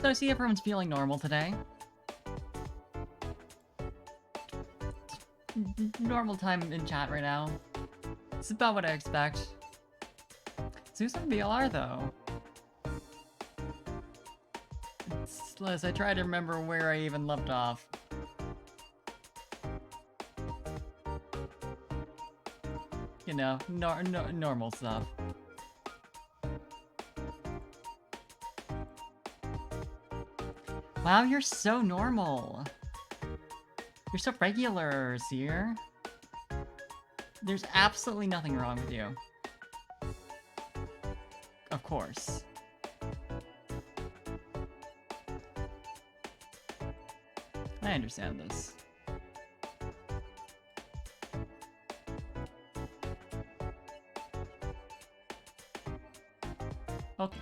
So I see everyone's feeling normal today. Normal time in chat right now. It's about what I expect. Let's do some VLR though. As I try to remember where I even left off. You know, normal stuff. Wow, you're so normal. You're so regular, Seer. There's absolutely nothing wrong with you. Of course. I understand this. Okay.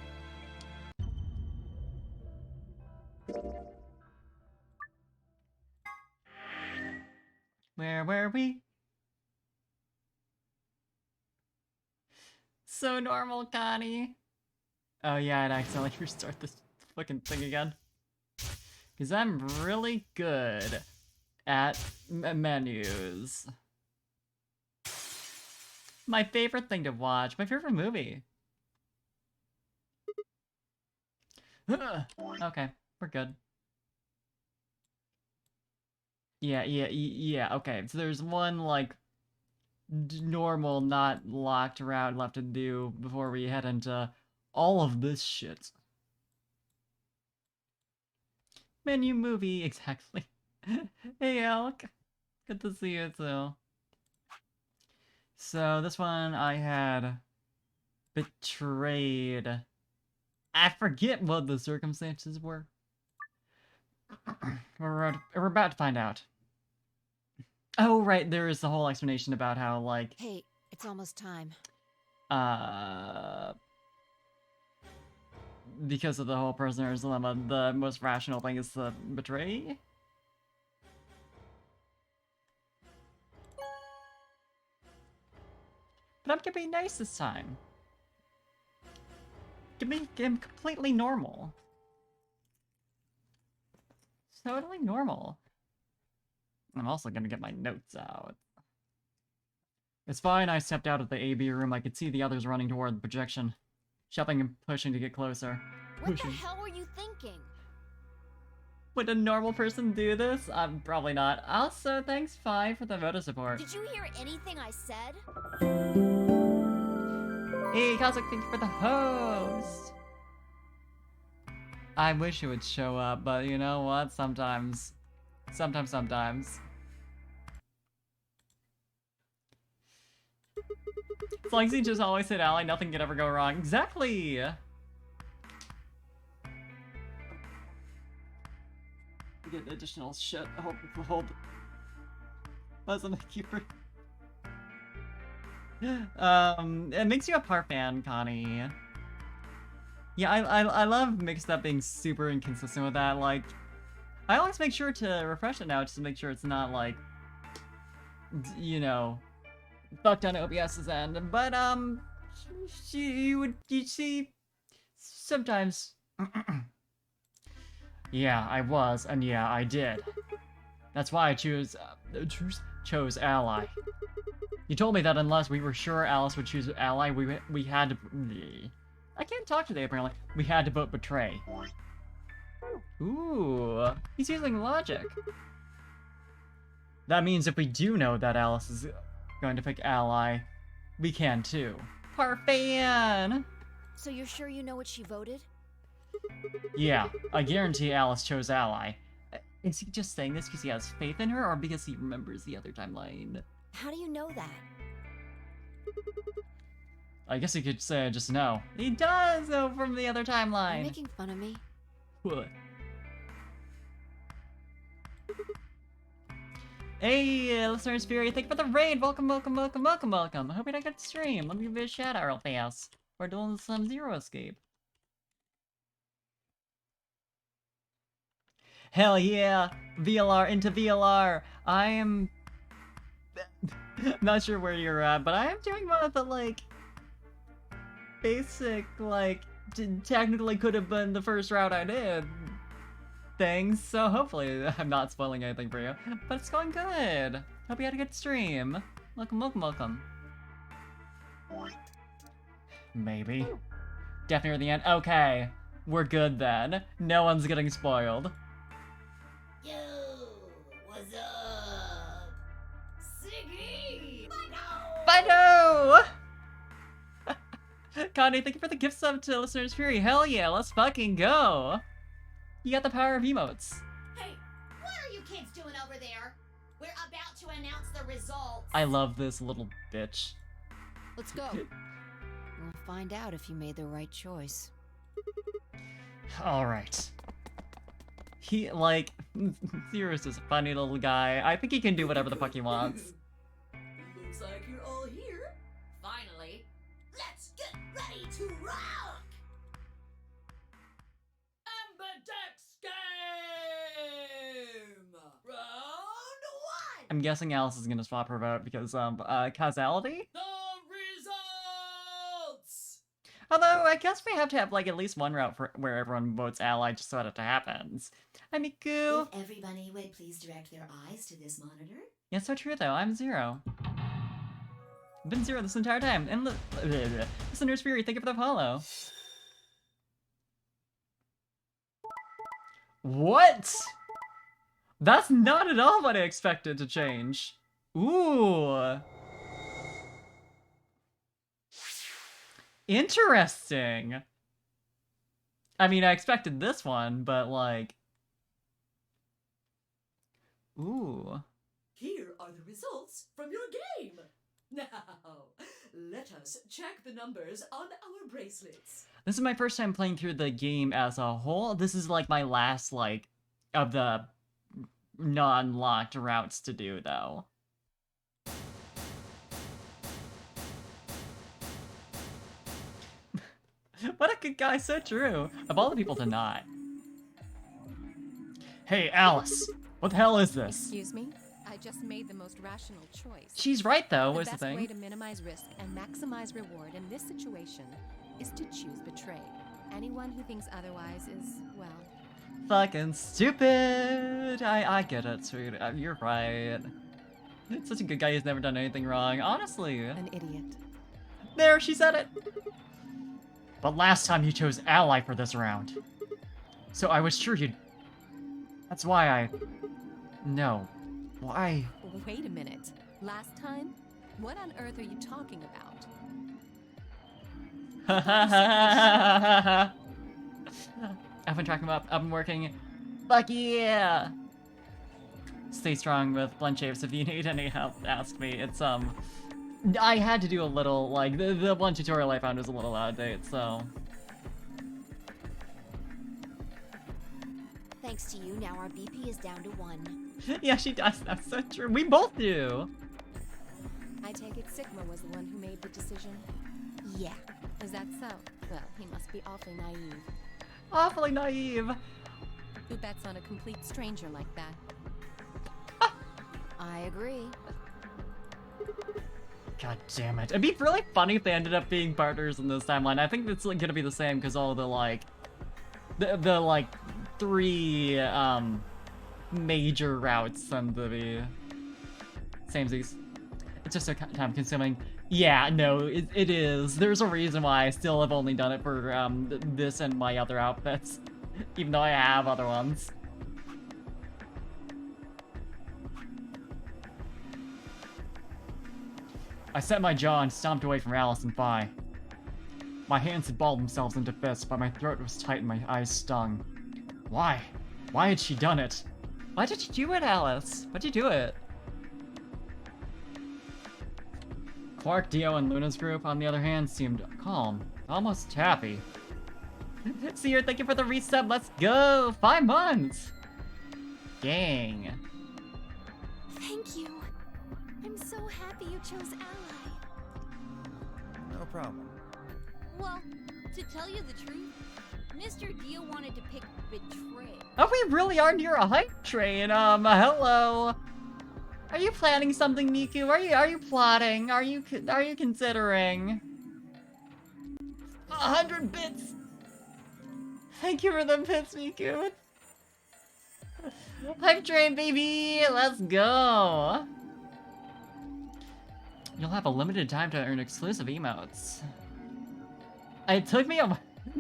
Where were we? So normal, Connie. Oh yeah, I'd accidentally restart this fucking thing again. Because I'm really good at menus. My favorite thing to watch. My favorite movie. Okay, we're good. Yeah, okay. So there's one, like, normal, not locked route left to do before we head into all of this shit. Menu movie, exactly. Hey, Elk. Good to see you, too. So, this one I had betrayed. I forget what the circumstances were. We're about to find out. Oh, right, there is the whole explanation about how, like... Hey, it's almost time. Because of the whole prisoner's dilemma, the most rational thing is to betray? But I'm gonna be nice this time. I'm completely normal. Totally normal. I'm also gonna get my notes out. It's fine, I stepped out of the AB room. I could see the others running toward the projection. Shoving and pushing to get closer. What the hell were you thinking? Would a normal person do this? Probably not. Also, thanks, Fi, for the voter support. Did you hear anything I said? Hey, Cosmic, thank you for the host! I wish it would show up, but you know what? Sometimes. Sometimes. As long as you just always hit ally, nothing can ever go wrong. Exactly! Get additional shit. Hold. Wasn't a keeper. It makes you a par fan, Connie. Yeah, I love Mixed Up being super inconsistent with that. Like, I always make sure to refresh it now just to make sure it's not like, you know, fucked on OBS's end. But you see, sometimes. Yeah, I was, and yeah, I did. That's why I chose ally. You told me that unless we were sure Alice would choose ally, we had to. I can't talk today, apparently. We had to vote betray. Ooh, he's using logic. That means if we do know that Alice is going to pick ally, we can too. Parfan! So you're sure you know what she voted? Yeah, I guarantee Alice chose ally. Is he just saying this because he has faith in her, or because he remembers the other timeline? How do you know that? I guess you could say I just know. He does know from the other timeline! You're making fun of me? What? Hey, listeners, Fury, thank you for the raid! Welcome! I hope you had a good stream. Let me give you a shout out real fast. We're doing some Zero Escape. Hell yeah! VLR into VLR! I am... not sure where you're at, but I am doing one of the, like... basic, like... technically could have been the first route I did. things, so hopefully I'm not spoiling anything for you. But it's going good. Hope you had a good stream. Welcome, welcome, welcome. Maybe. Definitely near the end. Okay, we're good then. No one's getting spoiled. Yo, what's up? Siggy! Fido! Connie, thank you for the gift sub to Listener's Fury. Hell yeah, let's fucking go. You got the power of emotes. Hey, what are you kids doing over there? We're about to announce the results. I love this little bitch. Let's go. We'll find out if you made the right choice. Alright. He, like, Zero's is a funny little guy. I think he can do whatever the fuck he wants. Looks like you're all here. Finally, let's get ready to rock! Ambidex game! Round one! I'm guessing Alice is gonna swap her vote because, causality? The results! Although, I guess we have to have, like, at least one route for where everyone votes ally just so that it happens. Hi, Miku! If everybody would please direct their eyes to this monitor. Yeah, so true, though. I'm Zero. I've been Zero this entire time. And Listener's Fury, thank you for the follow. What? That's not at all what I expected to change. Ooh. Interesting. I mean, I expected this one, but like... Ooh. Here are the results from your game. Now, let us check the numbers on our bracelets. This is my first time playing through the game as a whole. This is like my last, like, of the non-locked routes to do, though. What a good guy, so true. Of all the people to not. Hey, Alice. What the hell is this? Excuse me? I just made the most rational choice. She's right, though, The was the best way thing. to minimize risk and maximize reward in this situation is to choose betray. Anyone who thinks otherwise is, well, Fucking stupid. I get it, sweet. You're right. Such a good guy who's never done anything wrong. Honestly. an idiot. There, she said it. But last time you chose ally for this round. So I was sure you'd... That's why I... No. Why? Wait a minute. Last time? What on earth are you talking about? I've been tracking him up. I've been working. Fuck yeah! Stay strong with Blunt Shapes. If you need any help, ask me. It's, I had to do a little, like, the one tutorial I found was a little out of date, so... Thanks to you, now our BP is down to 1. Yeah, she does. That's so true. We both do. I take it Sigma was the one who made the decision. Yeah. Is that so? Well, he must be awfully naive. Awfully naive. Who bets on a complete stranger like that? I agree. God damn it. It'd be really funny if they ended up being partners in this timeline. I think it's like, gonna be the same because all the like... The like, 3, major routes tend to be... Samesies. It's just so time consuming. Yeah, no, it is. There's a reason why I still have only done it for, this and my other outfits. Even though I have other ones. I set my jaw and stomped away from Alice and Vi. My hands had balled themselves into fists, but my throat was tight and my eyes stung. Why? Why had she done it? Why did you do it, Alice? Why'd you do it? Clark, Dio, and Luna's group, on the other hand, seemed calm, almost happy. Seer, thank you for the resub. Let's go! 5 months! Dang. Thank you. I'm so happy you chose Ally. No problem. Well, to tell you the truth, Mr. Dio wanted to pick Betray. Oh, we really are near a hype train. Hello. Are you planning something, Miku? Are you plotting? Are you considering? 100 bits. Thank you for the bits, Miku. Hype train, baby! Let's go! You'll have a limited time to earn exclusive emotes. It took me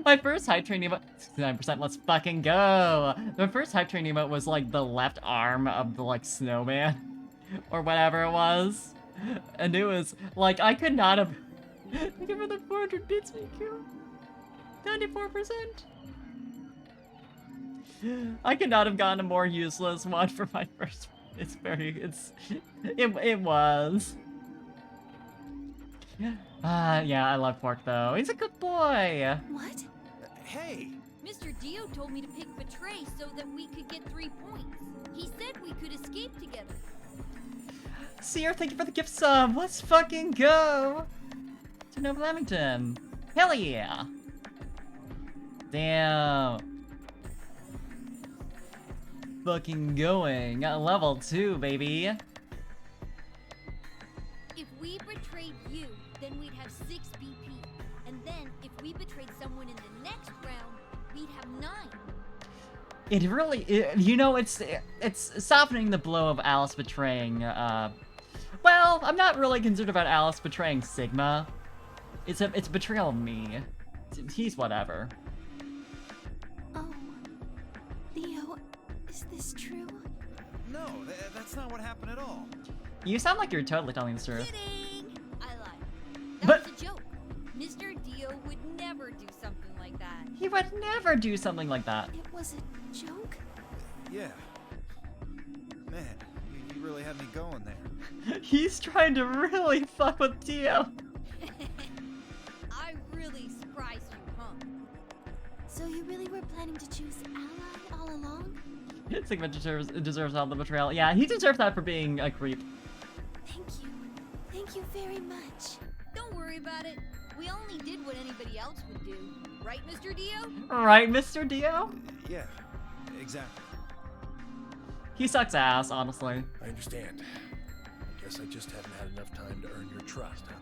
my first hype train emote. 69%, let's fucking go! The first hype train emote was like the left arm of the like snowman. Or whatever it was. And it was like, I could not have. Thank you for the 400 bits, Miku. 94%. I could not have gotten a more useless one for my first. It was. Yeah, I love Pork though. He's a good boy. What? Hey! Mr. Dio told me to pick Betray so that we could get 3 points. He said we could escape together. Seer, thank you for the gift sub. Let's fucking go to Nova Lamington. Hell yeah. Damn. Fucking going. Level 2, baby. If we betrayed you, then we'd have 6 BP. And then, if we betrayed someone in the next round, we'd have 9. It really, you know, it's softening the blow of Alice betraying, well, I'm not really concerned about Alice betraying Sigma. It's a betrayal of me. He's whatever. Oh. Theo, is this true? No, that's not what happened at all. You sound like you're totally telling the truth. Kidding! I lied. That But- was a joke. Mr. Dio would never do something like that. He would never do something like that. It was a joke? Yeah. Man, you really had me going there. He's trying to really fuck with Dio. I really surprised you, huh? So you really were planning to choose Ally all along? Sigma deserves all the betrayal. Yeah, he deserves that for being a creep. Thank you. Thank you very much. Don't worry about it. We only did what anybody else would do. Right, Mr. Dio? Right, Mr. Dio? Yeah, exactly. He sucks ass, honestly. I understand. I guess I just haven't had enough time to earn your trust, huh?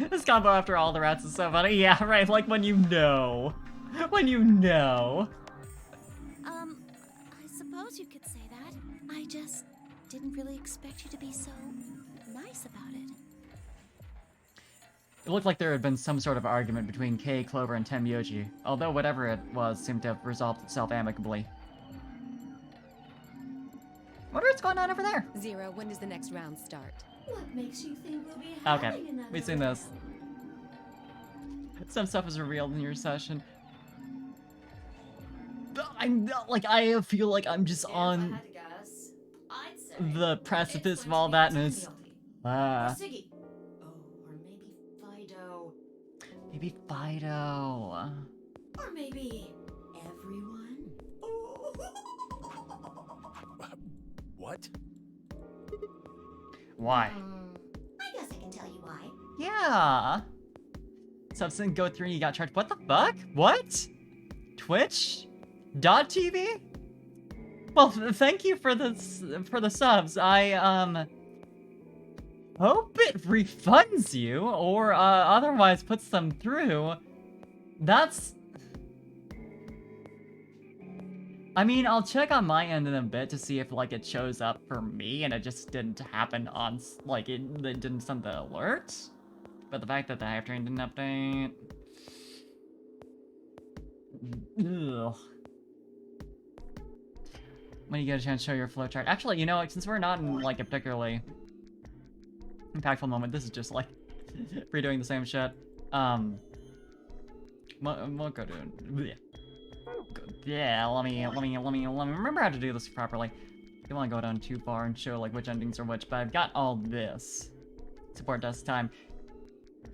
This combo after all the rats is so funny. Yeah, right, like when you know. When you know. I suppose you could say that. I just didn't really expect you to be so nice about it. It looked like there had been some sort of argument between Kei, Clover, and Tenmyoji, although whatever it was seemed to have resolved itself amicably. Wonder what's going on over there? Zero, when does the next round start? What makes you think we'll be having Okay, another we've seen this. Some stuff is revealed in your session. I feel like I'm just If I on had to guess, I'd say the it's precipice of going all to be that, and it's Tenmyoji. Or Siggy. Oh, or maybe Fido. maybe Fido. Or maybe everyone. Oh. What? Why? I guess I can tell you why. Yeah. Substance Go 3, you got charged. What the fuck? What? Twitch.tv? Well, thank you for the subs. I hope it refunds you or otherwise puts them through. That's, I mean, I'll check on my end in a bit to see if like it shows up for me and it just didn't happen on like it didn't send the alert. But the fact that the hype train didn't update. Ugh. When you get a chance, show your flowchart. Actually, you know, since we're not in like a particularly impactful moment, this is just like redoing the same shit. We'll go to it. Yeah, let me remember how to do this properly. Don't want to go down too far and show like which endings are which, but I've got all this. Support desk time.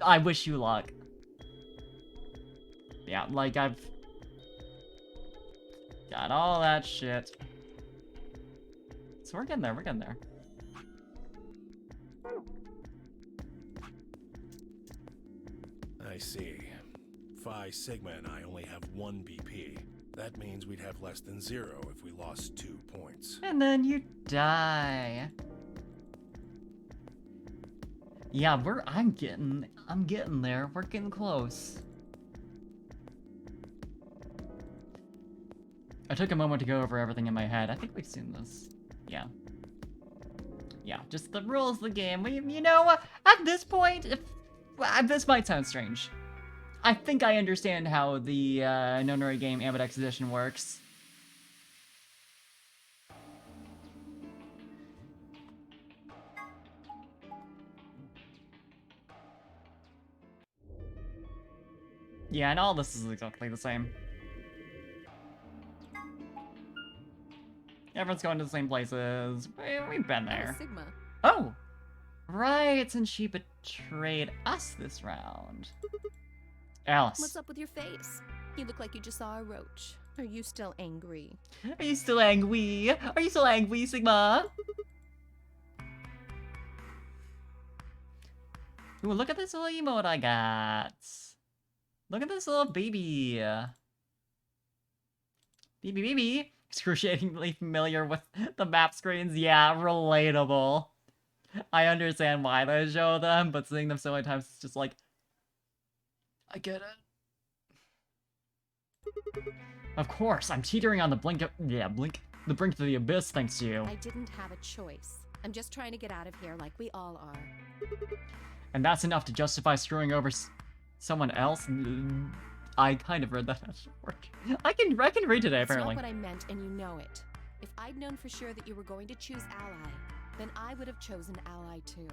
I wish you luck. Yeah, like I've got all that shit. So we're getting there, we're getting there. I see. Phi Sigma and I only have 1 BP. That means we'd have less than 0 if we lost 2 points. And then you die. Yeah, I'm getting there. We're getting close. I took a moment to go over everything in my head. I think we've seen this. Yeah. Yeah, just the rules of the game. You know, at this point, this might sound strange. I think I understand how the Nonori game Ambidex Edition works. Yeah, and all this is exactly the same. Everyone's going to the same places. We've been there. Sigma. Oh! Right, since she betrayed us this round. Alice. What's up with your face? You look like you just saw a roach. Are you still angry? Are you still angry? Are you still angry, Sigma? Ooh, look at this little emote I got. Look at this little baby. Baby. Excruciatingly familiar with the map screens. Yeah, relatable. I understand why they show them, but seeing them so many times, it's just like, I get it. Of course, I'm teetering on the brink of the abyss thanks to you. I didn't have a choice. I'm just trying to get out of here like we all are. And that's enough to justify screwing over someone else? I kind of read that as work. I can read today, apparently. It's not what I meant, and you know it. If I'd known for sure that you were going to choose ally, then I would have chosen ally too.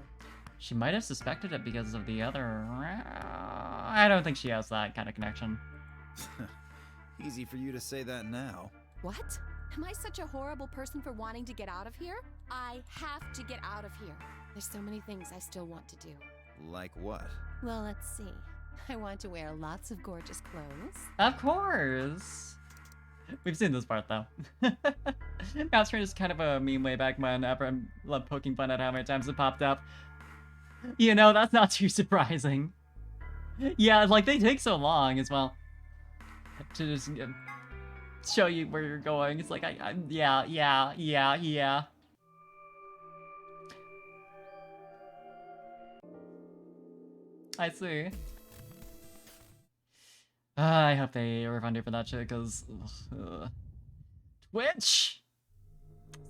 She might have suspected it because of the other... I don't think she has that kind of connection. Easy for you to say that now. What? Am I such a horrible person for wanting to get out of here? I have to get out of here. There's so many things I still want to do. Like what? Well, let's see. I want to wear lots of gorgeous clothes. Of course! We've seen this part, though. Map screen is kind of a meme way back when I loved poking fun at how many times it popped up. You know, that's not too surprising. Yeah, like, they take so long as well to just show you where you're going. It's like, yeah. I see. I hope they refund you for that shit, because... Twitch!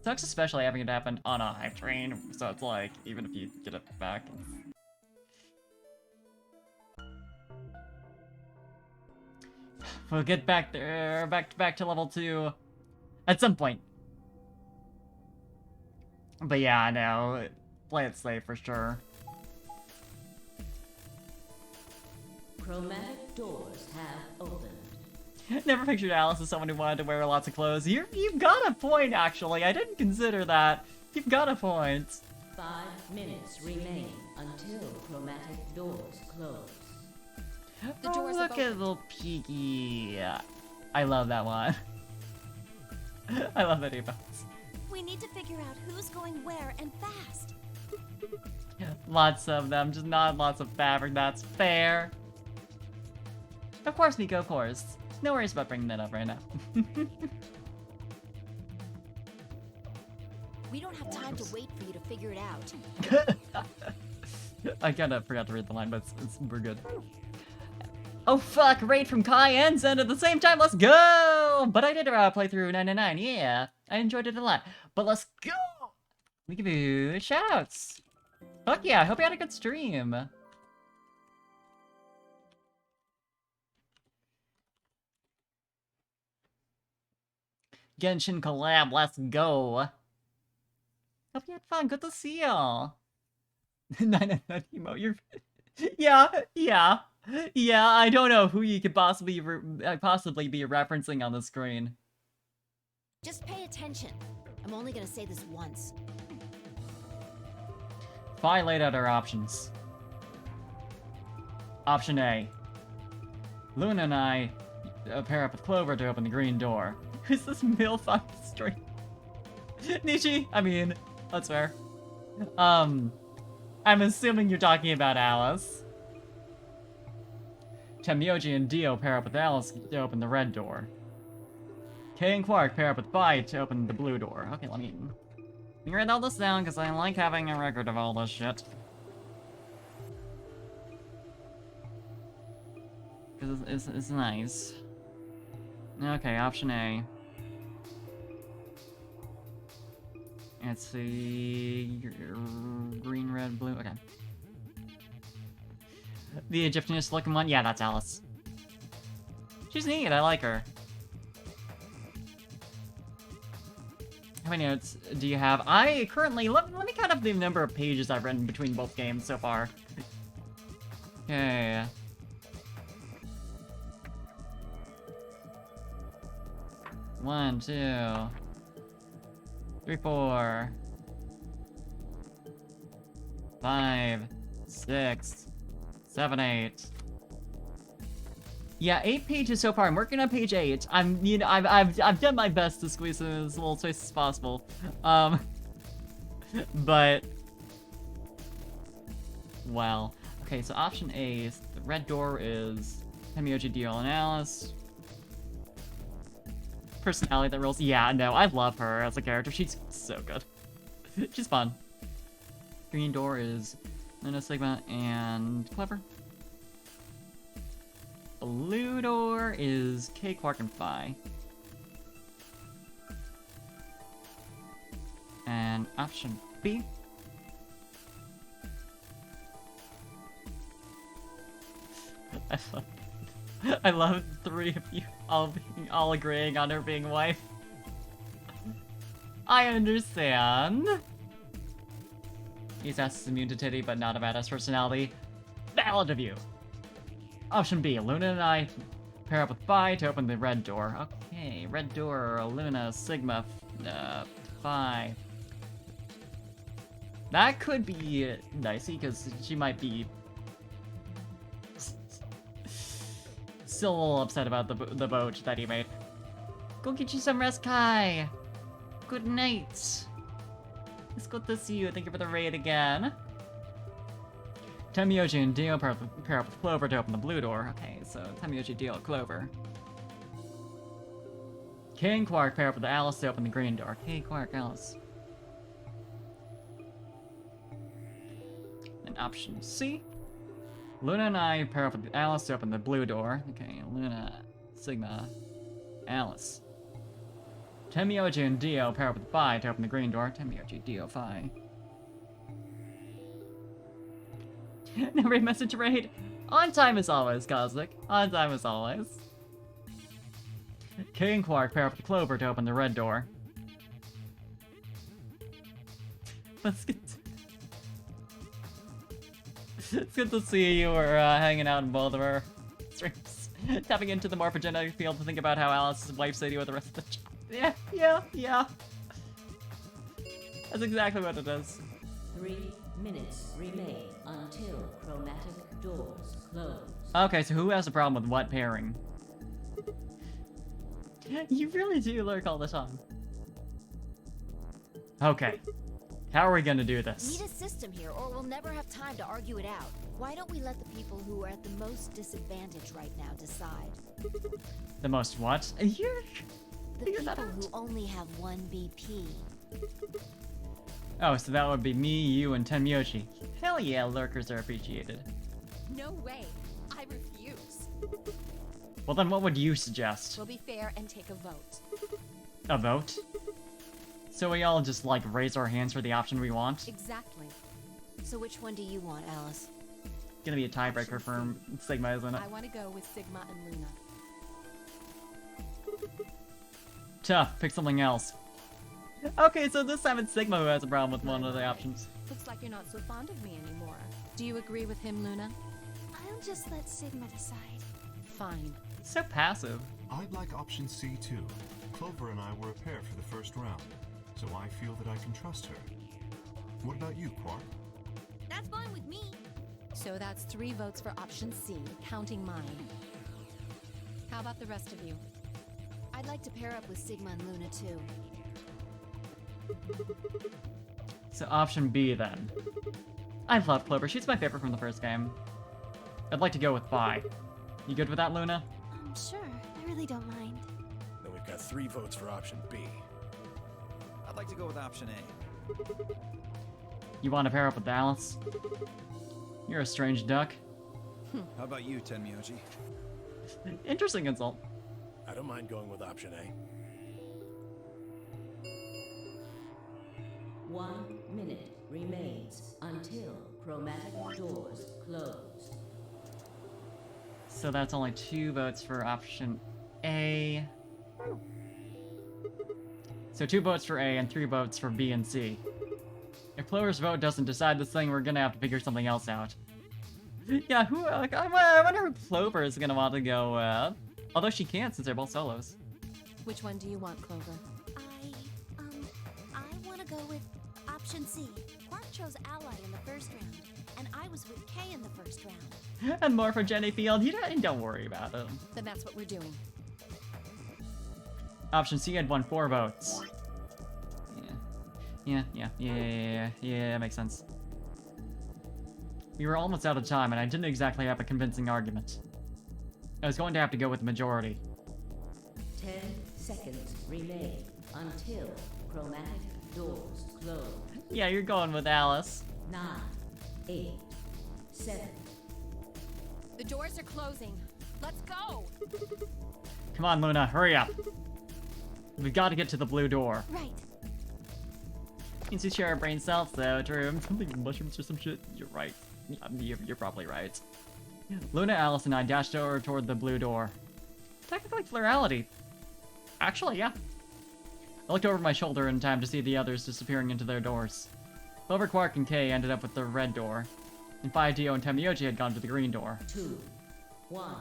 Sucks especially having it happen on a hype train, so it's like, even if you get it back... We'll get back there, back to level 2 at some point. But yeah, no, play it safe for sure. Chromatic doors have opened. Never pictured Alice as someone who wanted to wear lots of clothes. You've got a point, actually. I didn't consider that. You've got a point. 5 minutes remain until chromatic doors close. The doors look at little Piggy. I love that one. I love that emote. We need to figure out who's going where and fast. Lots of them, just not lots of fabric. That's fair. Of course, Miko, of course. No worries about bringing that up right now. We don't have time to wait for you to figure it out. I kind of forgot to read the line, but we're good. Oh fuck, raid from Kai and Zen at the same time, let's go! But I did play through 999, yeah. I enjoyed it a lot. But let's go! Let me give you shoutouts. Fuck yeah, I hope you had a good stream. Genshin collab, let's go. Hope you had fun, good to see y'all. 999 emo, you're... Yeah, I don't know who you could possibly be referencing on the screen. Just pay attention. I'm only gonna say this once. Fi laid out our options. Option A. Luna and I pair up with Clover to open the green door. Who's this MILF on the stream? Nishi? I mean, that's fair. I'm assuming you're talking about Alice. Temyoji and Dio pair up with Alice to open the red door. Kay and Quark pair up with Bai to open the blue door. Okay, let me write all this down because I like having a record of all this shit. Because it's nice. Okay, option A. Let's see. Green, red, blue. Okay. The Egyptianist looking one? Yeah, that's Alice. She's neat. I like her. How many notes do you have? I currently... Let me count up the number of pages I've written between both games so far. Okay. One, 2, 3, 4, 5, 6, 7, 8. Yeah, 8 pages so far. I'm working on page 8. I've done my best to squeeze in as little space as possible. But well, okay. So option A is the red door is Temioji, Dio, and Alice. Personality that rolls. Yeah, no, I love her as a character. She's so good. She's fun. Green door is Luna, Sigma, and Clever. Blue door is K, Quark, and Phi. And option B. I love the 3 of you all agreeing on her being wife. I understand. He's asked immune to titty, but not a badass personality. Valid of you. Option B, Luna and I pair up with Phi to open the red door. Okay, red door, Luna, Sigma, Phi. That could be dicey, because she might be still a little upset about the boat that he made. Go get you some rest, Kai. Good night. It's good to see you. Thank you for the raid again. Temioji and Dio pair up with Clover to open the blue door. Okay, so Temioji, Dio, Clover. K and Quark pair up with Alice to open the green door. K, Quark, Alice. And option C. Luna and I pair up with Alice to open the blue door. Okay, Luna, Sigma, Alice. Temioji and Dio pair up with Phi to open the green door. Temioji, Dio, Phi. Never message raid. On time as always, Cosmic. On time as always. K and Quark pair up with Clover to open the red door. Let's get... It's good to see you were hanging out in both of our streams. Tapping into the morphogenetic field to think about how Alice's wife said you with the rest of the chat. Yeah. That's exactly what it is. 3 minutes remain until chromatic doors close. Okay, so who has a problem with what pairing? You really do lurk all the time. Okay. How are we gonna do this? Need a system here, or we'll never have time to argue it out. Why don't we let the people who are at the most disadvantage right now decide? The most what? The people who only have 1 BP. Oh, so that would be me, you, and Temioji. Hell yeah, lurkers are appreciated. No way. I refuse. Well then what would you suggest? We'll be fair and take a vote. A vote? So we all just, like, raise our hands for the option we want? Exactly. So which one do you want, Alice? Gonna be a tiebreaker for Sigma, isn't it? I want to go with Sigma and Luna. Tough, pick something else. Okay, so this time it's Sigma who has a problem with one of the options. Looks like you're not so fond of me anymore. Do you agree with him, Luna? I'll just let Sigma decide. Fine. So passive. I'd like option C too. Clover and I were a pair for the first round, so I feel that I can trust her. What about you, Quark? That's fine with me. So that's 3 votes for option C, counting mine. How about the rest of you? I'd like to pair up with Sigma and Luna too. So option B then. I love Clover, she's my favorite from the first game. I'd like to go with Phi. You good with that, Luna? Sure, I really don't mind. Then we've got 3 votes for option B. I'd like to go with option A. You want to pair up with Alice? You're a strange duck. How about you, Tenmyoji? Interesting insult. I don't mind going with option A. 1 minute remains until chromatic doors close. So that's only 2 votes for option A. So 2 votes for A and 3 votes for B and C. If Clover's vote doesn't decide this thing, we're gonna have to figure something else out. Yeah, who? I wonder who Clover is gonna want to go with. Although she can't, since they're both solos. Which one do you want, Clover? I want to go with option C. Quark chose Ally in the first round, and I was with Kay in the first round. And more for Jenny Field. You don't worry about it. Then that's what we're doing. Option C had won 4 votes. Yeah, makes sense. We were almost out of time, and I didn't exactly have a convincing argument. I was going to have to go with the majority. 10 seconds remain until chromatic doors close. Yeah, you're going with Alice. 9, 8, 7. The doors are closing. Let's go! Come on, Luna, hurry up. We've got to get to the blue door. Right. Means we share our brain cells, so true. Something mushrooms or some shit. You're right. You're probably right. Luna, Alice, and I dashed over toward the blue door. Technically plurality. Actually, yeah. I looked over my shoulder in time to see the others disappearing into their doors. Clover, Quark, and Kay ended up with the red door, and Phi, Dio, and Tamiyoshi had gone to the green door. 2, 1,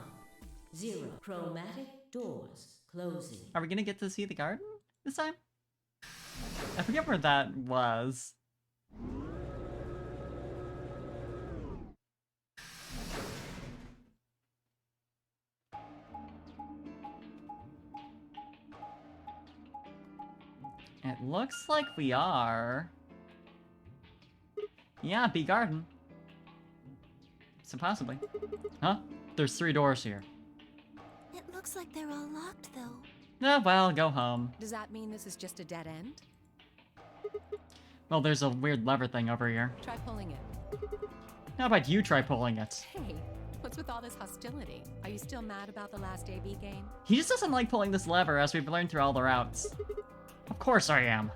0. Chromatic doors closing. Are we gonna get to see the garden this time? I forget where that was. It looks like we are. Yeah, B Garden. So possibly. Huh? There's 3 doors here. It looks like they're all locked, though. Oh, well, go home. Does that mean this is just a dead end? Well, there's a weird lever thing over here. Try pulling it. How about you try pulling it? Hey, what's with all this hostility? Are you still mad about the last AB game? He just doesn't like pulling this lever, as we've learned through all the routes. Of course I am.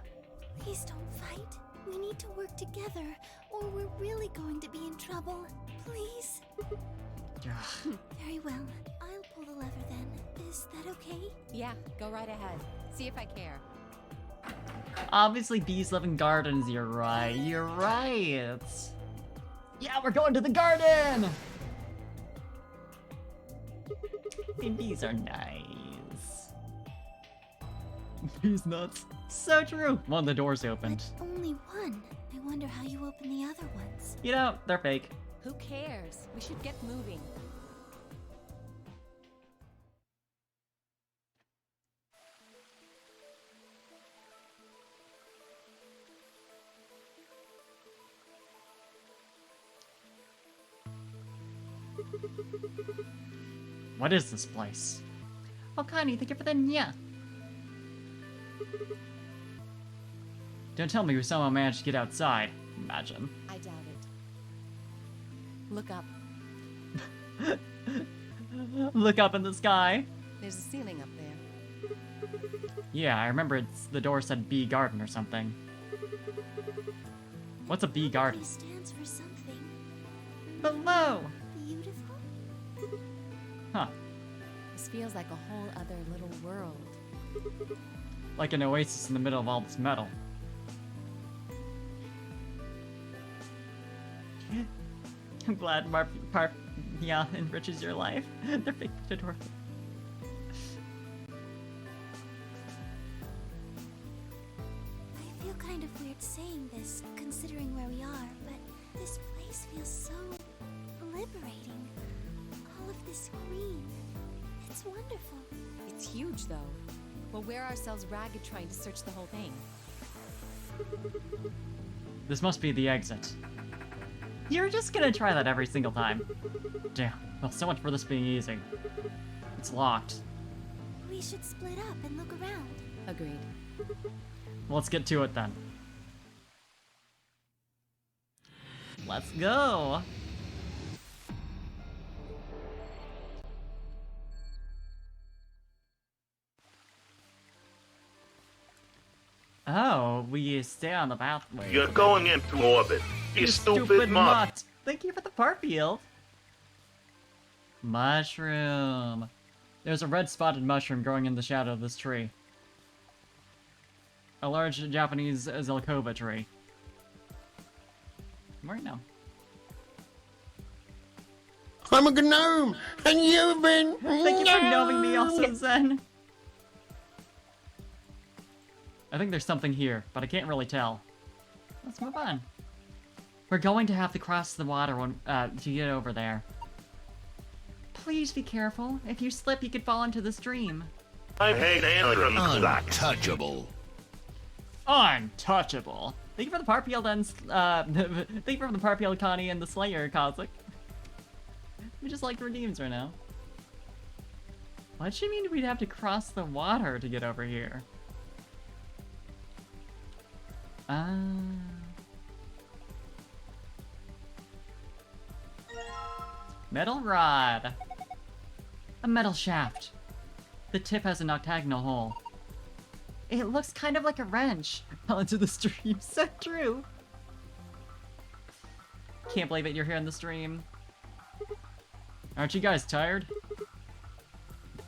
Please don't fight. We need to work together, or we're really going to be in trouble. Please. Very well. I'll pull the lever then. Is that okay? Yeah, go right ahead. See if I care. Obviously, bees live in gardens. You're right. You're right. Yeah, we're going to the garden! Bees are nice. Bees nuts. So true. One of the doors opened. But only one. I wonder how you open the other ones. You know, they're fake. Who cares? We should get moving. What is this place? Oh, Connie, thank you for the nya. Don't tell me we somehow managed to get outside. Imagine. I doubt it. Look up. Look up in the sky. There's a ceiling up there. Yeah, I remember the door said B Garden or something. What's a B Garden? It stands for something Below! beautiful. Huh. This feels like a whole other little world. Like an oasis in the middle of all this metal. I'm glad yeah, enriches your life. They're fake adorable. I feel kind of weird saying this, considering where we are, but this place feels so liberating. All of this green. It's wonderful. It's huge, though. We'll wear ourselves ragged trying to search the whole thing. This must be the exit. You're just gonna try that every single time. Damn. Well, so much for this being easy. It's locked. We should split up and look around. Agreed. Let's get to it then. Let's go! Oh, we stay on the pathway. You're going into orbit. You stupid mutt. Thank you for the part field. Mushroom. There's a red spotted mushroom growing in the shadow of this tree. A large Japanese Zelkova tree. Right now. I'm a gnome, and you've been... Thank you for gnoming me also, Zen. I think there's something here, but I can't really tell. Let's move on. We're going to have to cross the water to get over there. Please be careful. If you slip, you could fall into the stream. I hate entrance. Untouchable. Untouchable. Thank you for the part field and thank you for the part field, Connie, and the Slayer, Cosmic. We just like redeems right now. Why'd she mean we'd have to cross the water to get over here? Metal rod. A metal shaft. The tip has an octagonal hole. It looks kind of like a wrench. Fell into the stream. So true. Can't believe it, you're here in the stream. Aren't you guys tired?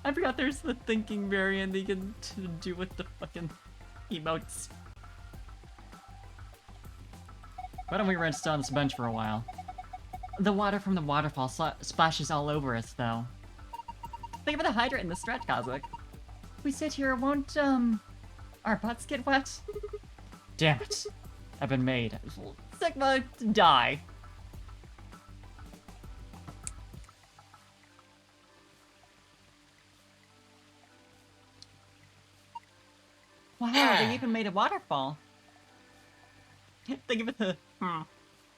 I forgot there's the thinking variant that you can do with the fucking emotes. Why don't we rest on this bench for a while? The water from the waterfall splashes all over us, though. Think of the hydrant in the stretch, Cosmic. We sit here, won't, our butts get wet? Damn it. I've been made. Sigma, die. Wow, they even made a waterfall. Think of it the...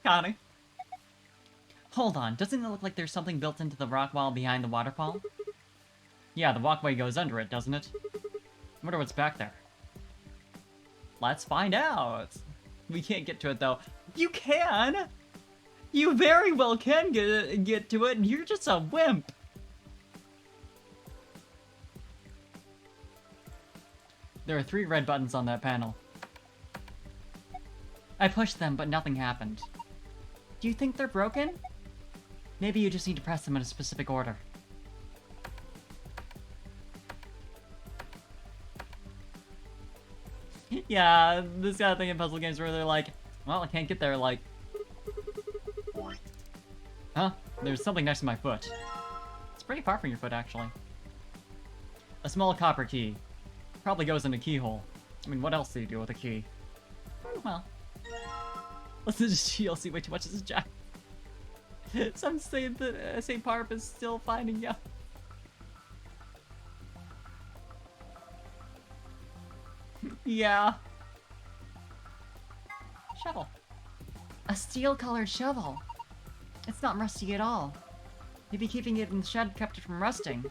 Connie. Hold on, doesn't it look like there's something built into the rock wall behind the waterfall? Yeah, the walkway goes under it, doesn't it? I wonder what's back there. Let's find out! We can't get to it, though. You can! You very well can get to it, and you're just a wimp! There are 3 red buttons on that panel. I pushed them, but nothing happened. Do you think they're broken? Maybe you just need to press them in a specific order. Yeah, this kind of thing in puzzle games where they're like, well, I can't get there, like... Huh? There's something next to my foot. It's pretty far from your foot, actually. A small copper key. Probably goes in a keyhole. I mean, what else do you do with a key? Well... Listen to GLC way too much as a jack. Some say that St. Parp is still finding you. Yeah. Shovel. A steel-colored shovel. It's not rusty at all. Maybe keeping it in the shed kept it from rusting.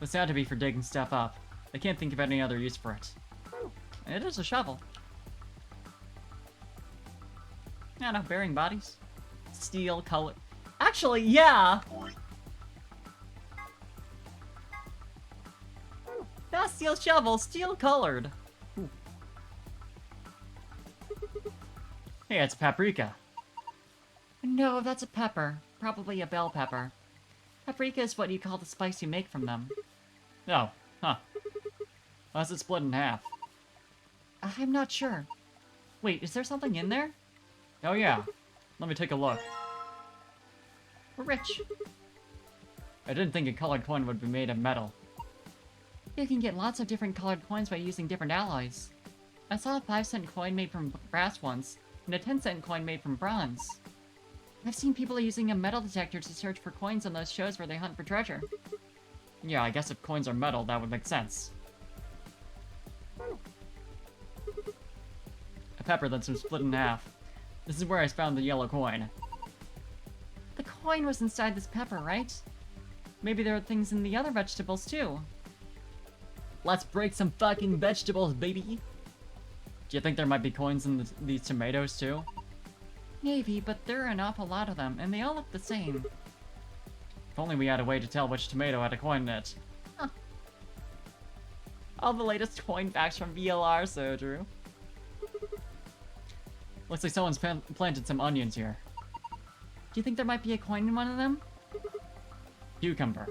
It's had to be for digging stuff up. I can't think of any other use for it. It is a shovel. Yeah, no, burying bodies. Steel color. Actually, yeah! Not steel shovel, steel colored. Ooh. Hey, it's paprika. No, that's a pepper. Probably a bell pepper. Paprika is what you call the spice you make from them. Oh, huh. Unless it's split in half. I'm not sure. Wait, is there something in there? Oh yeah. Let me take a look. We're rich. I didn't think a colored coin would be made of metal. You can get lots of different colored coins by using different alloys. I saw a 5-cent coin made from brass once, and a 10-cent coin made from bronze. I've seen people using a metal detector to search for coins on those shows where they hunt for treasure. Yeah, I guess if coins are metal, that would make sense. A pepper that's been split in half. This is where I found the yellow coin. The coin was inside this pepper, right? Maybe there are things in the other vegetables, too. Let's break some fucking vegetables, baby! Do you think there might be coins in these tomatoes, too? Maybe, but there are an awful lot of them, and they all look the same. If only we had a way to tell which tomato had a coin in it. Huh. All the latest coin facts from VLR, so Drew. Looks like someone's planted some onions here. Do you think there might be a coin in one of them? Cucumber.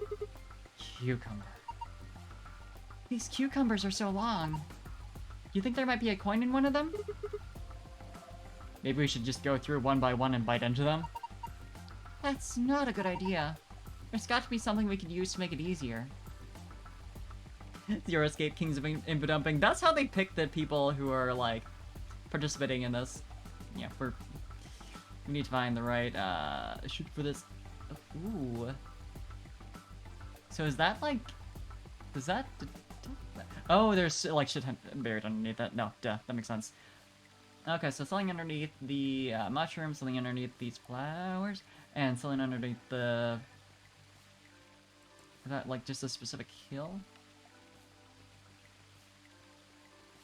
Cucumber. These cucumbers are so long. Do you think there might be a coin in one of them? Maybe we should just go through one by one and bite into them? That's not a good idea. There's got to be something we could use to make it easier. Zero Escape Kings of Info Dumping. That's how they pick the people who are, like, participating in this. Yeah, we need to find the right, shoot for this. Ooh. So is that, like, does that... Oh, there's, like, shit buried underneath that. No, duh, that makes sense. Okay, so something underneath the mushroom, something underneath these flowers, and something underneath the... Is that, like, just a specific hill?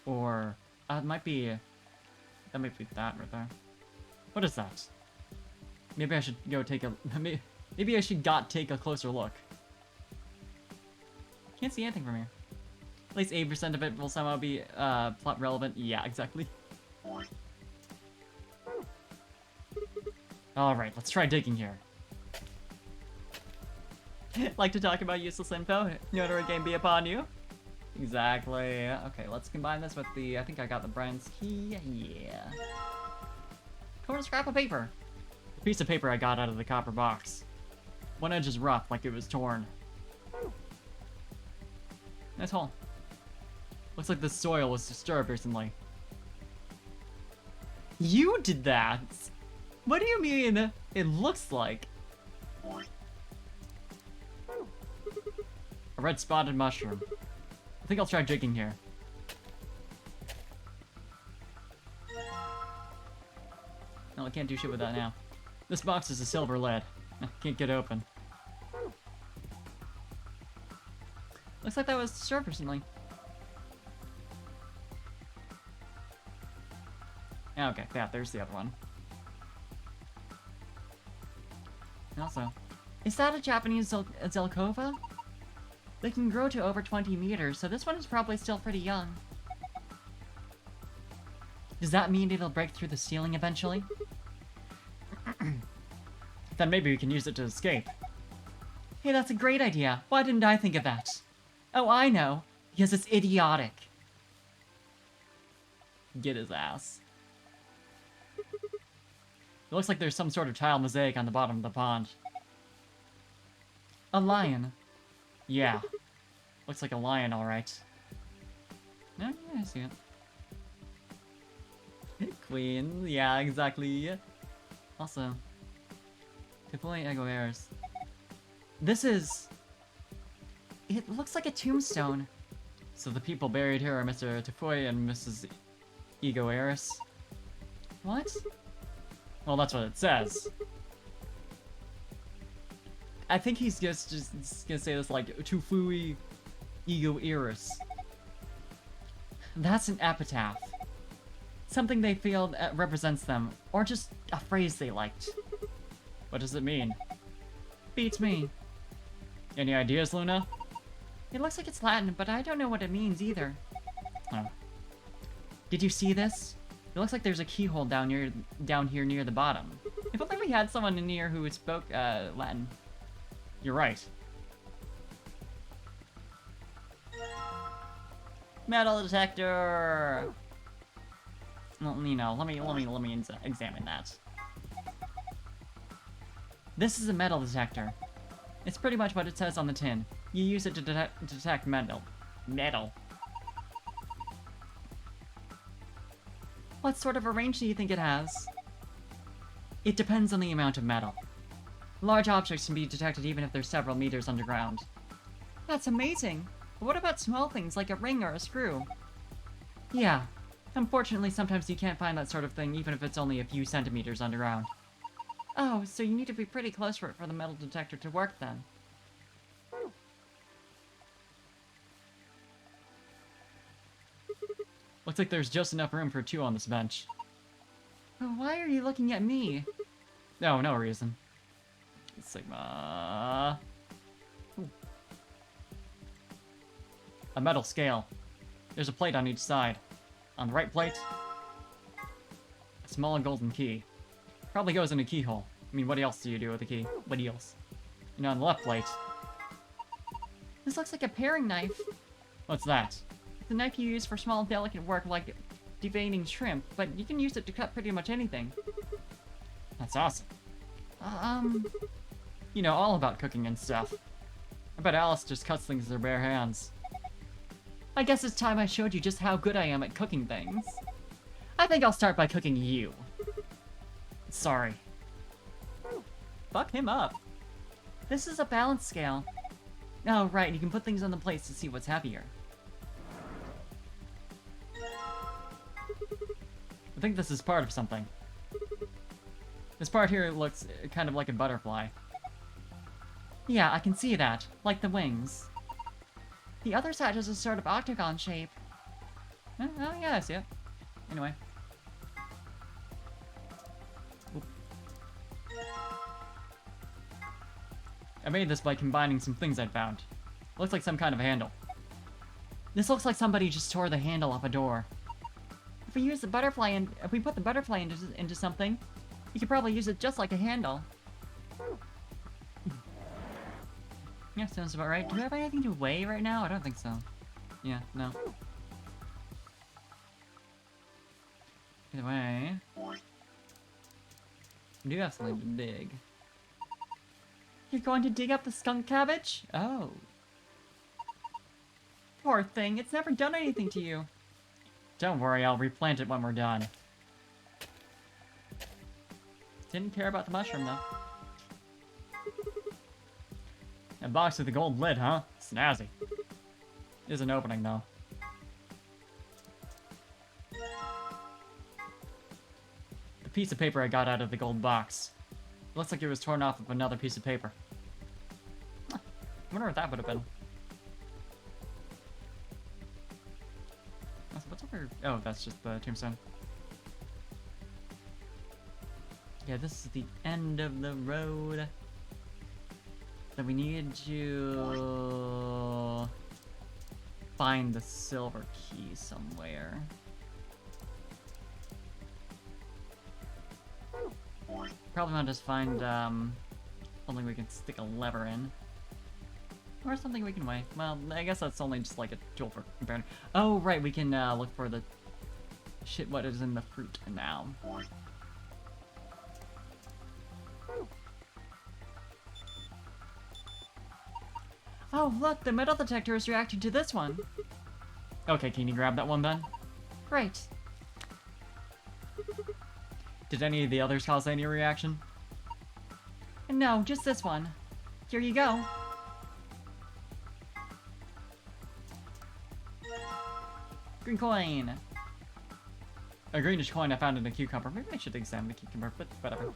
Or... it might be... That might be that right there. What is that? Maybe I should go take a... Maybe I should take a closer look. Can't see anything from here. At least 8% of it will somehow be plot relevant. Yeah, exactly. Alright, let's try digging here. Like to talk about useless info? Notary game be upon you? Exactly. Okay, let's combine this with the... I think I got the Brian's key. Yeah. Torn scrap of paper. A piece of paper I got out of the copper box. One edge is rough, like it was torn. Nice hole. Looks like the soil was disturbed recently. You did that! What do you mean, it looks like? A red spotted mushroom. I think I'll try digging here. No, I can't do shit with that now. This box is a silver lead. Can't get open. Looks like that was disturbed recently. Okay, yeah, there's the other one. Also, is that a Japanese Zelkova? They can grow to over 20 meters, so this one is probably still pretty young. Does that mean it'll break through the ceiling eventually? Then maybe we can use it to escape. Hey, that's a great idea. Why didn't I think of that? Oh, I know. Because it's idiotic. Get his ass. It looks like there's some sort of tile mosaic on the bottom of the pond. A lion. Yeah. Looks like a lion, alright. No, yeah, I see it. Queen. Yeah, exactly. Also, Tifoli Egoeris. This is... It looks like a tombstone. So the people buried here are Mr. Tifoi and Mrs. Egoeris. What? Well, that's what it says. I think he's just gonna say this like Tufui Egoeris. That's an epitaph. Something they feel represents them, or just a phrase they liked. What does it mean? Beats me. Any ideas, Luna? It looks like it's Latin, but I don't know what it means either. Oh. Did you see this? It looks like there's a keyhole down here near the bottom. If only we had someone in here who spoke Latin. You're right. Metal detector. Well, you know, let me examine that. This is a metal detector. It's pretty much what it says on the tin. You use it to detect metal. What sort of a range do you think it has? It depends on the amount of metal. Large objects can be detected even if they're several meters underground. That's amazing! But what about small things like a ring or a screw? Yeah. Unfortunately, sometimes you can't find that sort of thing even if it's only a few centimeters underground. Oh, so you need to be pretty close for the metal detector to work then. Looks like there's just enough room for two on this bench. But why are you looking at me? No, no reason. Sigma. Ooh. A metal scale. There's a plate on each side. On the right plate, a Small golden key. Probably goes in a keyhole. I mean, what else do you do with a key? What else? You know, on the left plate. This looks like a paring knife. What's that? It's a knife you use for small, delicate work like deveining shrimp, but you can use it to cut pretty much anything. That's awesome. You know, all about cooking and stuff. I bet Alice just cuts things with her bare hands. I guess it's time I showed you just how good I am at cooking things. I think I'll start by cooking you. Sorry. Fuck him up. This is a balance scale. Oh, right, you can put things on the plates to see what's happier. I think this is part of something. This part here looks kind of like a butterfly. Yeah, I can see that. Like the wings. The other side has a sort of octagon shape. Oh, yeah, I see it. Anyway. Oop. I made this by combining some things I found. Looks like some kind of handle. This looks like somebody just tore the handle off a door. If we use the butterfly and if we put the butterfly into something, you could probably use it just like a handle. Yeah, sounds about right. Do we have anything to weigh right now? I don't think so. Yeah, no. Either way, we do have something to dig. You're going to dig up the skunk cabbage? Oh. Poor thing, it's never done anything to you. Don't worry, I'll replant it when we're done. Didn't care about the mushroom, though. A box with a gold lid, huh? Snazzy. There's an opening, though. The piece of paper I got out of the gold box. Looks like it was torn off of another piece of paper. Huh. I wonder what that would have been. What's over? Oh, that's just the tombstone. Yeah, this is the end of the road. So we need to find the silver key somewhere. Probably want to just find something we can stick a lever in. Or something we can weigh. Well, I guess that's only just like a tool for comparing. Oh, right, we can look for the shit what is in the fruit now. Oh, look, the metal detector is reacting to this one. Okay, can you grab that one then? Great. Did any of the others cause any reaction? No, just this one. Here you go. Green coin. A greenish coin I found in a cucumber. Maybe I should examine the cucumber, but whatever.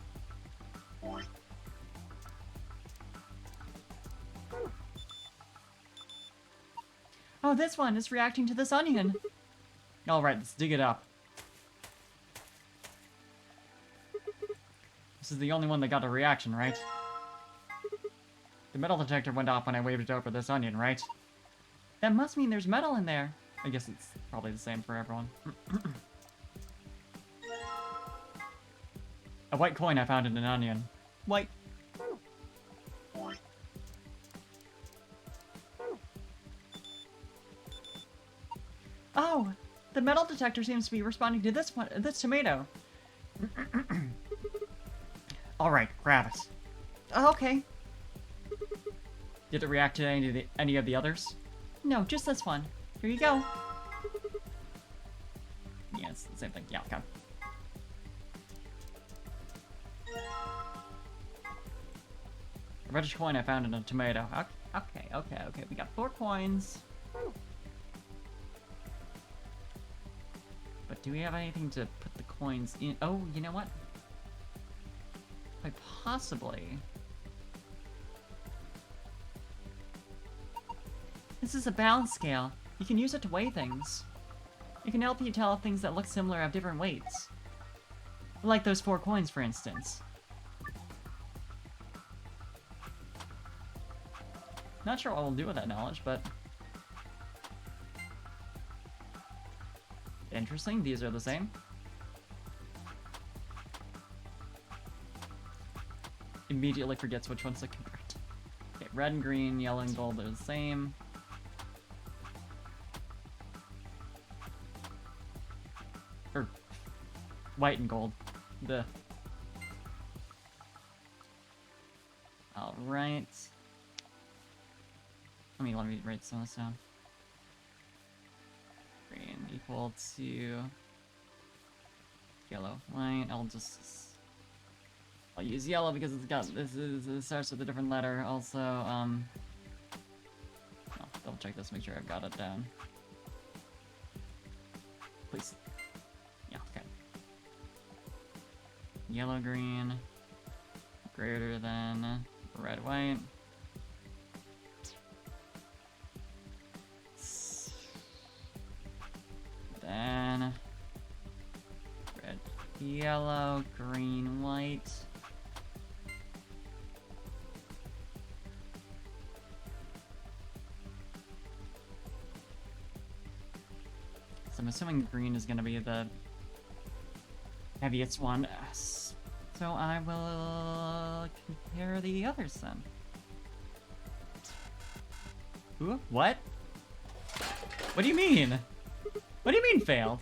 Oh, this one is reacting to this onion. Alright, let's dig it up. This is the only one that got a reaction, right? The metal detector went off when I waved it over this onion, right? That must mean there's metal in there. I guess it's probably the same for everyone. A white coin I found in an onion. White. Oh, the metal detector seems to be responding to this one, this tomato. All right, grab it. Oh, okay. Did it react to any of the others? No, just this one. Here you go. Yeah, it's the same thing. Yeah, okay. A reddish coin I found in a tomato. Okay. We got 4 coins. But do we have anything to put the coins in? Oh, you know what? Quite possibly. This is a balance scale. You can use it to weigh things. It can help you tell if things that look similar have different weights. Like those 4 coins, for instance. Not sure what we'll do with that knowledge, but... interesting, these are the same. immediately forgets which ones to convert. Okay, red and green, yellow and gold are the same. Or white and gold. The. Alright. Let me write some of this down. Green equal to yellow, white. I'll use yellow because it starts with a different letter. Also, I'll double check this, make sure I've got it down. Please. Yeah, okay. Yellow, green, greater than red, white. Then red, yellow, green, white. So I'm assuming green is going to be the heaviest one. So I will compare the others then. Ooh, what? What do you mean? What do you mean failed?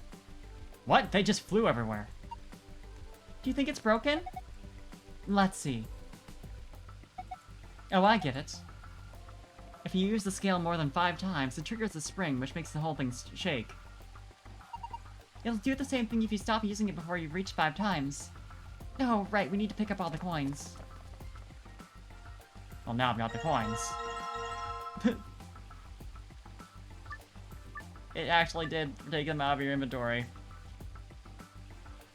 What? They just flew everywhere. Do you think it's broken? Let's see. Oh, I get it. If you use the scale more than 5 times, it triggers a spring, which makes the whole thing shake. It'll do the same thing if you stop using it before you've reached 5 times. No, right, we need to pick up all the coins. Well, now I've got the coins. It actually did take them out of your inventory.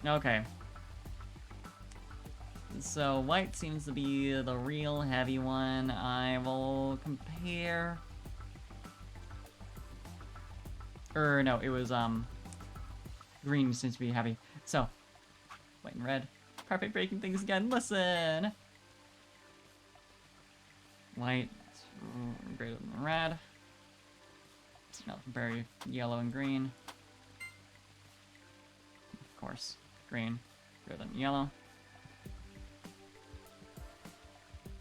Okay. So, white seems to be the real heavy one. I will compare... no, it was, green seems to be heavy. So, white and red. Carpet breaking things again. Listen! White, greater than red. No, very yellow and green. Of course, green, greater than yellow.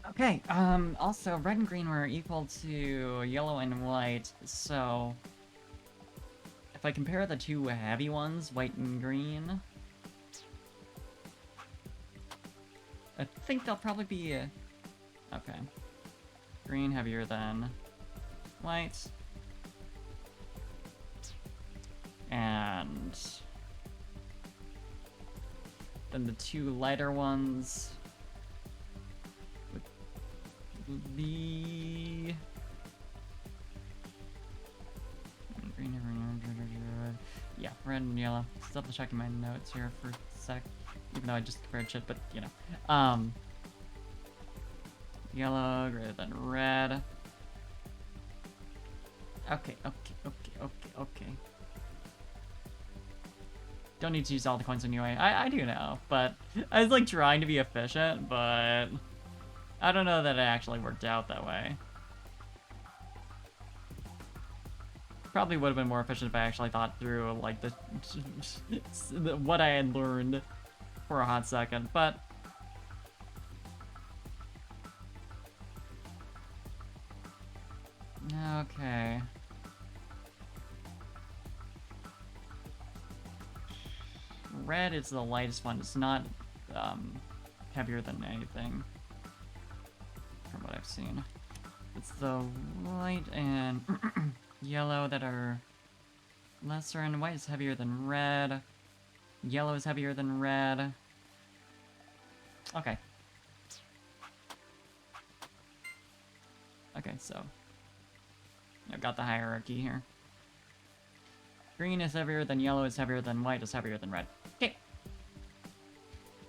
Okay, also, red and green were equal to yellow and white, so... If I compare the two heavy ones, white and green... I think they'll probably be... okay. Green heavier than white. And... then the two lighter ones... would be... yeah, red and yellow. Just double checking my notes here for a sec. Even though I just compared shit, but you know. Yellow greater than red. Okay. Don't need to use all the coins anyway. I do know, but I was like trying to be efficient, but I don't know that it actually worked out that way. Probably would have been more efficient if I actually thought through like what I had learned for a hot second, but okay. Red is the lightest one. It's not heavier than anything from what I've seen. It's the white and yellow that are lesser, and white is heavier than red. Yellow is heavier than red. Okay. Okay, so I've got the hierarchy here. Green is heavier than yellow is heavier than white is heavier than red. Okay.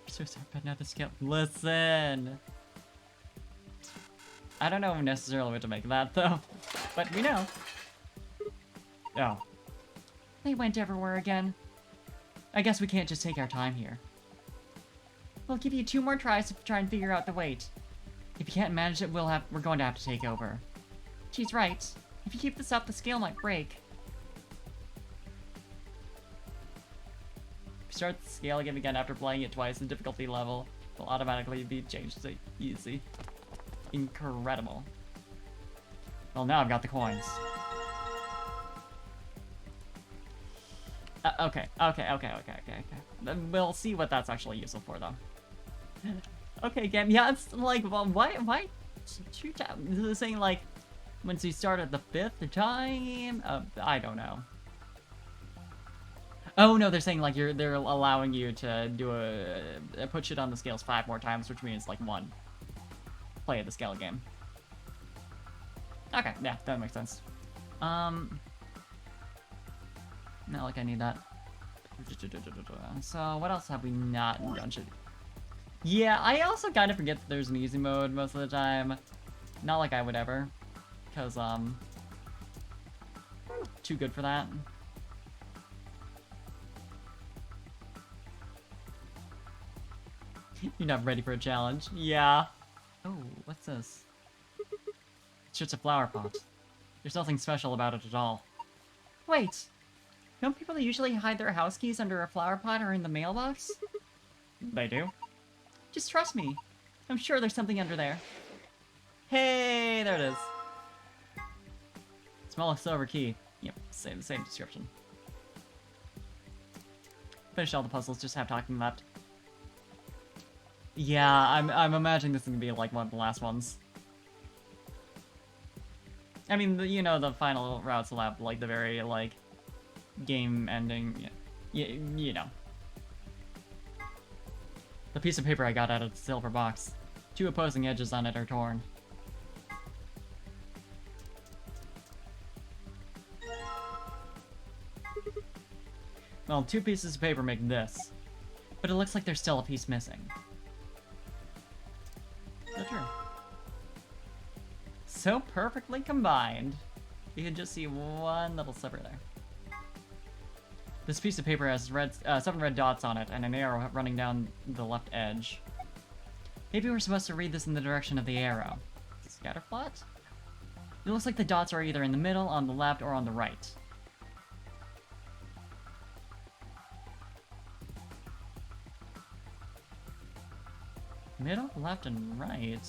So sorry, but now the scale. Listen! I don't know necessarily what to make of that, though. But we know. Oh. They went everywhere again. I guess we can't just take our time here. We'll give you 2 more tries to try and figure out the weight. If you can't manage it, we're going to have to take over. She's right. If you keep this up, the scale might break. Start the scale again after playing it twice, the difficulty level will automatically be changed to easy. Incredible. Well, now I've got the coins. Okay. Then we'll see what that's actually useful for, though. Okay, game. Yeah, it's like, well, why? This is saying like, once you start at the 5th time. I don't know. Oh no, they're saying like they're allowing you to do put shit on the scales 5 more times, which means like 1 play of the scale game. Okay, yeah, that makes sense. Not like I need that. So what else have we not done? Yeah, I also kind of forget that there's an easy mode most of the time. Not like I would ever, because too good for that. You're not ready for a challenge. Yeah. Oh, what's this? It's just a flower pot. There's nothing special about it at all. Wait! Don't people usually hide their house keys under a flower pot or in the mailbox? They do. Just trust me. I'm sure there's something under there. Hey, there it is. Small silver key. Yep, same description. Finished all the puzzles, just have talking left. Yeah, I'm imagining this is gonna be like one of the last ones. I mean, you know, the final routes will have like the very like game ending. You know. The piece of paper I got out of the silver box. 2 opposing edges on it are torn. Well, 2 pieces of paper make this. But it looks like there's still a piece missing. So true. So perfectly combined. You can just see one little sliver there. This piece of paper has 7 red dots on it and an arrow running down the left edge. Maybe we're supposed to read this in the direction of the arrow. Scatterplot? It looks like the dots are either in the middle, on the left, or on the right. Middle, left, and right.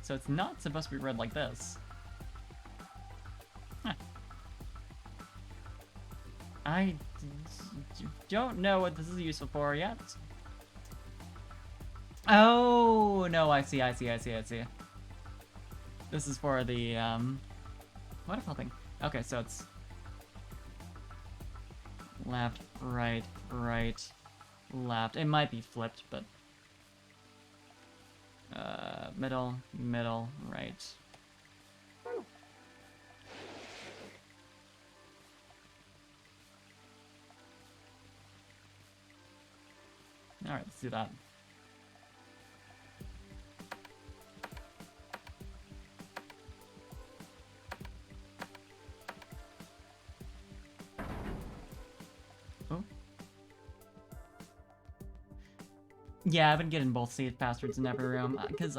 So it's not supposed to be read like this. Huh. I don't know what this is useful for yet. Oh, no, I see. This is for the, waterfall thing. Okay, so it's left, right, left. It might be flipped, but middle, right. Alright, let's do that. Oh. Yeah, I've been getting both safe passwords in every room, because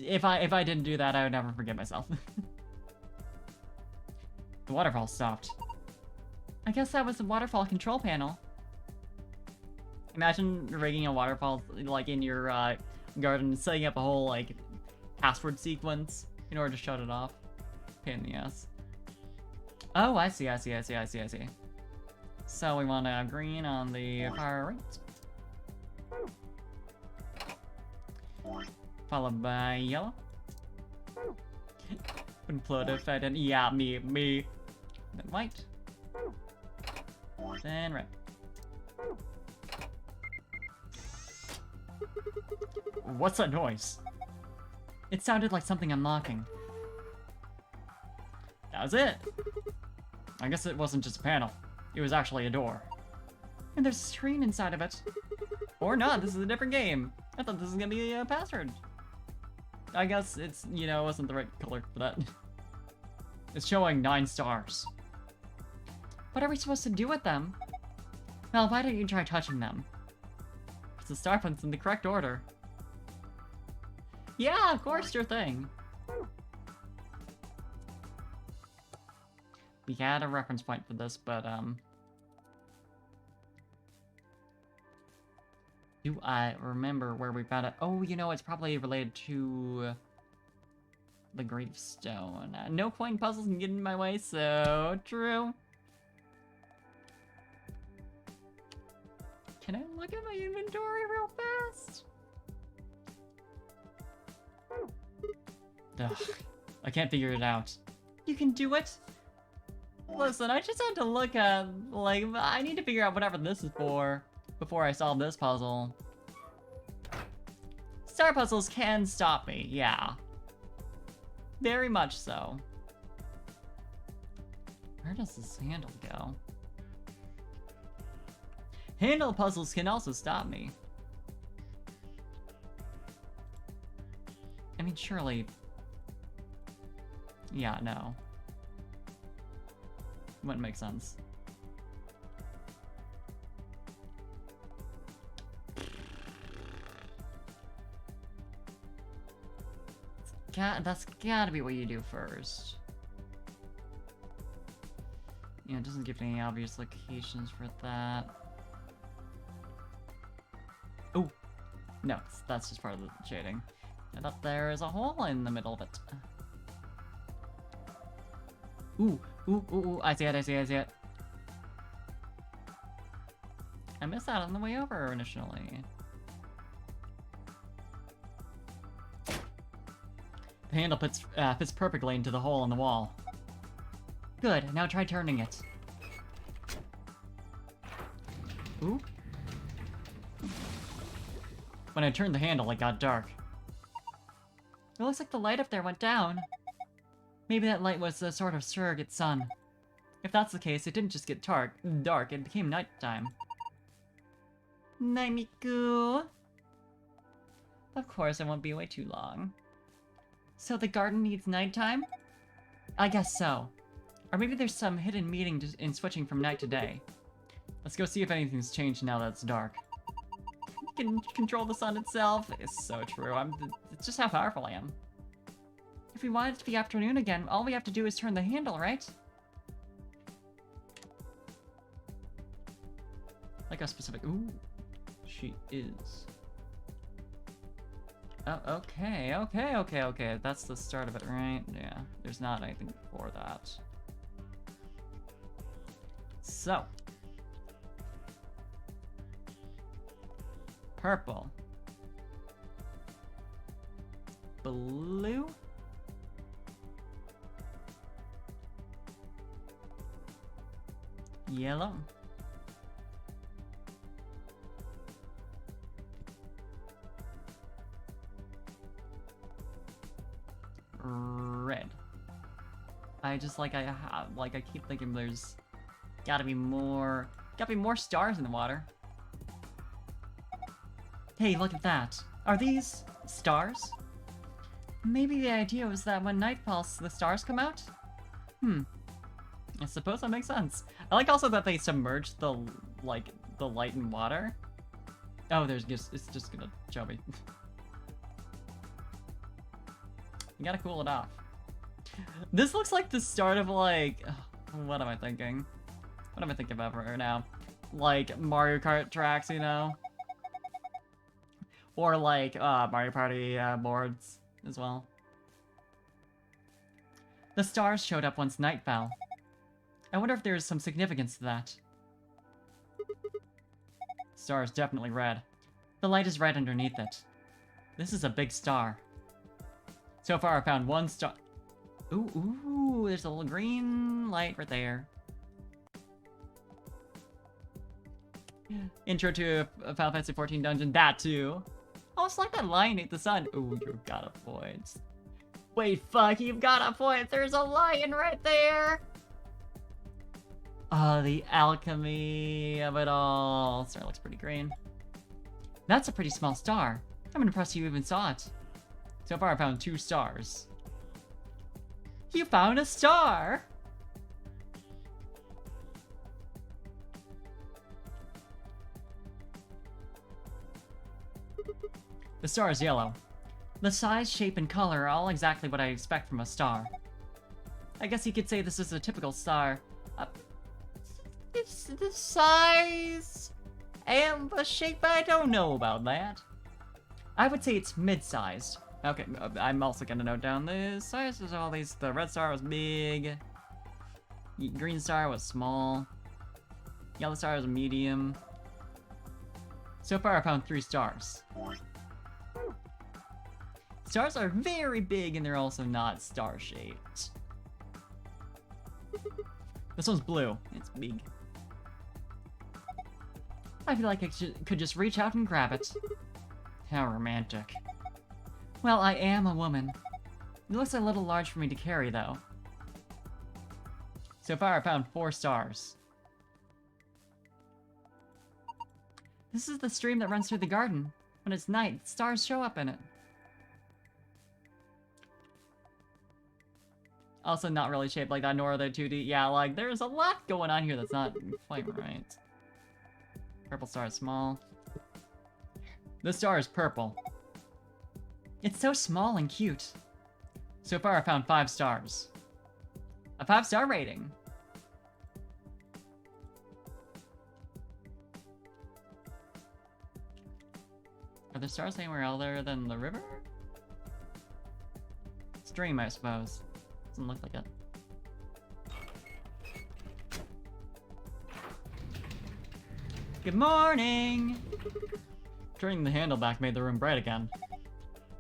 if I didn't do that, I would never forget myself. The waterfall stopped. I guess that was the waterfall control panel. Imagine rigging a waterfall, like, in your, garden, setting up a whole, like, password sequence in order to shut it off. Pain in the ass. Oh, I see. So we want green on the far right. Followed by yellow. Implode fed and yeah, me. Then white. Then red. What's that noise? It sounded like something unlocking. That was it. I guess it wasn't just a panel. It was actually a door. And there's a screen inside of it. Or not, this is a different game. I thought this was gonna be a password. I guess it's, you know, it wasn't the right color for that. It's showing 9 stars. What are we supposed to do with them? Well, why don't you try touching them? It's the star points in the correct order. Yeah, of course, sure thing. We had a reference point for this, but, Do I remember where we found it? Oh, you know, it's probably related to the gravestone. No coin puzzles can get in my way, so true. Can I look at my inventory real fast? Ugh, I can't figure it out. You can do it? Listen, I just had to look at, like, I need to figure out whatever this is for before I solve this puzzle. Star puzzles can stop me, yeah. Very much so. Where does this handle go? Handle puzzles can also stop me. I mean, surely... Yeah, no. Wouldn't make sense. That's gotta be what you do first. Yeah, it doesn't give any obvious locations for that. Oh! No, that's just part of the shading. I thought there is a hole in the middle of it. Ooh, ooh, ooh, ooh, I see it, I see it, I see it. I missed that on the way over initially. The handle fits perfectly into the hole in the wall. Good, now try turning it. Ooh. When I turned the handle, it got dark. It looks like the light up there went down. Maybe that light was a sort of surrogate sun. If that's the case, it didn't just get dark, it became nighttime. Naimiku. Of course, I won't be away too long. So the garden needs nighttime? I guess so. Or maybe there's some hidden meaning in switching from night to day. Let's go see if anything's changed now that it's dark. You can control the sun itself. It's so true. It's just how powerful I am. If we want it to be afternoon again, all we have to do is turn the handle, right? Like a specific... Ooh. She is. Oh, okay. That's the start of it, right? Yeah. There's not anything before that. So. Purple. Blue. Yellow. Red. I keep thinking there's gotta be more stars in the water. Hey, look at that. Are these stars? Maybe the idea was that when night falls, the stars come out? I suppose that makes sense. I like also that they submerged the light in water. Oh, it's just gonna show me. You gotta cool it off. This looks like the start of like... What am I thinking? What am I thinking about right now? Like Mario Kart tracks, you know? Or like Mario Party boards as well. The stars showed up once night fell. I wonder if there's some significance to that. Star is definitely red. The light is red underneath it. This is a big star. So far, I found one star. Ooh, there's a little green light right there. Intro to a Final Fantasy XIV dungeon, that too. Oh, it's like that lion ate the sun. Ooh, you got a point. Wait, fuck, you've got a point. There's a lion right there. Oh, the alchemy of it all. Star looks pretty green. That's a pretty small star. I'm impressed you even saw it. So far, I found 2 stars. You found a star! The star is yellow. The size, shape, and color are all exactly what I expect from a star. I guess you could say this is a typical star. The size... ambush shape, but I don't know about that. I would say it's mid-sized. Okay, I'm also gonna note down the sizes of all these. The red star was big. Green star was small. Yellow star was medium. So far I found 3 stars. Stars are very big and they're also not star-shaped. This one's blue. It's big. I feel like I could just reach out and grab it. How romantic. Well, I am a woman. It looks a little large for me to carry, though. So far, I found 4 stars. This is the stream that runs through the garden. When it's night, stars show up in it. Also not really shaped like that, nor are they 2D. Yeah, like, there's a lot going on here that's not quite right. Purple star is small. This star is purple. It's so small and cute. So far, I found 5 stars. A 5-star rating. Are there stars anywhere other than the river? Stream, I suppose. Doesn't look like it. Good morning! Turning the handle back made the room bright again.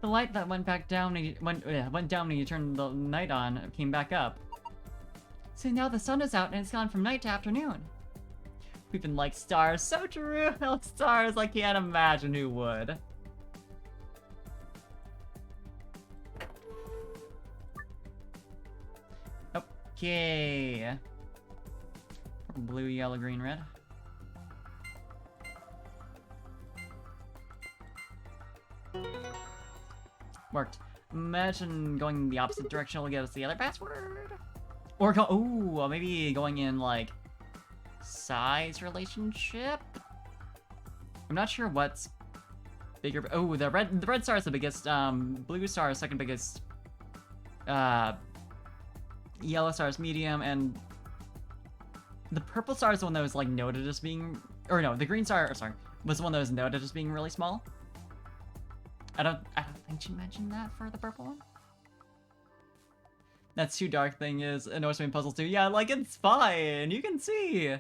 The light that went down when you turned the night on came back up. So now the sun is out and it's gone from night to afternoon. We've been like stars, so true! Stars, I can't imagine who would. Okay. Blue, yellow, green, red. Worked. Imagine going the opposite direction will get us the other password. Or go, ooh, maybe going in like size relationship. I'm not sure what's bigger. Oh, the red star is the biggest. Blue star is second biggest. Yellow star is medium, and the purple star is the one that was like noted as being, or no, the green star, sorry, was the one that was noted as being really small. I don't think she mentioned that for the purple one. That's too dark thing is annoys me in puzzles too. Yeah, like it's fine. You can see.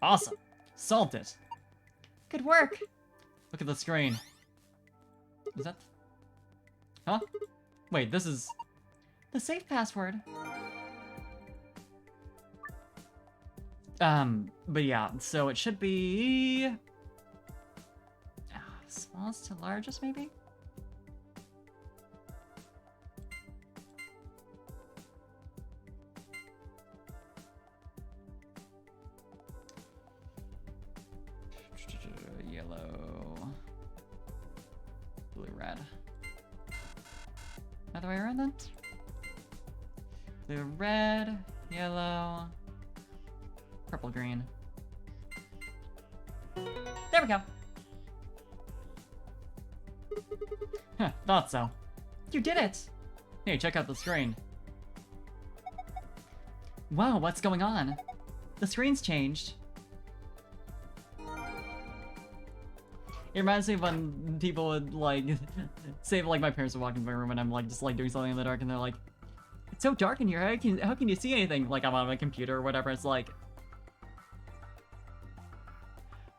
Awesome. Solved it. Good work. Look at the screen. Is that? Huh? Wait, this is the safe password. But yeah, so it should be smallest to largest, maybe? Yellow, blue, red. Other way around then? Blue, red, yellow, purple, green. There we go. Huh, thought so. You did it! Hey, check out the screen. Whoa, what's going on? The screen's changed. It reminds me of when people would, like, say, like, my parents would walk into my room and I'm, like, just, like, doing something in the dark and they're like, it's so dark in here, how can you see anything? Like, I'm on my computer or whatever, it's like,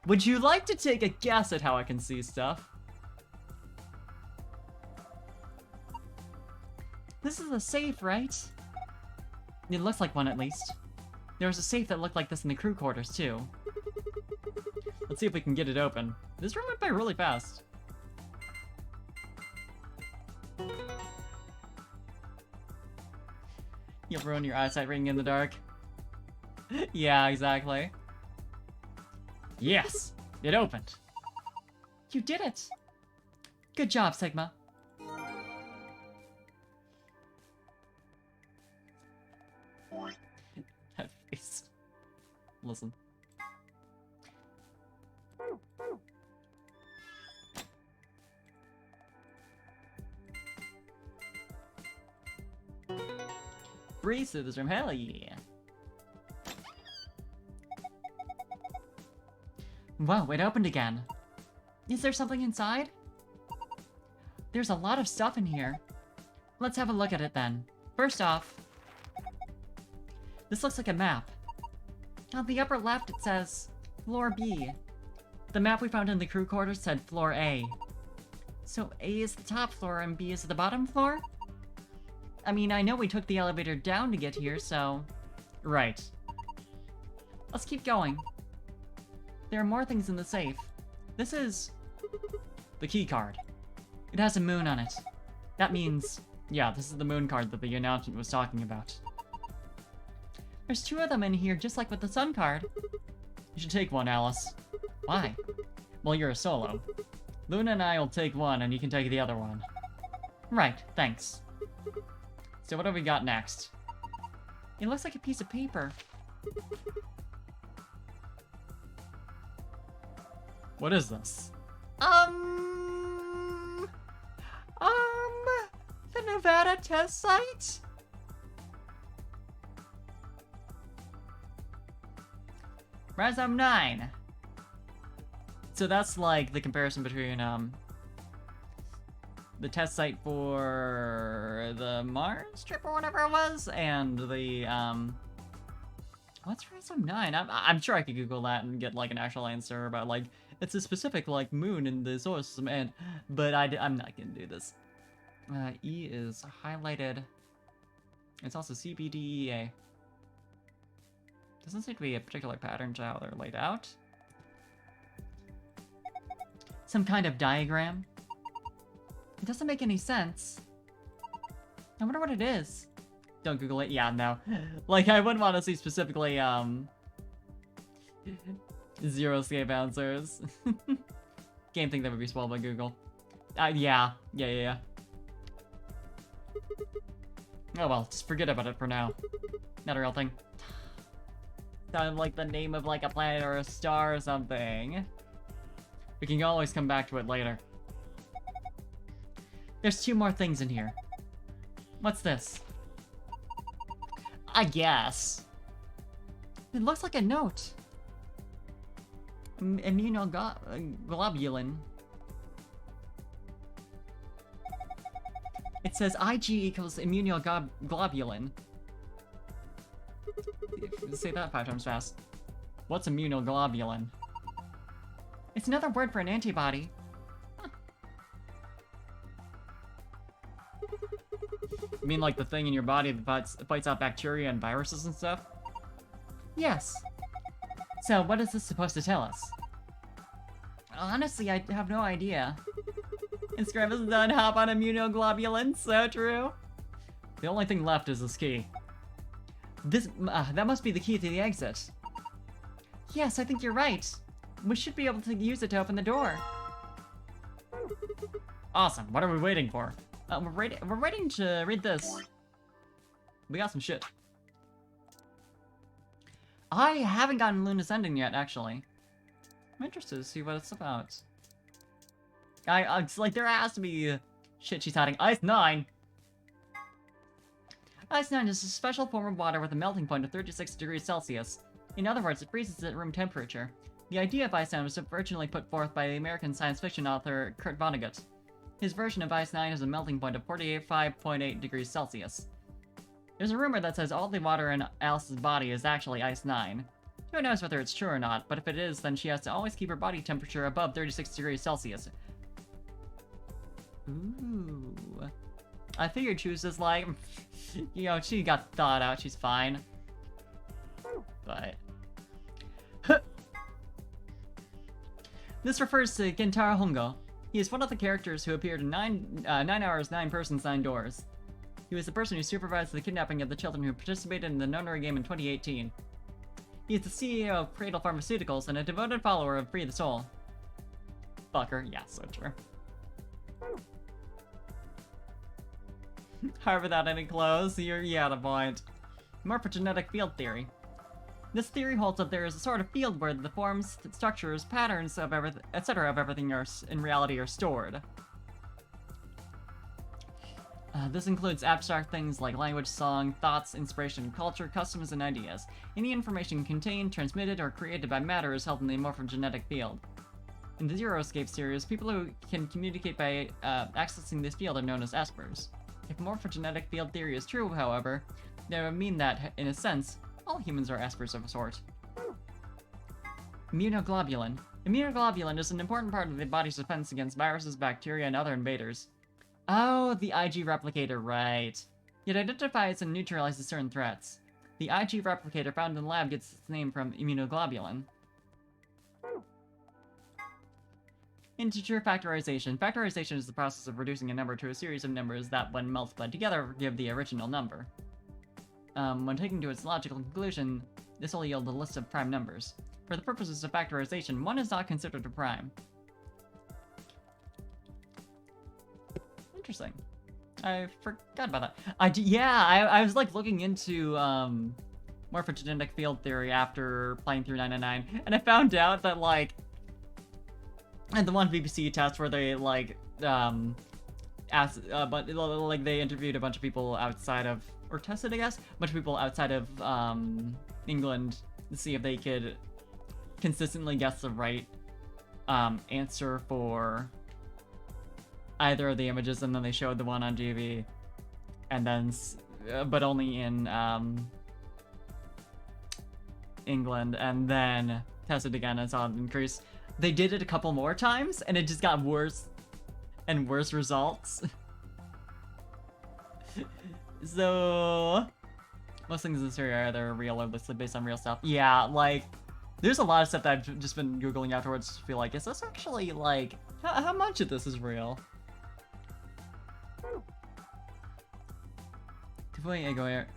would you like to take a guess at how I can see stuff? This is a safe, right? It looks like one, at least. There was a safe that looked like this in the crew quarters, too. Let's see if we can get it open. This room went by really fast. You'll ruin your eyesight reading in the dark. Yeah, exactly. Yes! It opened! You did it! Good job, Sigma. That face. Listen. Breeze through this room, hell yeah! Whoa, it opened again. Is there something inside? There's a lot of stuff in here. Let's have a look at it then. First off, this looks like a map. On the upper left, it says Floor B. The map we found in the crew quarters said Floor A. So A is the top floor and B is the bottom floor? I mean, I know we took the elevator down to get here, so... Right. Let's keep going. There are more things in the safe. This is... the key card. It has a moon on it. That means... yeah, this is the moon card that the announcement was talking about. There's 2 of them in here, just like with the sun card. You should take one, Alice. Why? Well, you're a solo. Luna and I will take one, and you can take the other one. Right, thanks. So what do we got next? It looks like a piece of paper. What is this? The Nevada test site? Rasm 9. So that's like the comparison between the test site for the Mars trip or whatever it was, and the what's Rasm 9? I'm sure I could Google that and get like an actual answer about like it's a specific like moon in the solar system, and but I'm not gonna do this. E is highlighted. It's also CBDEA. Doesn't seem to be a particular pattern to how they're laid out. Some kind of diagram. It doesn't make any sense. I wonder what it is. Don't Google it. Yeah, no. Like, I wouldn't want to see specifically, zero escape answers. Game thing that would be spoiled by Google. Yeah. Oh well, just forget about it for now. Not a real thing. Sounded like the name of like a planet or a star or something. We can always come back to it later. There's 2 more things in here. What's this? I guess. It looks like a note. Immunoglobulin. It says IG equals immunoglobulin. Say that 5 times fast. What's immunoglobulin? It's another word for an antibody. Huh. You mean like the thing in your body that fights out bacteria and viruses and stuff? Yes. So what is this supposed to tell us? Honestly, I have no idea. Inscribe is done, hop on immunoglobulin, so true. The only thing left is this key. That must be the key to the exit. Yes, I think you're right. We should be able to use it to open the door. Awesome. What are we waiting for? We're waiting to read this. We got some shit. I haven't gotten Luna's ending yet, actually. I'm interested to see what it's about. It's like there has to be shit she's hiding. Ice 9. Ice 9 is a special form of water with a melting point of 36 degrees Celsius. In other words, it freezes at room temperature. The idea of Ice 9 was originally put forth by the American science fiction author Kurt Vonnegut. His version of Ice 9 has a melting point of 45.8 degrees Celsius. There's a rumor that says all the water in Alice's body is actually Ice 9. Who knows whether it's true or not, but if it is, then she has to always keep her body temperature above 36 degrees Celsius. Ooh. I figured she was just like, you know, she got thawed out, she's fine. But... This refers to Gentaro Hongo. He is one of the characters who appeared in 9 Hours, 9 Persons, 9 Doors. He was the person who supervised the kidnapping of the children who participated in the Nonary game in 2018. He is the CEO of Cradle Pharmaceuticals and a devoted follower of Free the Soul. Fucker, yeah, so true. Heart without any clothes, you had a point. Morphogenetic field theory. This theory holds that there is a sort of field where the forms, structures, patterns of everything, etc. of everything are, in reality are stored. This includes abstract things like language, song, thoughts, inspiration, culture, customs, and ideas. Any information contained, transmitted, or created by matter is held in the morphogenetic field. In the Zero Escape series, people who can communicate by accessing this field are known as Espers. If morphogenetic field theory is true, however, that would mean that, in a sense, all humans are Espers of a sort. Immunoglobulin. Immunoglobulin is an important part of the body's defense against viruses, bacteria, and other invaders. Oh, the IG replicator, right. It identifies and neutralizes certain threats. The IG replicator found in the lab gets its name from immunoglobulin. Integer factorization. Factorization is the process of reducing a number to a series of numbers that, when multiplied together, give the original number. When taken to its logical conclusion, this will yield a list of prime numbers. For the purposes of factorization, 1 is not considered a prime. Interesting. I forgot about that. I was like looking into morphogenetic field theory after playing through 999, and I found out that like at the one BBC test where they like asked, but like they interviewed a bunch of people outside of, or tested, I guess, a bunch of people outside of England to see if they could consistently guess the right answer for either of the images, and then they showed the one on GV, and then, but only in England, and then tested again and saw an increase. They did it a couple more times, and it just got worse and worse results. So, most things in this area are either real or loosely based on real stuff. Yeah, like, there's a lot of stuff that I've just been Googling afterwards to feel like, is this actually, like, how much of this is real?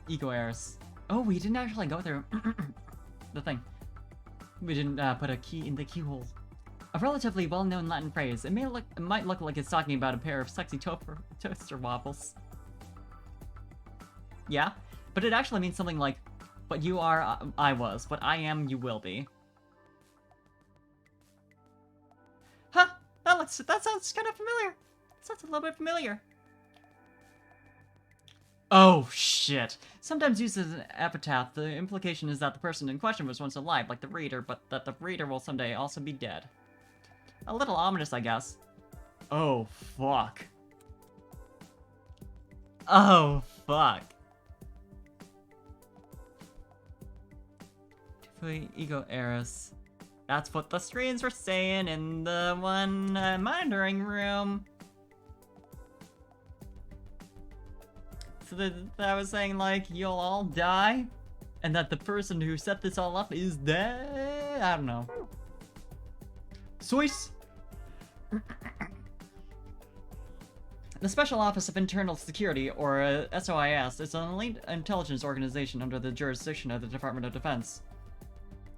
Ego errors. Oh, we didn't actually go through the thing. We didn't put a key in the keyhole. A relatively well-known Latin phrase. It might look like it's talking about a pair of sexy toaster waffles. Yeah, but it actually means something like, "What you are, I was. What I am, you will be." Huh? That sounds kind of familiar. Sounds a little bit familiar. Oh, shit. Sometimes used as an epitaph, the implication is that the person in question was once alive, like the reader, but that the reader will someday also be dead. A little ominous, I guess. Oh, fuck. Oh, fuck. Ego errors. That's what the screens were saying in the one monitoring room. So that was saying, like, you'll all die? And that the person who set this all up is dead? I don't know. Source. The Special Office of Internal Security, or SOIS, is an elite intelligence organization under the jurisdiction of the Department of Defense.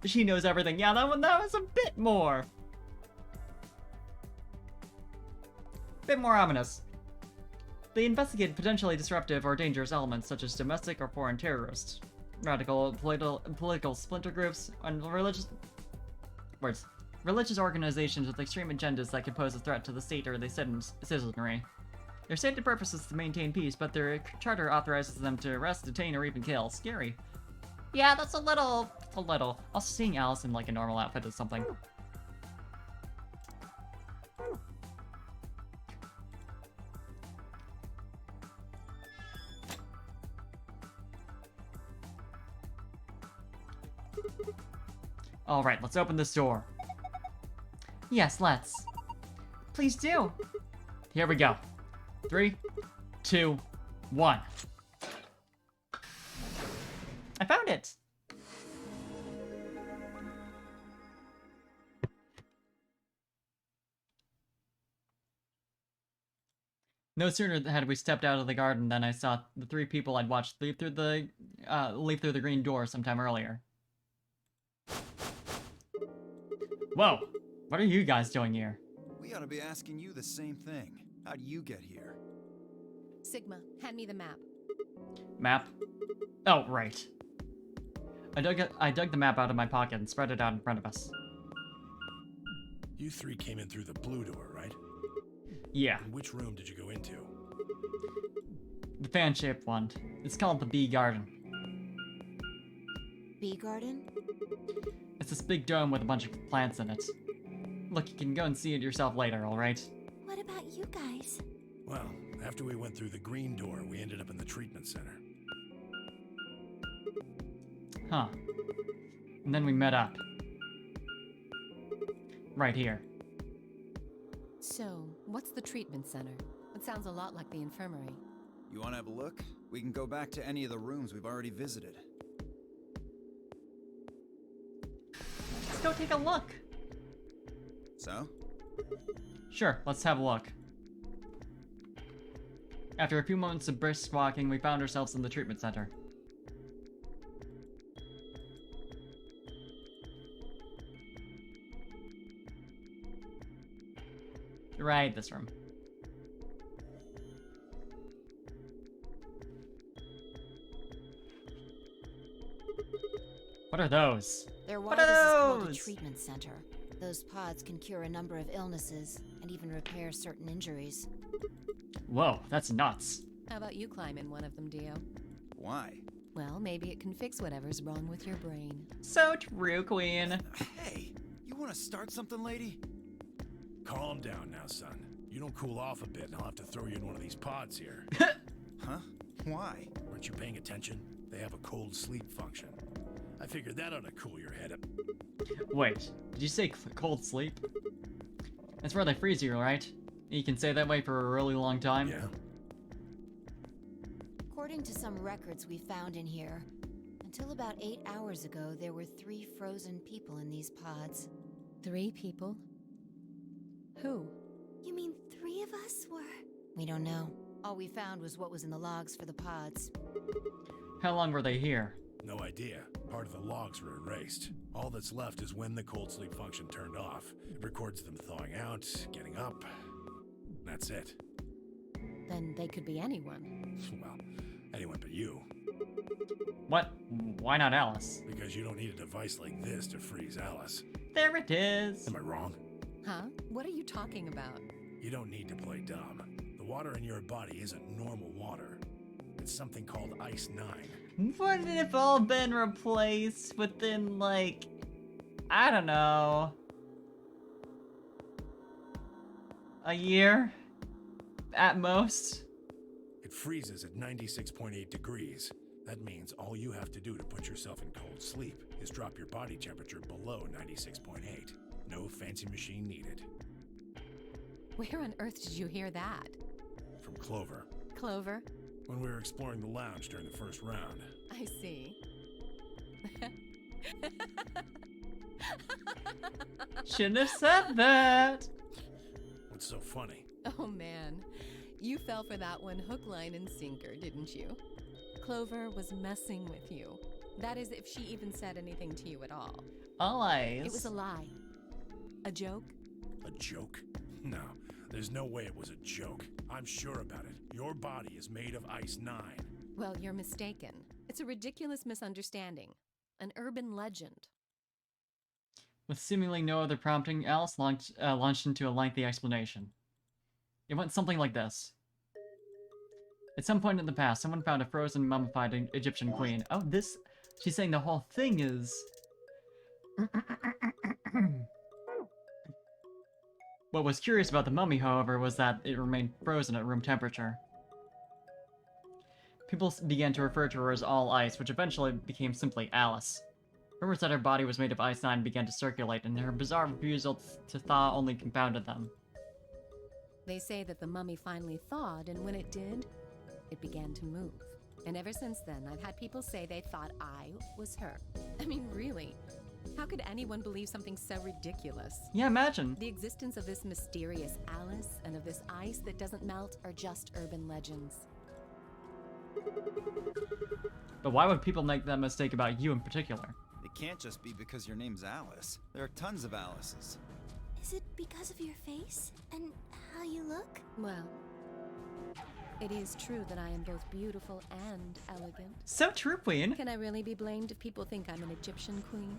She knows everything. Yeah, that was a bit more. Bit more ominous. They investigate potentially disruptive or dangerous elements such as domestic or foreign terrorists, radical political splinter groups, and religious organizations with extreme agendas that could pose a threat to the state or the citizenry. Their stated purpose is to maintain peace, but their charter authorizes them to arrest, detain, or even kill. Scary. Yeah, that's a little. Also, seeing Alice in like a normal outfit is something. Alright, let's open this door. Yes, let's. Please do. Here we go. 3, 2, 1. I found it! No sooner had we stepped out of the garden than I saw the 3 people I'd watched leave through the green door sometime earlier. Whoa! What are you guys doing here? We ought to be asking you the same thing. How'd you get here? Sigma, hand me the map. Map? Oh, right. I dug the map out of my pocket and spread it out in front of us. You 3 came in through the blue door, right? Yeah. And which room did you go into? The fan-shaped one. It's called the Bee Garden. Bee garden? It's this big dome with a bunch of plants in it. Look, you can go and see it yourself later, alright? What about you guys? Well, after we went through the green door, we ended up in the treatment center. Huh. And then we met up. Right here. So, what's the treatment center? It sounds a lot like the infirmary. You want to have a look? We can go back to any of the rooms we've already visited. Let's go take a look. So? Sure, let's have a look. After a few moments of brisk walking, we found ourselves in the treatment center. Right, this room. What are those? They're why What this are is called a those? treatment center. Those pods can cure a number of illnesses and even repair certain injuries. Whoa, that's nuts. How about you climb in one of them, Dio? Why? Well, maybe it can fix whatever's wrong with your brain. So true, Queen. Hey, you want to start something, lady? Calm down now, son. You don't cool off a bit and I'll have to throw you in one of these pods here. Huh? Why? Weren't you paying attention? They have a cold sleep function. I figured that ought to cool your head up. Wait, did you say cold sleep? That's where they freeze you, right? You can stay that way for a really long time? Yeah. According to some records we found in here, until about 8 hours ago, there were 3 frozen people in these pods. 3 people? Who? You mean 3 of us were? We don't know. All we found was what was in the logs for the pods. How long were they here? No idea. Part of the logs were erased. All that's left is when the cold sleep function turned off. It records them thawing out, getting up. That's it. Then they could be anyone. Well, anyone but you. What? Why not Alice? Because you don't need a device like this to freeze Alice. There it is. Am I wrong? Huh? What are you talking about? You don't need to play dumb. The water in your body isn't normal water. It's something called Ice 9. Wouldn't it have all been replaced within, like, I don't know, a year? At most? It freezes at 96.8 degrees. That means all you have to do to put yourself in cold sleep is drop your body temperature below 96.8. No fancy machine needed. Where on earth did you hear that? From Clover. Clover? When we were exploring the lounge during the first round. I see. Shouldn't have said that. What's so funny? Oh man, you fell for that one hook, line, and sinker, didn't you? Clover was messing with you. That is, if she even said anything to you at all. Always. It was a lie. A joke? A joke? No, there's no way it was a joke. I'm sure about it. Your body is made of Ice 9. Well, you're mistaken. It's a ridiculous misunderstanding. An urban legend. With seemingly no other prompting, Alice launched into a lengthy explanation. It went something like this. At some point in the past, someone found a frozen, mummified Egyptian queen. Oh, this... She's saying the whole thing is... What was curious about the mummy, however, was that it remained frozen at room temperature. People began to refer to her as All Ice, which eventually became simply Alice. Rumors that her body was made of Ice 9 began to circulate, and her bizarre refusal to thaw only compounded them. They say that the mummy finally thawed, and when it did, it began to move. And ever since then, I've had people say they thought I was her. I mean, really? How could anyone believe something so ridiculous? Yeah, imagine. The existence of this mysterious Alice and of this ice that doesn't melt are just urban legends. But why would people make that mistake about you in particular? It can't just be because your name's Alice. There are tons of Alices. Is it because of your face and how you look? Well, it is true that I am both beautiful and elegant. So true, Queen. Can I really be blamed if people think I'm an Egyptian queen?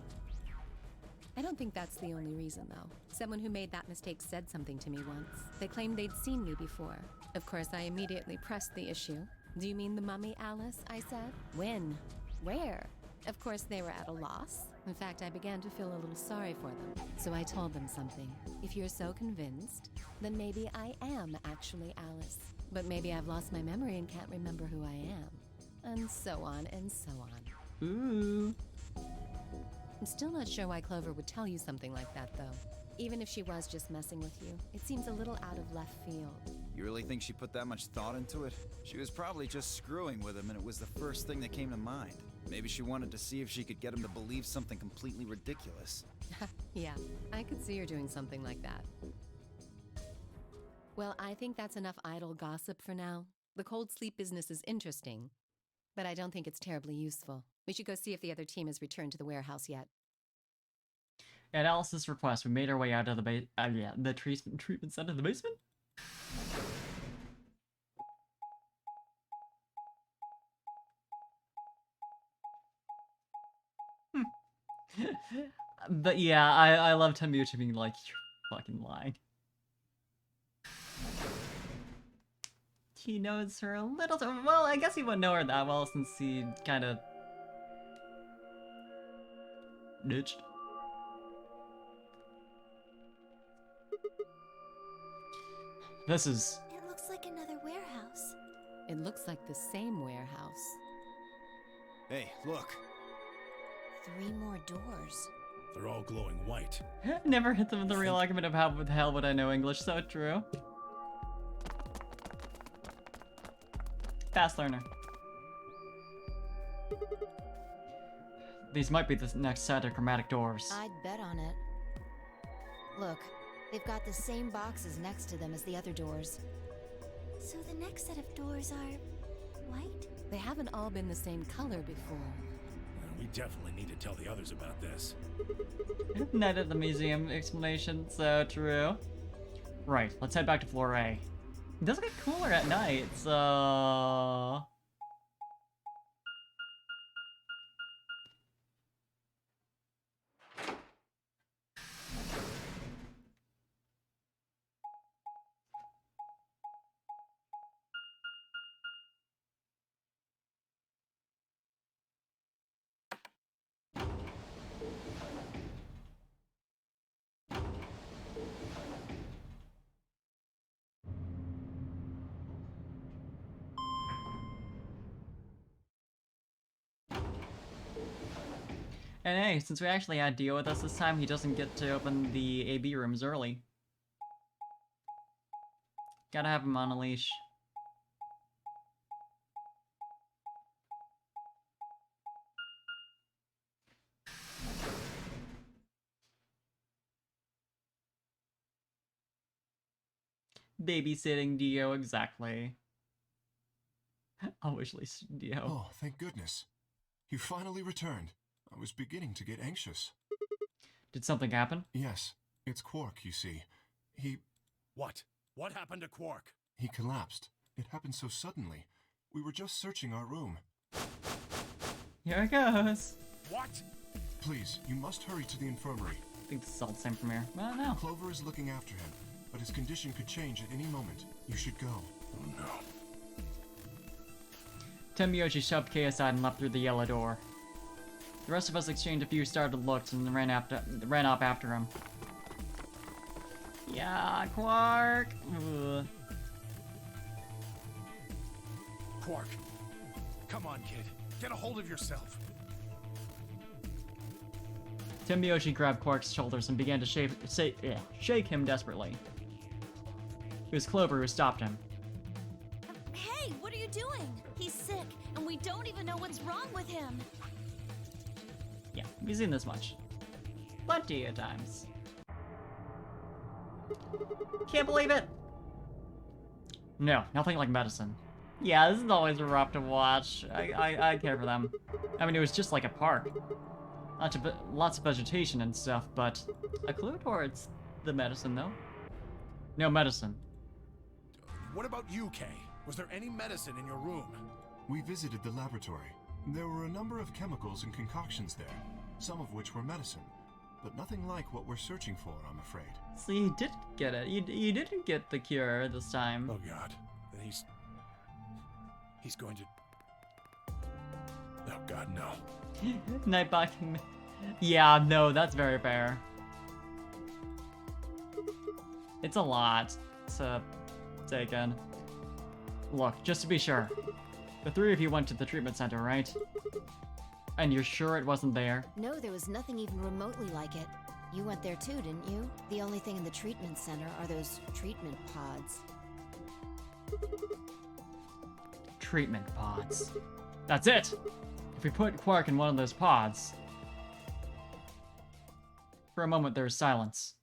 I don't think that's the only reason, though. Someone who made that mistake said something to me once. They claimed they'd seen me before. Of course, I immediately pressed the issue. Do you mean the mummy, Alice? I said. When? Where? Of course, they were at a loss. In fact, I began to feel a little sorry for them. So I told them something. If you're so convinced, then maybe I am actually Alice. But maybe I've lost my memory and can't remember who I am. And so on and so on. Ooh. I'm still not sure why Clover would tell you something like that, though. Even if she was just messing with you, it seems a little out of left field. You really think she put that much thought into it? She was probably just screwing with him and it was the first thing that came to mind. Maybe she wanted to see if she could get him to believe something completely ridiculous. Yeah, I could see her doing something like that. Well, I think that's enough idle gossip for now. The cold sleep business is interesting, but I don't think it's terribly useful. We should go see if the other team has returned to the warehouse yet. At Alice's request, we made our way out of the treatment center in the basement? But yeah, I love Tembuchi being like, you're fucking lying. He knows her a little too well. I guess he wouldn't know her that well since he kind of ditched. This is... It looks like another warehouse. It looks like the same warehouse. Hey, look. 3 more doors. They're all glowing white. Never hit them with the real argument of how the hell would I know English, so true. Fast learner. These might be the next set of chromatic doors. I'd bet on it. Look, they've got the same boxes next to them as the other doors. So the next set of doors are white? They haven't all been the same color before. We definitely need to tell the others about this. Night at the museum explanation, so true. Right, let's head back to floor A. It does get cooler at night, so... And hey, since we actually had Dio with us this time, he doesn't get to open the AB rooms early. Gotta have him on a leash. Babysitting Dio, exactly. I'll wish least Dio. Oh, thank goodness. You finally returned. I was beginning to get anxious. Did something happen? Yes, it's Quark, you see. He... What? What happened to Quark? He collapsed. It happened so suddenly. We were just searching our room. Here it goes. What? Please, you must hurry to the infirmary. I think this is all the same from here. I don't know. Clover is looking after him, but his condition could change at any moment. You should go. Oh no. Tembuchi shoved Kei aside and left through the yellow door. The rest of us exchanged a few startled looks and ran off after him. Yeah, Quark! Ugh. Quark, come on, kid. Get a hold of yourself. Tembuchi grabbed Quark's shoulders and began to shake him desperately. It was Clover who stopped him. Hey, what are you doing? He's sick, and we don't even know what's wrong with him. Yeah, we've seen this much. Plenty of times. Can't believe it! No, nothing like medicine. Yeah, this is always rough to watch. I care for them. I mean, it was just like a park. Lots of vegetation and stuff, but a clue towards the medicine, though. No medicine. What about you, Kay? Was there any medicine in your room? We visited the laboratory. There were a number of chemicals and concoctions there, some of which were medicine, but nothing like what we're searching for, I'm afraid. So you didn't get it. You didn't get the cure this time. Oh god. He's going to... Oh god, no. Nightbot. Yeah, no, that's very fair. It's a lot to take in. Look, just to be sure, the three of you went to the treatment center, right? And you're sure it wasn't there? No, there was nothing even remotely like it. You went there too, didn't you? The only thing in the treatment center are those treatment pods. Treatment pods. That's it! If we put Quark in one of those pods... For a moment, there's silence.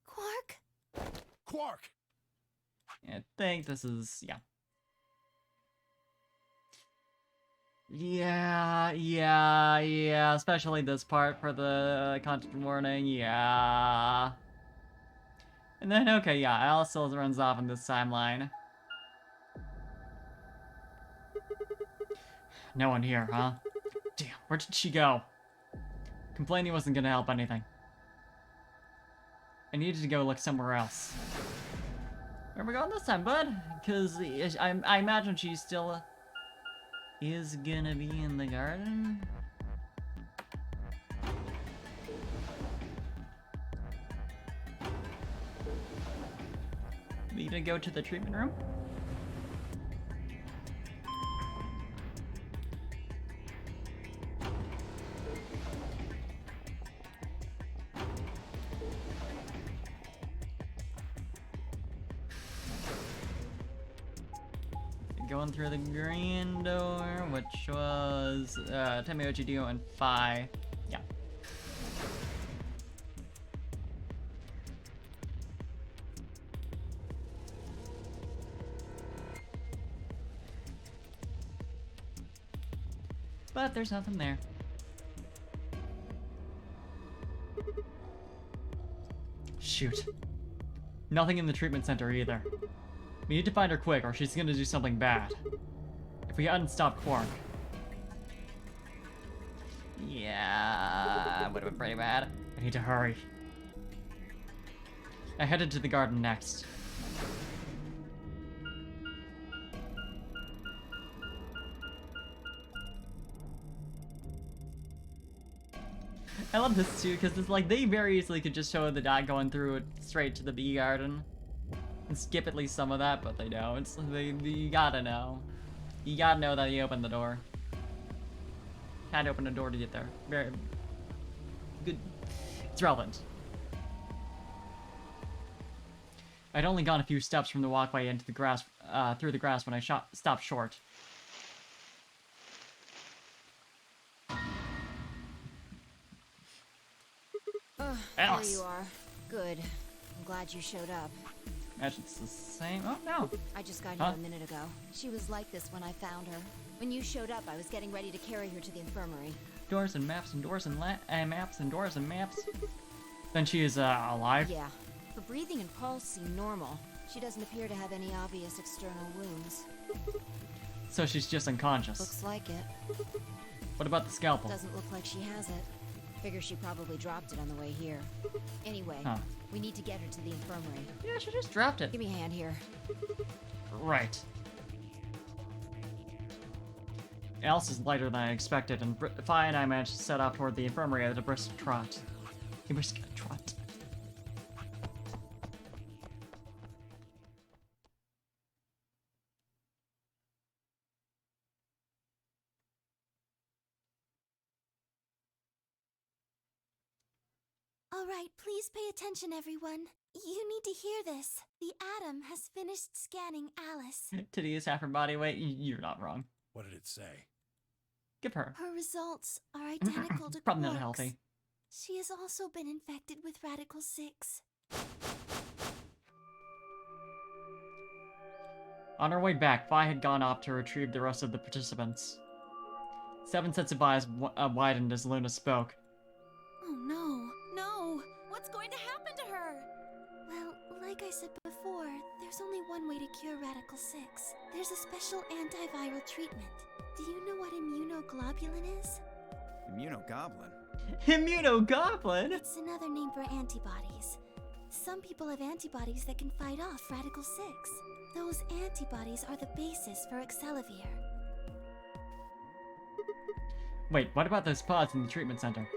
Quark? Quark! I think this is... yeah. Yeah, especially this part for the content warning, yeah. And then, okay, yeah, Alice still runs off in this timeline. No one here, huh? Damn, where did she go? Complaining wasn't gonna help anything. I needed to go look somewhere else. Where are we going this time, bud? Because I imagine she still is gonna be in the garden. Need to go to the treatment room? Going through the green door, which was Tamiochi Dio and Phi. Yeah. But there's nothing there. Shoot. Nothing in the treatment center either. We need to find her quick, or she's gonna do something bad. If we hadn't stopped Quark. Yeah, would have been pretty bad. I need to hurry. I headed to the garden next. I love this too, because it's like they very easily could just show the dot going through it straight to the bee garden. And skip at least some of that, but they don't. You gotta know. You gotta know that he opened the door. Had to open the door to get there. Very good. It's relevant. I'd only gone a few steps from the walkway into the grass, through the grass when I stopped short. There you are. Good. I'm glad you showed up. Imagine it's the same. Oh no. I just got here a minute ago. She was like this when I found her. When you showed up, I was getting ready to carry her to the infirmary. Doors and maps and doors and maps and doors and maps. Then she is alive? Yeah. Her breathing and pulse seem normal. She doesn't appear to have any obvious external wounds. So she's just unconscious. Looks like it. What about the scalpel? Doesn't look like she has it. Figure she probably dropped it on the way here. Anyway, we need to get her to the infirmary. Yeah, she just dropped it. Give me a hand here. Right. Alice is lighter than I expected, and Phi and I managed to set off toward the infirmary at a brisk trot. A brisk trot. Alright, please pay attention, everyone. You need to hear this. The Atom has finished scanning Alice. Titty is half her body weight. You're not wrong. What did it say? Give her. Her results are identical to Probably Quark's. not healthy. She has also been infected with Radical 6. On her way back, Phi had gone off to retrieve the rest of the participants. 7 sets of eyes widened as Luna spoke. Oh no. No! What's going to happen to her? Well, like I said before, there's only one way to cure Radical 6. There's a special antiviral treatment. Do you know what immunoglobulin is? Immunogoblin? Immunogoblin? It's another name for antibodies. Some people have antibodies that can fight off Radical 6. Those antibodies are the basis for Excelivir. Wait, what about those pods in the treatment center?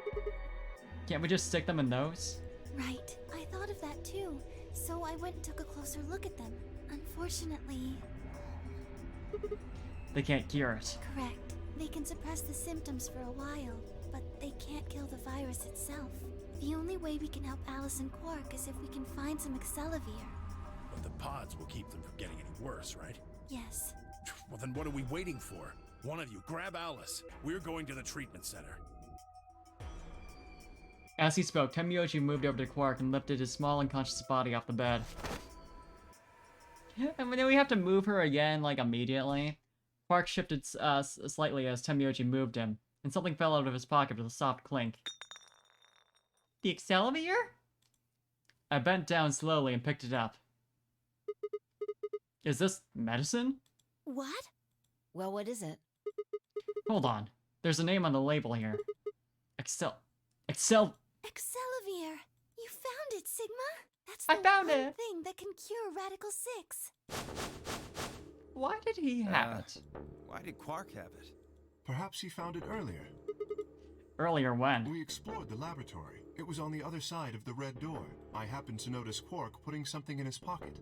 Can't we just stick them in those? Right. I thought of that too. So I went and took a closer look at them. Unfortunately... They can't cure it. Correct. They can suppress the symptoms for a while, but they can't kill the virus itself. The only way we can help Alice and Quark is if we can find some Excelivir. But the pods will keep them from getting any worse, right? Yes. Well, then what are we waiting for? One of you, grab Alice. We're going to the treatment center. As he spoke, Tenmyoji moved over to Quark and lifted his small unconscious body off the bed. And then we have to move her again, like, immediately. Quark shifted slightly as Tenmyoji moved him, and something fell out of his pocket with a soft clink. The Excelivir? I bent down slowly and picked it up. Is this medicine? What? Well, what is it? Hold on. There's a name on the label here. Excelivir. You found it, Sigma? That's I the found one it. thing that can cure Radical 6. Why did he have it? Why did Quark have it? Perhaps he found it earlier. Earlier when? We explored the laboratory. It was on the other side of the red door. I happened to notice Quark putting something in his pocket.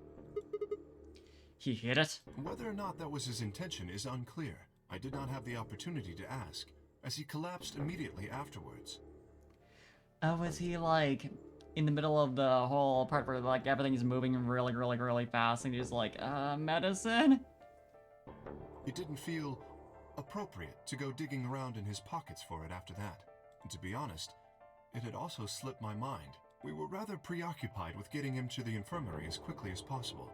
He hid it? Whether or not that was his intention is unclear. I did not have the opportunity to ask, as he collapsed immediately afterwards. Was he, like, in the middle of the whole part where, like, everything's moving really fast, and he's like, medicine? It didn't feel appropriate to go digging around in his pockets for it after that. And to be honest, it had also slipped my mind. We were rather preoccupied with getting him to the infirmary as quickly as possible.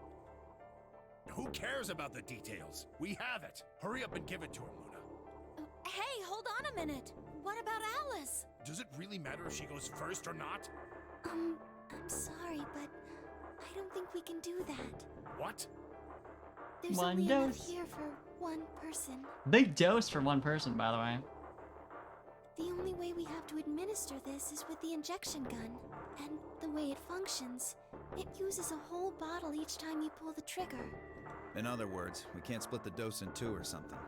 Who cares about the details? We have it. Hurry up and give it to him, Luna. Hey, hold on a minute. What about Alice? Does it really matter if she goes first or not? I'm sorry, but I don't think we can do that. What? There's One only enough dose. here for one person. Big dose for one person, by the way. The only way we have to administer this is with the injection gun. And the way it functions, it uses a whole bottle each time you pull the trigger. In other words, we can't split the dose in two or something.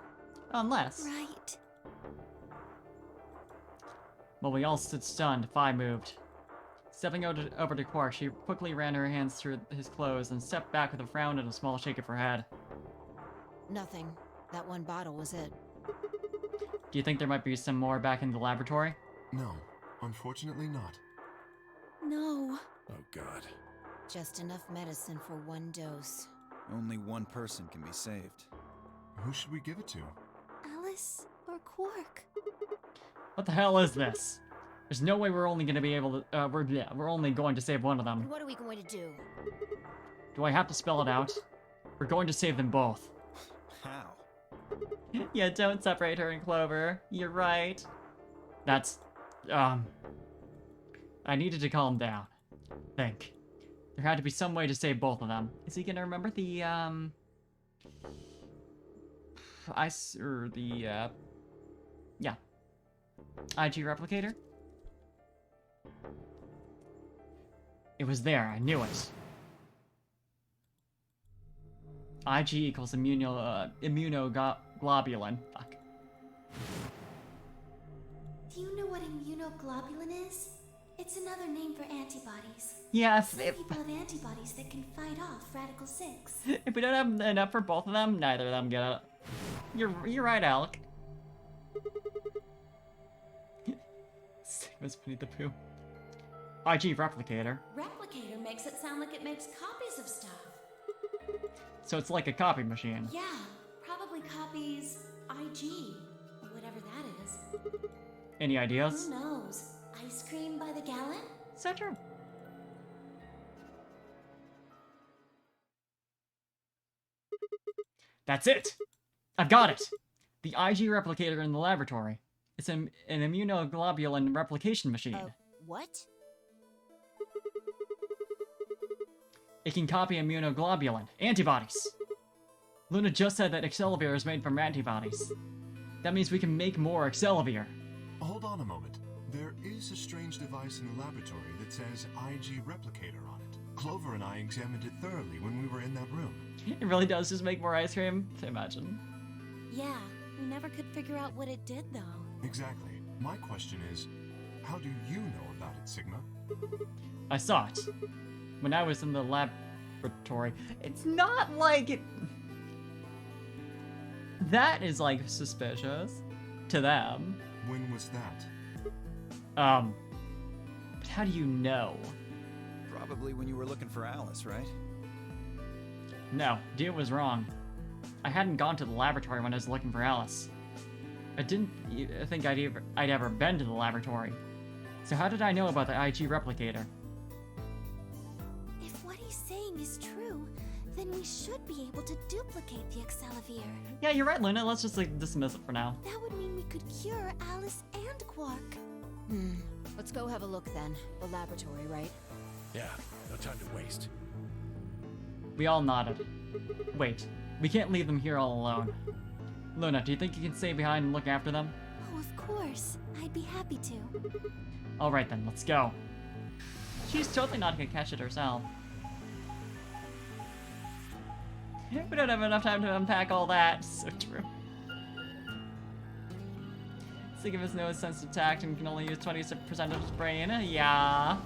Unless. Right. While we all stood stunned, Phi moved. Stepping over to Quark, she quickly ran her hands through his clothes and stepped back with a frown and a small shake of her head. Nothing. That one bottle was it. Do you think there might be some more back in the laboratory? No, unfortunately not. No. Oh, God. Just enough medicine for one dose. Only one person can be saved. Who should we give it to? Alice or Quark? What the hell is this? There's no way we're only going to be able to, we're only going to save one of them. And what are we going to do? Do I have to spell it out? We're going to save them both. How? Yeah, don't separate her and Clover. You're right. That's, I needed to calm down. Think. There had to be some way to save both of them. Is he gonna remember the, yeah. IG replicator? It was there, I knew it. IG equals immunoglobulin. Fuck. Do you know what immunoglobulin is? It's another name for antibodies. Yeah, Some people have antibodies that can fight off Radical 6. if we don't have enough for both of them, neither of them get it. You're right, Alec. Sigma's Winnie the Pooh. IG replicator. Replicator makes it sound like it makes copies of stuff. So it's like a copy machine. Yeah, probably copies IG, or whatever that is. Any ideas? Who knows? Ice cream by the gallon? So true. That's it! I've got it! The IG replicator in the laboratory. It's an immunoglobulin replication machine. What? It can copy immunoglobulin. Antibodies! Luna just said that Excelivir is made from antibodies. That means we can make more Excelivir. Hold on a moment. There is a strange device in the laboratory that says IG replicator on it. Clover and I examined it thoroughly when we were in that room. It really does just make more ice cream. Imagine. Yeah, we never could figure out what it did, though. Exactly. My question is, how do you know about it, Sigma? I saw it when I was in the laboratory. It's not like it... That is like suspicious to them. When was that? But how do you know? Probably when you were looking for Alice, right? No, Dio was wrong. I hadn't gone to the laboratory when I was looking for Alice. I didn't think I'd ever been to the laboratory. So how did I know about the IG replicator? If what he's saying is true, then we should be able to duplicate the Excellivier. Yeah, you're right, Luna. Let's just like dismiss it for now. That would mean we could cure Alice and Quark. Let's go have a look then. The laboratory, right? Yeah, no time to waste. We all nodded. Wait, we can't leave them here all alone. Luna, do you think you can stay behind and look after them? Oh, of course. I'd be happy to. Alright then, let's go. She's totally not gonna catch it herself. We don't have enough time to unpack all that. So true. Sigma has no sense of tact and can only use 20% of his brain. Yeah.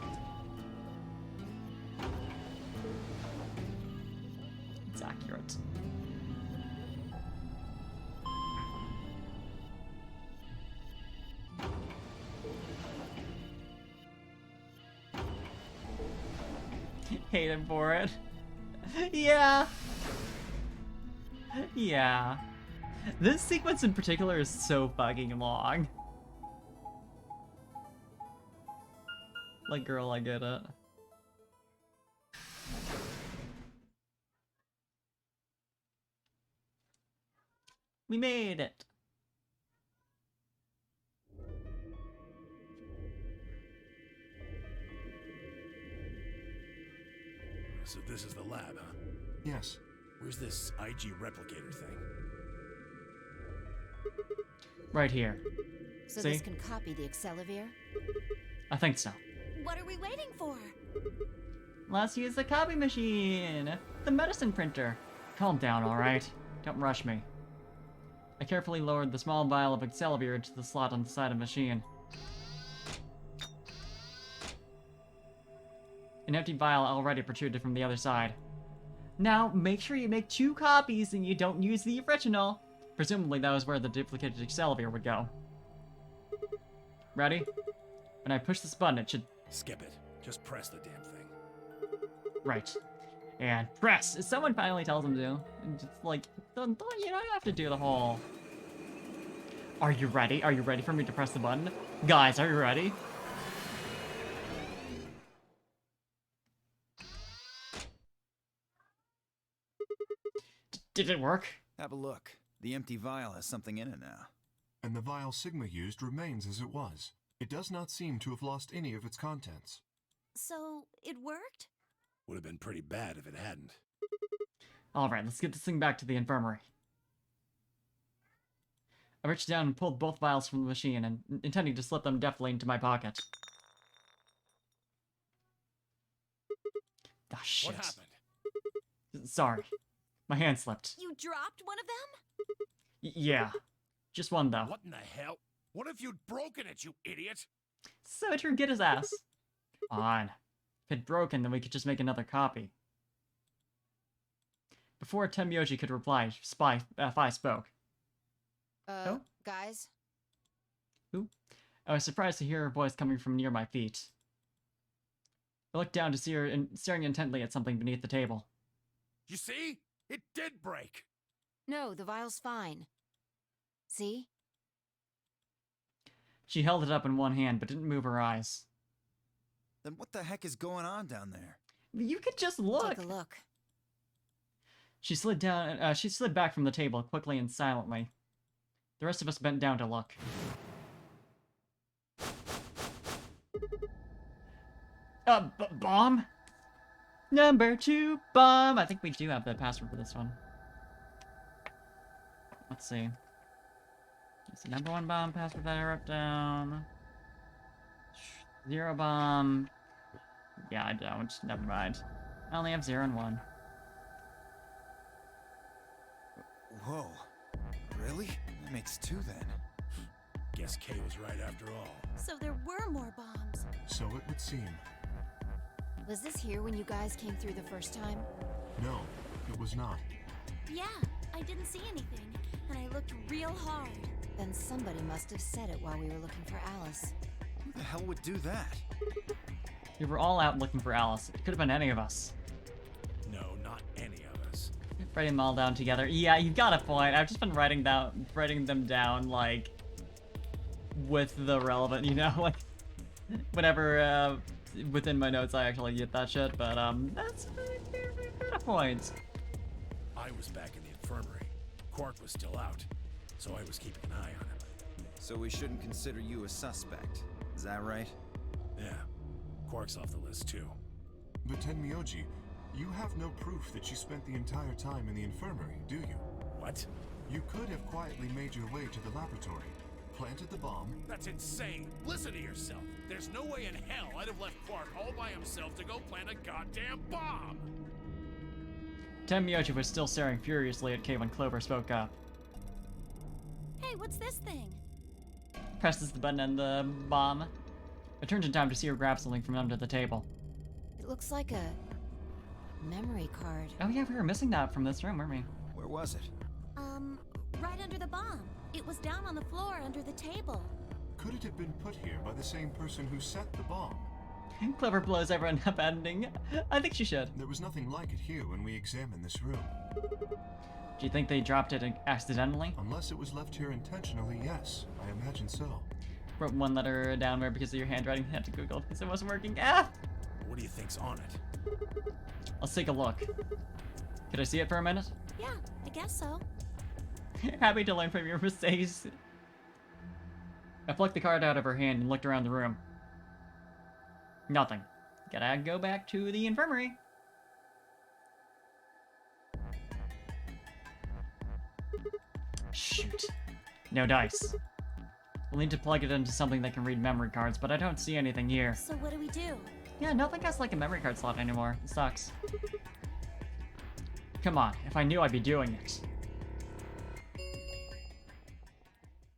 It's accurate. Hate him for it. Yeah. Yeah. This sequence in particular is so fucking long. Like, girl, I get it. We made it. So this is the lab, huh? Yes. Where's this IG replicator thing? Right here. So See? this can copy the Excellivier? I think so. What are we waiting for? Let's use the copy machine! The medicine printer! Calm down, alright? Don't rush me. I carefully lowered the small vial of Excellivier into the slot on the side of the machine. An empty vial already protruded from the other side. Now, make sure you make 2 copies and you don't use the original. Presumably that was where the duplicated Excellivier would go. Ready? When I push this button, it should... Skip it. Just press the damn thing. Right. And press! Someone finally tells him to. It's like, don't you don't have to do the whole... Are you ready? Are you ready for me to press the button? Guys, are you ready? Did it work? Have a look. The empty vial has something in it now. And the vial Sigma used remains as it was. It does not seem to have lost any of its contents. So, it worked? Would have been pretty bad if it hadn't. Alright, let's get this thing back to the infirmary. I reached down and pulled both vials from the machine, and intending to slip them deftly into my pocket. Ah, shit. What happened? Sorry. My hand slipped. You dropped one of them? Yeah. Just one, though. What in the hell? What if you'd broken it, you idiot? So true, get his ass. Fine. If it broken, then we could just make another copy. Before Tenmyoji could reply, Fi spoke. Oh? Guys? Who? I was surprised to hear her voice coming from near my feet. I looked down to see her staring intently at something beneath the table. You see? It did break! No, the vial's fine. See? She held it up in one hand, but didn't move her eyes. Then what the heck is going on down there? You could just look! Take a look. She slid down. She slid back from the table quickly and silently. The rest of us bent down to look. Bomb? Number 2 bomb! I think we do have the password for this one. Let's see. It's the number 1 bomb password that I wrote down. 0 bomb. Yeah, I don't. Never mind. I only have 0 and 1. Whoa. Really? That makes 2 then. Guess Kay was right after all. So there were more bombs. So it would seem. Was this here when you guys came through the first time? No, it was not. Yeah, I didn't see anything, and I looked real hard. Then somebody must have said it while we were looking for Alice. Who the hell would do that? We were all out looking for Alice. It could have been any of us. No, not any of us. Writing them all down together. Yeah, you got a point. I've just been writing them down, like, with the relevant, you know, like, whenever, within my notes I actually get that shit, but, that's a point. I was back in the infirmary. Quark was still out, so I was keeping an eye on him. So we shouldn't consider you a suspect. Is that right? Yeah, Quark's off the list too. But Tenmyoji, you have no proof that you spent the entire time in the infirmary, do you? What? You could have quietly made your way to the laboratory, planted the bomb. That's insane! Listen to yourself! There's no way in hell I'd have left Quark all by himself to go plant a goddamn bomb! Tenmyoji was still staring furiously at Kay when Clover spoke up. Hey, what's this thing? Presses the button on the bomb. It turns in time to see her grab something from under the table. It looks like a memory card. Oh yeah, we were missing that from this room, weren't we? Where was it? Right under the bomb. It was down on the floor under the table. Could it have been put here by the same person who set the bomb? Clover blows everyone up ending. I think she should. There was nothing like it here when we examined this room. Do you think they dropped it accidentally? Unless it was left here intentionally, yes. I imagine so. Wrote one letter down where because of your handwriting had to Google because it wasn't working. Ah! What do you think's on it? Let's take a look. Could I see it for a minute? Yeah, I guess so. Happy to learn from your mistakes. I plucked the card out of her hand and looked around the room. Nothing. Gotta go back to the infirmary. Shoot. No dice. We'll need to plug it into something that can read memory cards, but I don't see anything here. So what do we do? Yeah, nothing has like a memory card slot anymore. It sucks. Come on, if I knew I'd be doing it.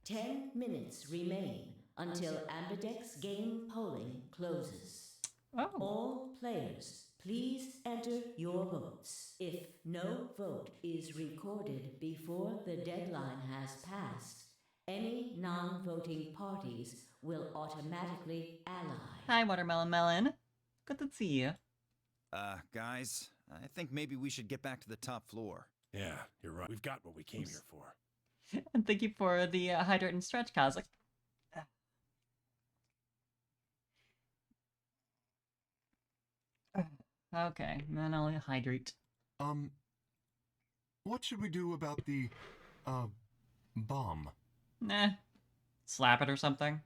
10 minutes remain until Ambidex game polling closes. Oh. All players, please enter your votes. If no vote is recorded before the deadline has passed, any non-voting parties will automatically ally. Hi, Watermelon Melon. Good to see you. Guys, I think maybe we should get back to the top floor. Yeah, you're right. We've got what we came here for. And thank you for the hydrate and stretch, Kozak. Okay, then I'll hydrate. What should we do about the, bomb? Nah. Slap it or something?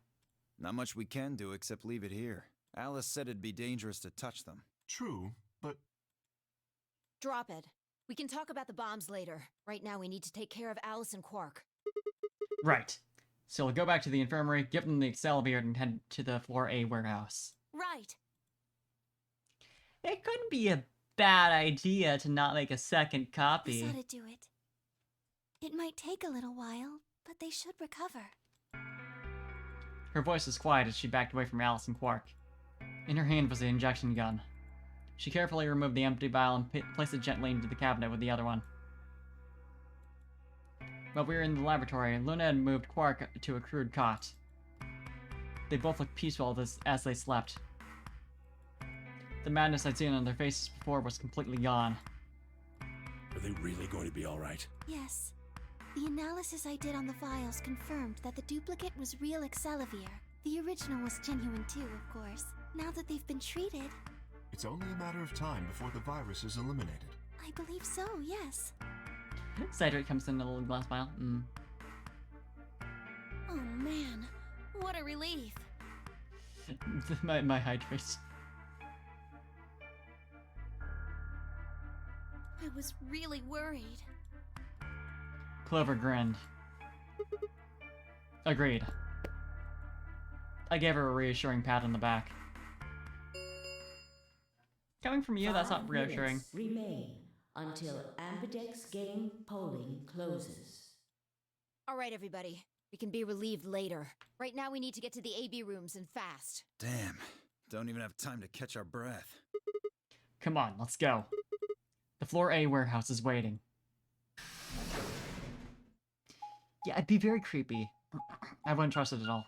Not much we can do except leave it here. Alice said it'd be dangerous to touch them. True, but... Drop it. We can talk about the bombs later. Right now we need to take care of Alice and Quark. Right. So we'll go back to the infirmary, give them the Excalibur, and head to the Floor A warehouse. Right. It couldn't be a bad idea to not make a second copy. We ought to do it. It might take a little while, but they should recover. Her voice was quiet as she backed away from Alice and Quark. In her hand was the injection gun. She carefully removed the empty vial and placed it gently into the cabinet with the other one. While we were in the laboratory, Luna had moved Quark to a crude cot. They both looked peaceful as they slept. The madness I'd seen on their faces before was completely gone. Are they really going to be all right? Yes. The analysis I did on the vials confirmed that the duplicate was real Excalibur. The original was genuine too, of course. Now that they've been treated... It's only a matter of time before the virus is eliminated. I believe so, yes. Citrate comes in a little glass vial. Oh man, what a relief. my hydrate. I was really worried. Clover grinned. Agreed. I gave her a reassuring pat on the back. Coming from you, that's not 5 reassuring. minutes remain until Ambidex game polling closes. All right, everybody. We can be relieved later. Right now, we need to get to the AB rooms and fast. Damn. Don't even have time to catch our breath. Come on, let's go. The floor A warehouse is waiting. Yeah, it'd be very creepy. I wouldn't trust it at all.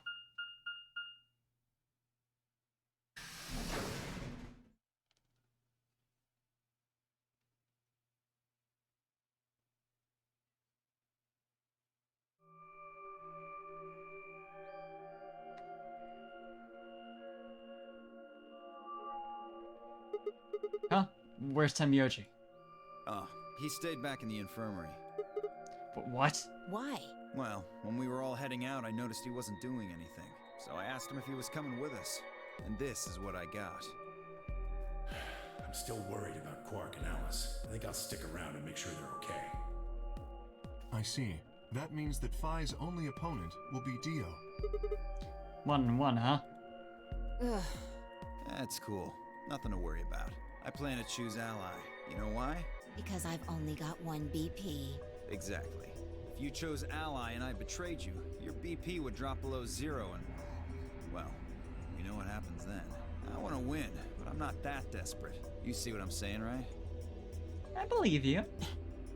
Huh? Where's Tenmyoji? Oh, he stayed back in the infirmary. But what? Why? Well, when we were all heading out, I noticed he wasn't doing anything. So I asked him if he was coming with us. And this is what I got. I'm still worried about Quark and Alice. I think I'll stick around and make sure they're okay. I see. That means that Phi's only opponent will be Dio. 1-1, huh? Ugh. That's cool. Nothing to worry about. I plan to choose Ally. You know why? Because I've only got one BP. Exactly. If you chose Ally and I betrayed you, your BP would drop below 0 and... well, you know what happens then. I want to win, but I'm not that desperate. You see what I'm saying, right? I believe you.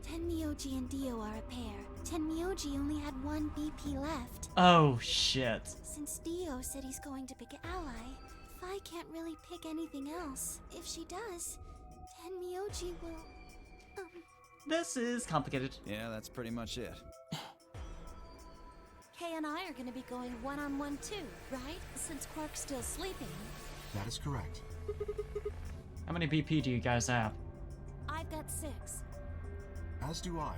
Tenmyoji and Dio are a pair. Tenmyoji only had one BP left. Oh, shit. Since Dio said he's going to pick an ally, Phi can't really pick anything else. If she does, Tenmyoji will... This is complicated. Yeah, that's pretty much it. Kay and I are gonna be going one-on-one too, right? Since Quark's still sleeping. That is correct. How many BP do you guys have? I've got 6. As do I.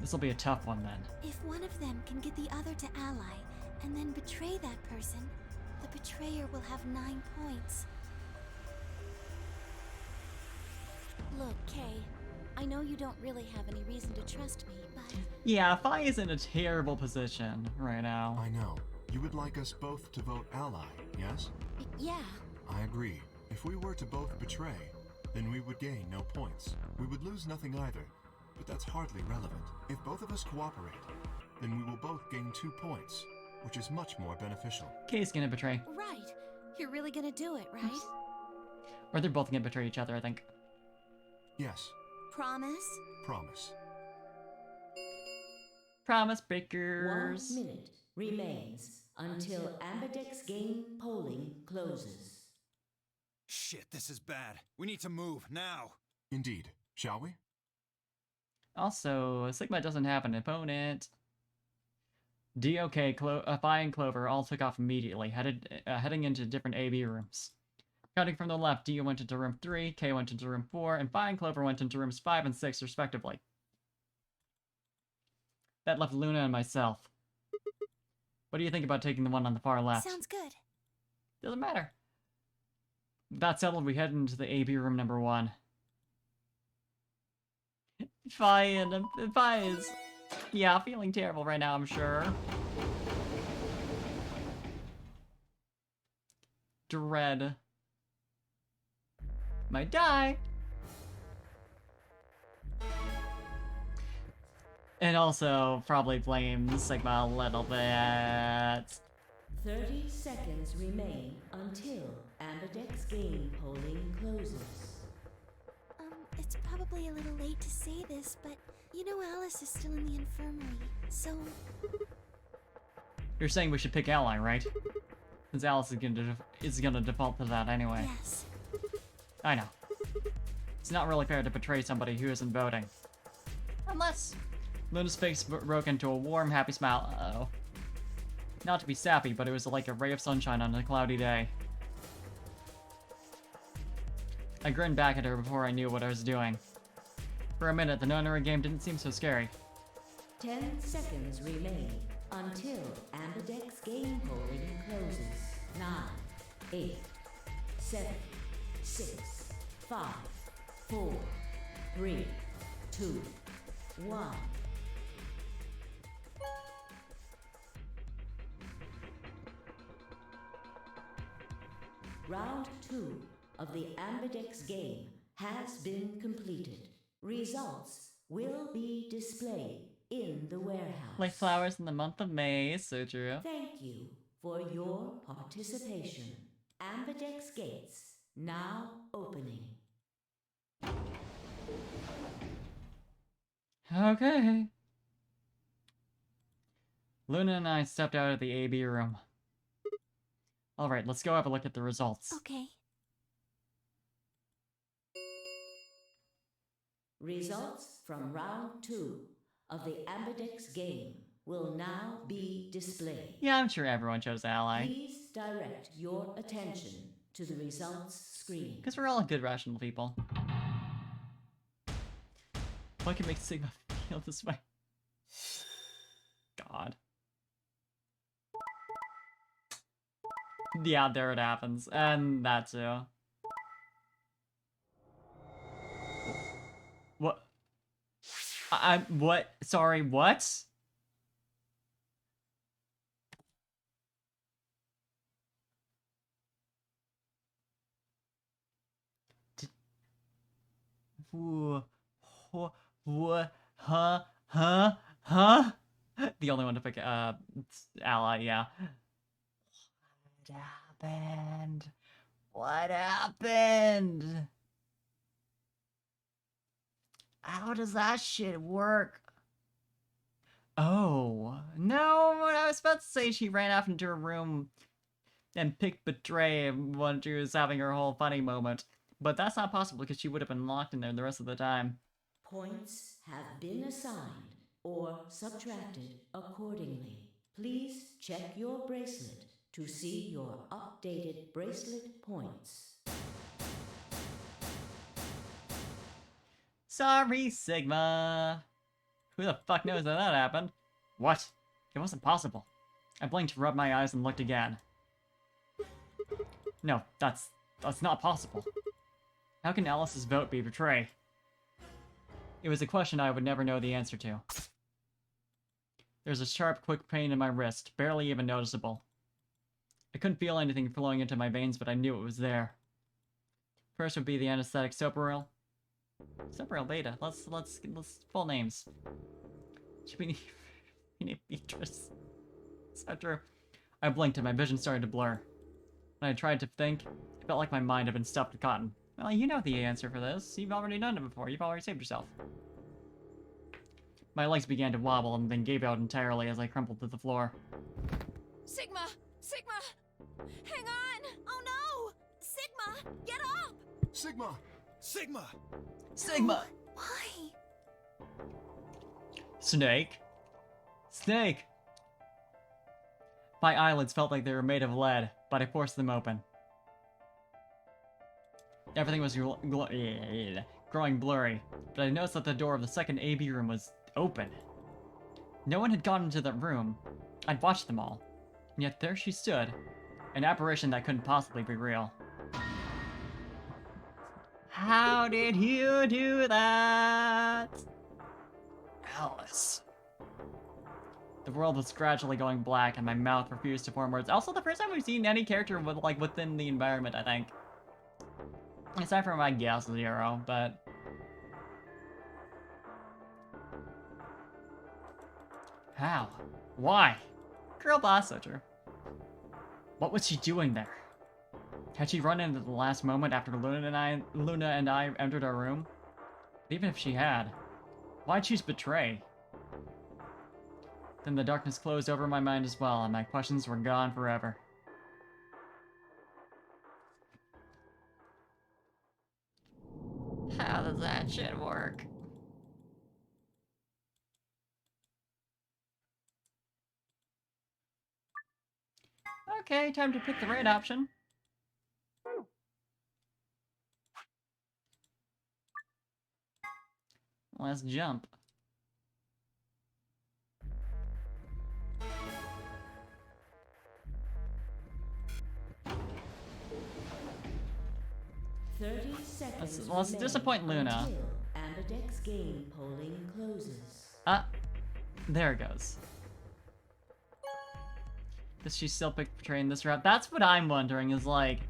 This'll be a tough one then. If one of them can get the other to ally, and then betray that person, the betrayer will have 9 points. Look, Kay, I know you don't really have any reason to trust me, but... Yeah, Phi is in a terrible position right now. I know. You would like us both to vote ally, yes? Yeah. I agree. If we were to both betray, then we would gain no points. We would lose nothing either, but that's hardly relevant. If both of us cooperate, then we will both gain 2 points, which is much more beneficial. Kay's gonna betray. Right. You're really gonna do it, right? Or they're both gonna betray each other, I think. Yes. Promise? Promise. Promise breakers. 1 minute remains until Ambidex game polling closes. Shit, this is bad. We need to move, now! Indeed. Shall we? Also, Sigma doesn't have an opponent. DOK, Phi, and Clover all took off immediately, heading into different AB rooms. Counting from the left, Dio went into room 3, K went into room 4, and Phi and Clover went into rooms 5 and 6, respectively. That left Luna and myself. What do you think about taking the one on the far left? Sounds good. Doesn't matter. That settled, we head into the AB room number 1. Phi is... yeah, feeling terrible right now, I'm sure. Dread. Might die. And also, probably blame Sigma a little bit. 30 seconds remain until Ambidex game polling closes. It's probably a little late to say this, but you know Alice is still in the infirmary, so... You're saying we should pick Ally, right? Since Alice is gonna default to that anyway. Yes. I know. It's not really fair to betray somebody who isn't voting. Unless... Luna's face broke into a warm, happy smile. Uh-oh. Not to be sappy, but it was like a ray of sunshine on a cloudy day. I grinned back at her before I knew what I was doing. For a minute, the nunnery game didn't seem so scary. 10 seconds remain until Ambidex game polling closes. 9, 8, 7, 6, 5, 4, 3, 2, 1. Round 2 of the Ambidex game has been completed. Results will be displayed in the warehouse. Like flowers in the month of May, so true. Thank you for your participation. Ambidex gates now opening. Okay. Luna and I stepped out of the AB room. Alright, let's go have a look at the results. Okay. Results from round 2 of the Ambidex game will now be displayed. Yeah, I'm sure everyone chose Ally. Please direct your attention to the results screen. Because we're all good, rational people. What can make Sigma feel this way? God. Yeah, there it happens. And that too. What? What? Sorry, what? What? Huh? The only one to pick, Ally, yeah. What happened? What happened? How does that shit work? Oh, no, I was about to say she ran off into her room and picked Betray when she was having her whole funny moment. But that's not possible because she would have been locked in there the rest of the time. Points have been assigned or subtracted accordingly. Please check your bracelet to see your updated bracelet points. Sorry, Sigma. Who the fuck knows how that happened? What? It wasn't possible. I blinked, rubbed my eyes, and looked again. No, that's not possible. How can Alice's vote be Betray? It was a question I would never know the answer to. There's a sharp, quick pain in my wrist, barely even noticeable. I couldn't feel anything flowing into my veins, but I knew it was there. First would be the anesthetic Soparil. Soparil Beta. Let's full names. Should we name Beatrice? So true. I blinked and my vision started to blur. When I tried to think, it felt like my mind had been stuffed with cotton. Well, you know the answer for this. You've already done it before. You've already saved yourself. My legs began to wobble and then gave out entirely as I crumpled to the floor. Sigma! Sigma! Hang on! Oh no! Sigma! Get up! Sigma! Sigma! Sigma! Why? Snake? Snake! My eyelids felt like they were made of lead, but I forced them open. Everything was growing blurry, but I noticed that the door of the second AB room was open. No one had gone into the room. I'd watched them all, and yet there she stood, an apparition that couldn't possibly be real. How did you do that? Alice. The world was gradually going black, and my mouth refused to form words. Also, the first time we've seen any character with, like, within the environment, I think. Aside from, I guess, Zero, but... How? Why? Girl boss, so true. What was she doing there? Had she run in at the last moment after Luna and I entered our room? But even if she had, why'd choose Betray? Then the darkness closed over my mind as well, and my questions were gone forever. How does that shit work? Okay, time to pick the right option. Let's jump. Let's disappoint Luna. Ambidex game polling closes. There it goes. Does she still pick Betray in this route? That's what I'm wondering, is like,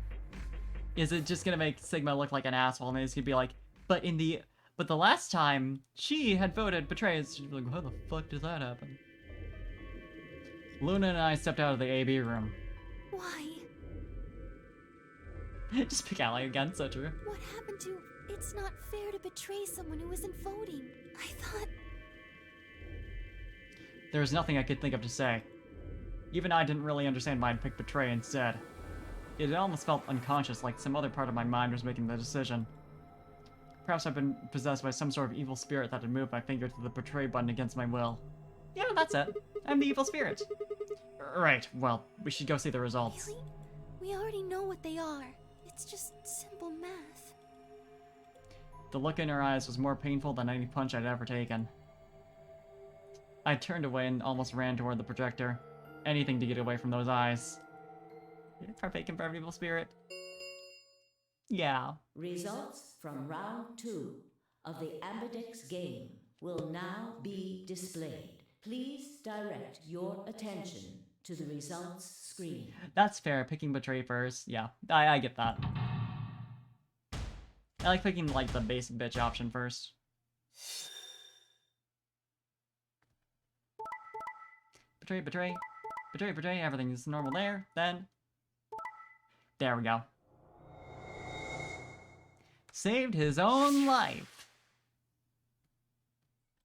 Is it just gonna make Sigma look like an asshole, and he's gonna be like, but the last time she had voted betray, she's like, how the fuck does that happen? Luna and I stepped out of the AB room. Why? Just pick Ally again, so true. What happened to... It's not fair to betray someone who isn't voting. I thought... There was nothing I could think of to say. Even I didn't really understand why I'd pick betray instead. It almost felt unconscious, like some other part of my mind was making the decision. Perhaps I've been possessed by some sort of evil spirit that had moved my finger to the betray button against my will. Yeah, that's it. I'm the evil spirit. Right, well, we should go see the results. Really? We already know what they are. It's just simple math. The look in her eyes was more painful than any punch I'd ever taken. I turned away and almost ran toward the projector. Anything to get away from those eyes. Partake in evil spirit. Yeah. Results from round 2 of the Ambidex game will now be displayed. Please direct your attention to the results screen. That's fair, picking betray first. Yeah, I get that. I like picking, like, the basic bitch option first. Betray, betray. Betray, betray, everything's normal there, then... There we go. Saved his own life.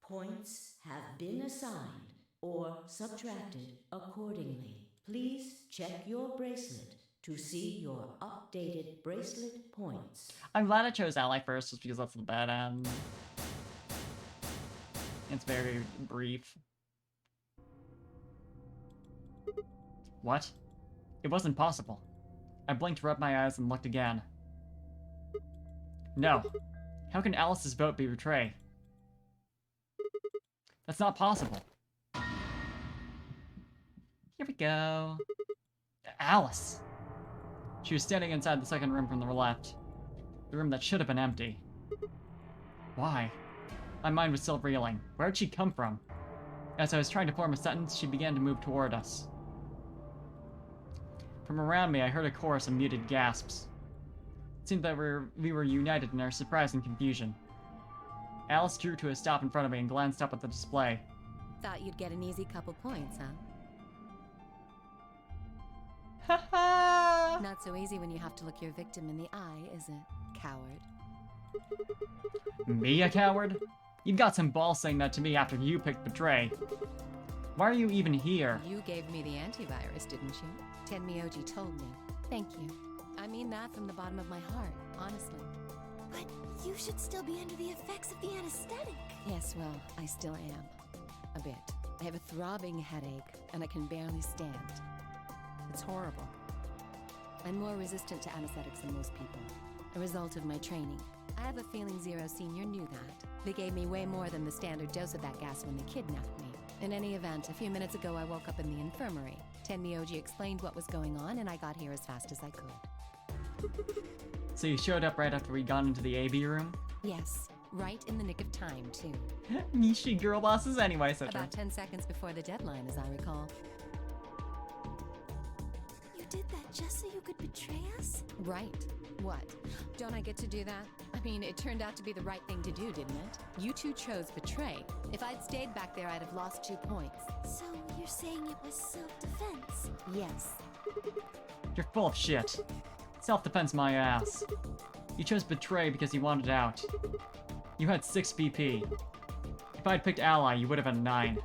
Points have been assigned or subtracted accordingly. Please check your bracelet to see your updated bracelet points. I'm glad I chose Ally first just because that's the bad end. It's very brief. What? It wasn't possible. I blinked, rubbed my eyes, and looked again. No. How can Alice's vote be betray? That's not possible. Here we go. Alice! She was standing inside the second room from the left. The room that should have been empty. Why? My mind was still reeling. Where'd she come from? As I was trying to form a sentence, she began to move toward us. From around me, I heard a chorus of muted gasps. It seemed that we were united in our surprise and confusion. Alice drew to a stop in front of me and glanced up at the display. Thought you'd get an easy couple points, huh? Haha! Not so easy when you have to look your victim in the eye, is it, coward? Me a coward? You've got some balls saying that to me after you picked betray. Why are you even here? You gave me the antivirus, didn't you? Tenmyoji told me. Thank you. I mean that from the bottom of my heart, honestly. But you should still be under the effects of the anesthetic. Yes, well, I still am. A bit. I have a throbbing headache, and I can barely stand. It's horrible. I'm more resistant to anesthetics than most people. A result of my training. I have a feeling Zero Senior knew that. They gave me way more than the standard dose of that gas when they kidnapped me. In any event, a few minutes ago I woke up in the infirmary. Tenmyoji explained what was going on, and I got here as fast as I could. So you showed up right after we got into the AB room? Yes, right in the nick of time, too. Nishi girl bosses anyway, so About 10 seconds before the deadline, as I recall. You did that just so you could betray us? Right. What? Don't I get to do that? I mean, it turned out to be the right thing to do, didn't it? You two chose betray. If I'd stayed back there, I'd have lost 2 points. So you're saying it was self-defense? Yes. You're full of shit. Self-defense my ass. You chose betray because you wanted out. You had 6 BP. If I'd picked ally, you would have had 9.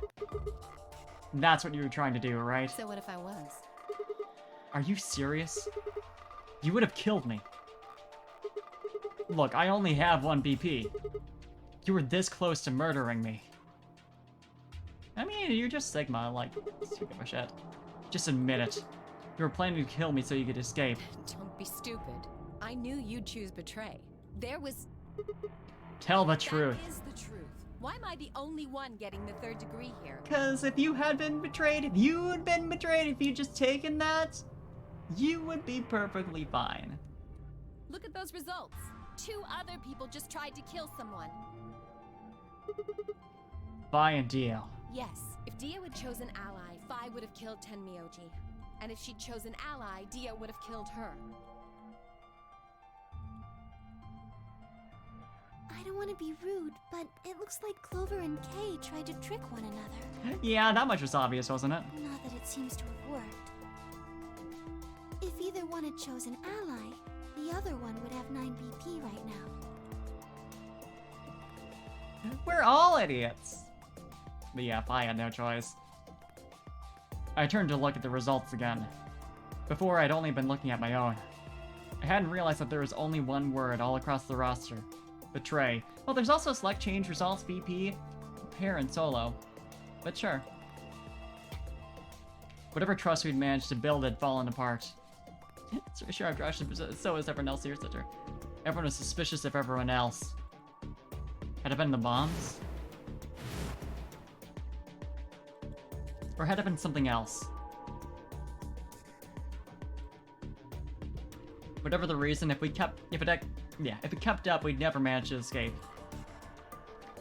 That's what you were trying to do, right? So what if I was? Are you serious? You would have killed me. Look, I only have 1 BP. You were this close to murdering me. I mean, you're just Sigma, like, who give a shit. Just admit it. You were planning to kill me so you could escape. Don't be stupid. I knew you'd choose betray. There was... Tell the truth. That is the truth. Why am I the only one getting the 3rd degree here? Because if you had been betrayed, if you'd been betrayed, if you'd just taken that, you would be perfectly fine. Look at those results. 2 other people just tried to kill someone. Buy a deal. Yes, if Dio had chosen ally, Fi would have killed Tenmyoji. And if she'd chosen ally, Dio would have killed her. don't want to be rude, but it looks like Clover and Kay tried to trick one another. Yeah, that much was obvious, wasn't it? Not that it seems to have worked. If either one had chosen Ally, the other one would have 9 BP right now. We're all idiots. But yeah, I had no choice. I turned to look at the results again. Before, I'd only been looking at my own. I hadn't realized that there was only one word all across the roster. Betray. Well, there's also select, change, results, BP, pair, and solo. But sure. Whatever trust we'd managed to build had fallen apart. Sure, I've trashed it, so is everyone else here, etc. Everyone was suspicious of everyone else. Had it been the bombs? Or had it been something else? Whatever the reason, if it kept up, we'd never manage to escape.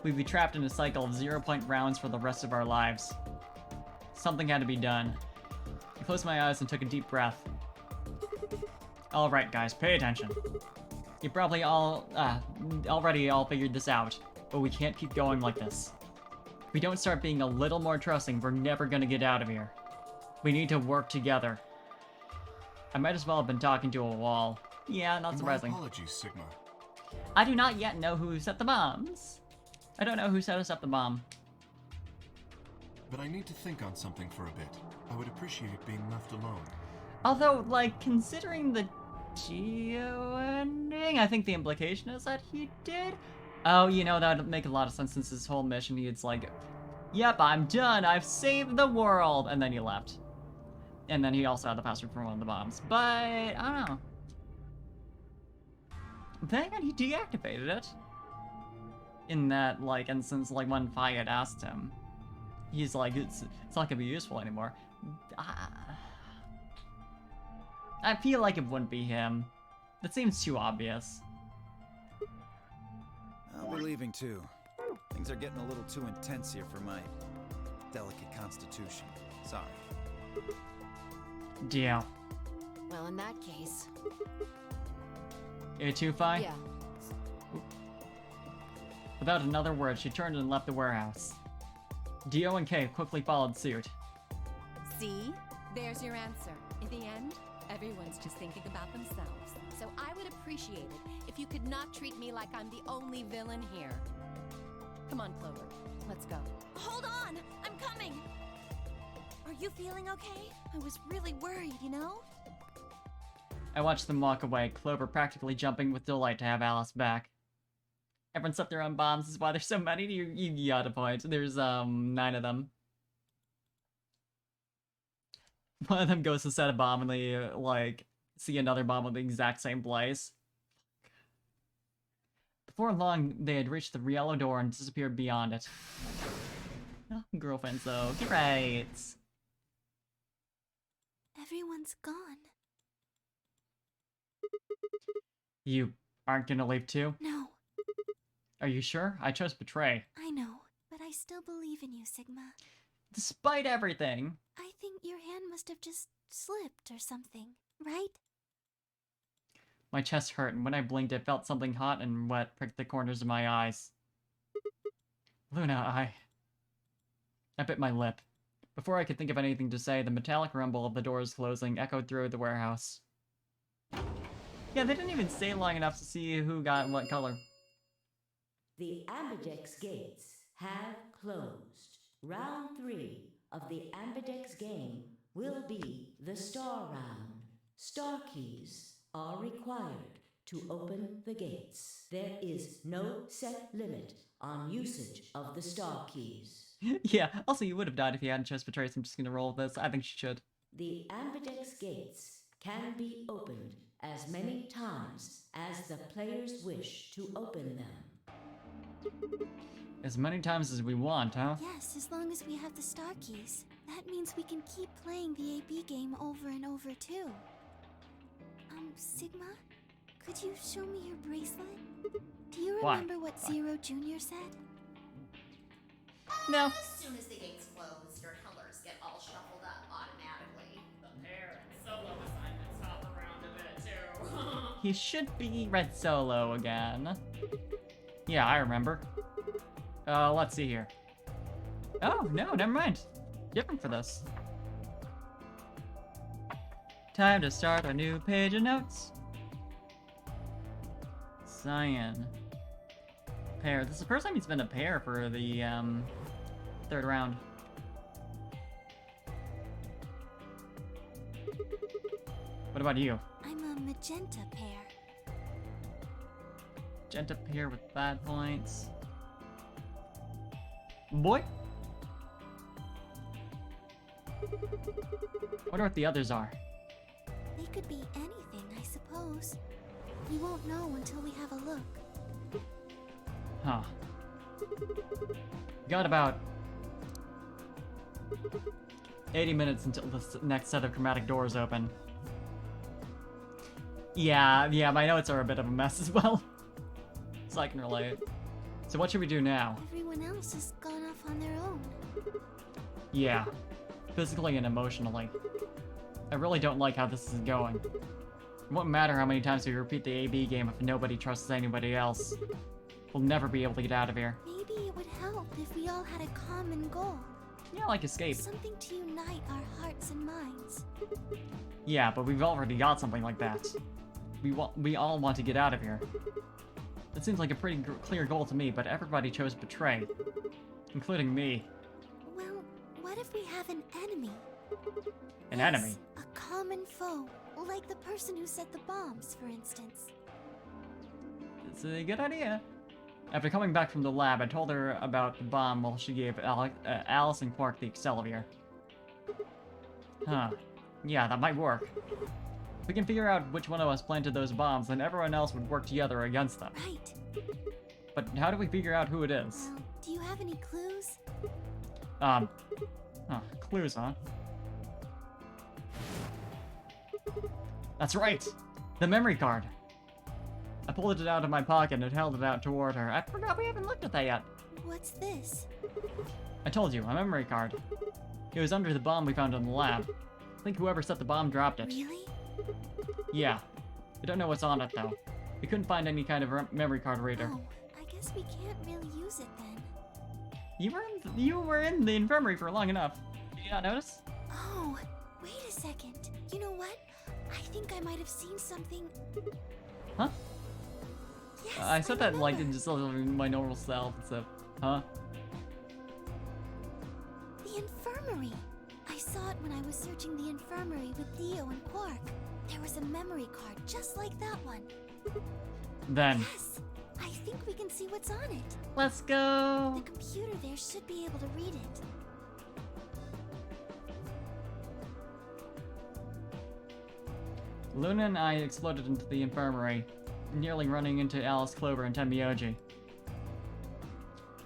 We'd be trapped in a cycle of 0-point rounds for the rest of our lives. Something had to be done. I closed my eyes and took a deep breath. Alright guys, pay attention. You probably already all figured this out, but we can't keep going like this. If we don't start being a little more trusting, we're never gonna get out of here. We need to work together. I might as well have been talking to a wall. Yeah, not surprising. My apologies, Sigma. I do not yet know who set the bombs. I don't know who set us up the bomb. But I need to think on something for a bit. I would appreciate being left alone. Although, like, considering the Geo ending, I think the implication is that he did. Oh, you know, that would make a lot of sense since his whole mission, he's like, yep, I'm done, I've saved the world, and then he left. And then he also had the password for one of the bombs. But, I don't know. Then again, he deactivated it. In that, like, instance, like, when Fi had asked him. He's like, it's not gonna be useful anymore. I feel like it wouldn't be him. That seems too obvious. I'll be leaving too. Things are getting a little too intense here for my delicate constitution. Sorry. Deal. Well, in that case... You too, Fi? Yeah. Without another word, she turned and left the warehouse. Dio and Kay quickly followed suit. See? There's your answer. In the end, everyone's just thinking about themselves. So I would appreciate it if you could not treat me like I'm the only villain here. Come on, Clover. Let's go. Hold on! I'm coming! Are you feeling okay? I was really worried, you know? I watched them walk away, Clover practically jumping with delight to have Alice back. Everyone set their own bombs, is why there's so many. You got a point. There's 9 of them. One of them goes to set a bomb and they like see another bomb with the exact same place. Before long, they had reached the yellow door and disappeared beyond it. Oh, girlfriends though, get right. Everyone's gone. You aren't gonna leave too? No. Are you sure? I chose Betray. I know, but I still believe in you, Sigma. Despite everything. I think your hand must have just slipped or something, right? My chest hurt, and when I blinked, it felt something hot and wet prick the corners of my eyes. Luna, I bit my lip. Before I could think of anything to say, the metallic rumble of the doors closing echoed through the warehouse. Yeah, they didn't even stay long enough to see who got what color. The Ambidex gates have closed. Round 3 of the Ambidex game will be the Star Round. Star keys are required to open the gates. There is no set limit on usage of the Star keys. Yeah, also you would have died if you hadn't chose Betray, so I'm just gonna roll with this. I think she should. The Ambidex gates can be opened as many times as the players wish to open them. As many times as we want, huh? Yes, as long as we have the star keys. That means we can keep playing the AB game over and over, too. Sigma? Could you show me your bracelet? Do you remember what Zero Jr. said? No. As soon as the gates close, your colors get all shuffled up automatically. The pair and solo assignments hop around a bit, too. He should be Red Solo again. Yeah, I remember. Let's see here. Oh, no, never mind. Different for this. Time to start a new page of notes. Cyan. Pair. This is the first time he's been a pair for the, third round. What about you? I'm a magenta pair. Magenta pair with bad points. Boy? Wonder what the others are. They could be anything, I suppose. We won't know until we have a look. Huh. Got about 80 minutes until the next set of chromatic doors open. Yeah, my notes are a bit of a mess as well. So I can relate. So what should we do now? Everyone else has gone off on their own. Yeah. Physically and emotionally. I really don't like how this is going. It won't matter how many times we repeat the AB game if nobody trusts anybody else. We'll never be able to get out of here. Maybe it would help if we all had a common goal. Yeah, like escape. Something to unite our hearts and minds. Yeah, but we've already got something like that. We all want to get out of here. It seems like a pretty clear goal to me, but everybody chose betray. Including me. Well, what if we have an enemy? An enemy? A common foe, like the person who set the bombs, for instance. It's a good idea. After coming back from the lab, I told her about the bomb while she gave Alice and Quark the Accelivir. Huh. Yeah, that might work. If we can figure out which one of us planted those bombs, then everyone else would work together against them. Right. But how do we figure out who it is? Well, do you have any clues? Clues, huh? That's right! The memory card! I pulled it out of my pocket and held it out toward her. I forgot we haven't looked at that yet. What's this? I told you, a memory card. It was under the bomb we found in the lab. I think whoever set the bomb dropped it. Really? Yeah. I don't know what's on it, though. We couldn't find any kind of memory card reader. Oh, I guess we can't really use it then. You were in the infirmary for long enough. Did you not notice? Oh, wait a second. You know what? I think I might have seen something. Huh? Yes, I said that like in remember. just my normal self, so, huh? The infirmary. I saw it when I was searching the infirmary with Dio and Quark. There was a memory card just like that one. Then. Yes, I think we can see what's on it. Let's go! The computer there should be able to read it. Luna and I exploded into the infirmary, nearly running into Alice, Clover, and Tenmyoji.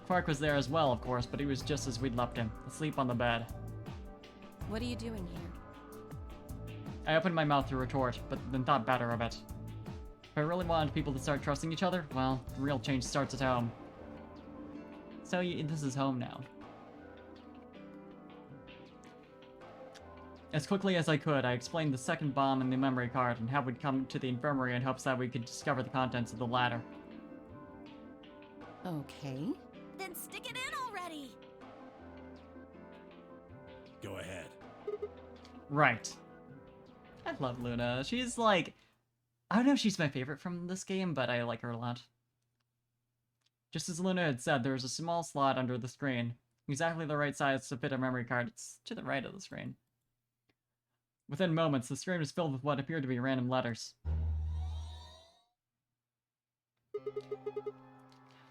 Quark was there as well, of course, but he was just as we'd left him, asleep on the bed. What are you doing here? I opened my mouth to retort, but then thought better of it. If I really wanted people to start trusting each other, well, the real change starts at home. So this is home now. As quickly as I could, I explained the second bomb in the memory card and how we'd come to the infirmary in hopes that we could discover the contents of the ladder. Okay. Then stick it in already! Go ahead. Right. I love Luna. She's like... I don't know if she's my favorite from this game, but I like her a lot. Just as Luna had said, there was a small slot under the screen. Exactly the right size to fit a memory card. It's to the right of the screen. Within moments, the screen was filled with what appeared to be random letters.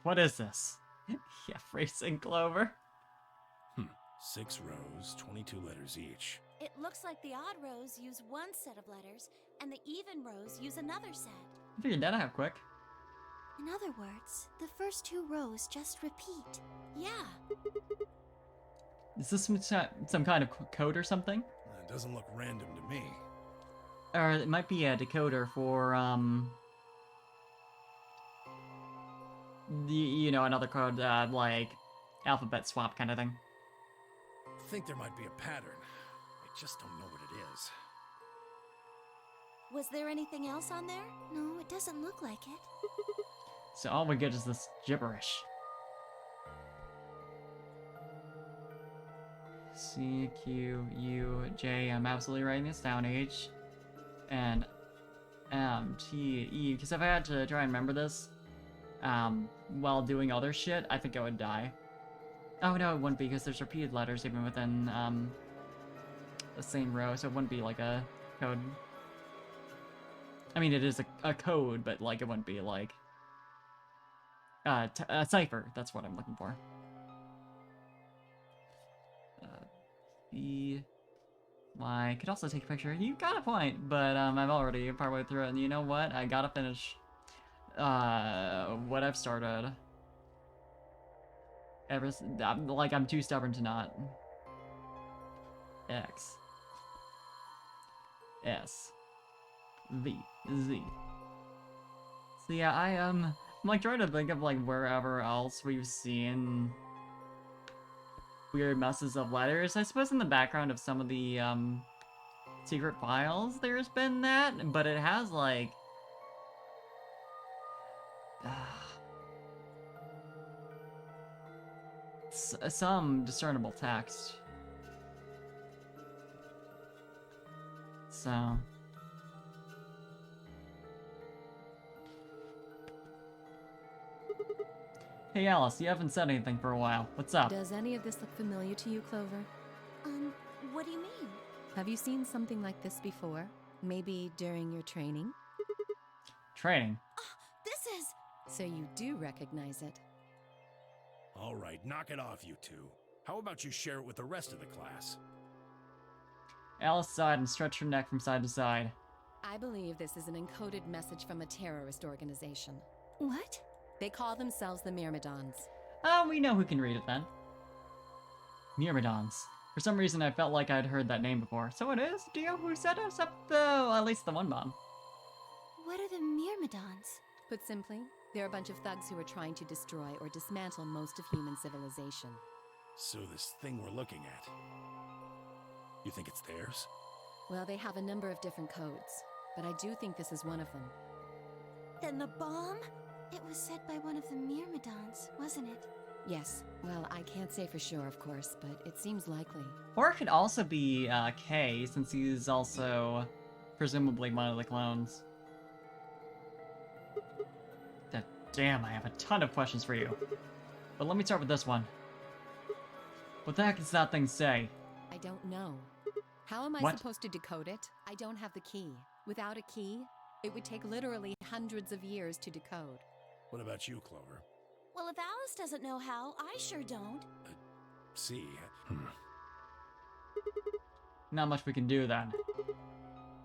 What is this? Yeah, phrasing, Clover. 6 rows, 22 letters each. It looks like the odd rows use one set of letters, and the even rows use another set. I figured that out quick. In other words, the first 2 rows just repeat. Yeah. Is this some kind of code or something? It doesn't look random to me. Or it might be a decoder for, you know, another code, like alphabet swap kind of thing. I think there might be a pattern. I just don't know what it is. Was there anything else on there? No, it doesn't look like it. So all we get is this gibberish. C, Q, U, J, I'm absolutely writing this down, H, and M, T, E, because if I had to try and remember this, while doing other shit, I think I would die. Oh no, it wouldn't be, because there's repeated letters even within, the same row, so it wouldn't be like a code. I mean, it is a code, but like, it wouldn't be like, a cipher, that's what I'm looking for. B, Y, could also take a picture. You got a point, but I'm already partway through it, and you know what? I gotta finish what I've started. I'm too stubborn to not. X, S, V, Z. So yeah, I'm like trying to think of like wherever else we've seen weird messes of letters. I suppose in the background of some of the secret files there's been that, but it has like some discernible text. So hey Alice, you haven't said anything for a while. What's up? Does any of this look familiar to you, Clover? What do you mean? Have you seen something like this before? Maybe during your training? Training? This is... So you do recognize it. All right, knock it off, you two. How about you share it with the rest of the class? Alice sighed and stretched her neck from side to side. I believe this is an encoded message from a terrorist organization. What? They call themselves the Myrmidons. Oh, we know who can read it then. Myrmidons. For some reason, I felt like I'd heard that name before. So it is Dio who set us up, though, at least the one bomb. What are the Myrmidons? Put simply, they're a bunch of thugs who are trying to destroy or dismantle most of human civilization. So this thing we're looking at, you think it's theirs? Well, they have a number of different codes, but I do think this is one of them. Then the bomb? It was set by one of the Myrmidons, wasn't it? Yes. Well, I can't say for sure, of course, but it seems likely. Or it could also be K, since he's also presumably one of the clones. Damn, I have a ton of questions for you. But let me start with this one. What the heck does that thing say? I don't know. How am I What? supposed to decode it? I don't have the key. Without a key, it would take literally hundreds of years to decode. What about you, Clover? Well, if Alice doesn't know how, I sure don't. See? Not much we can do then.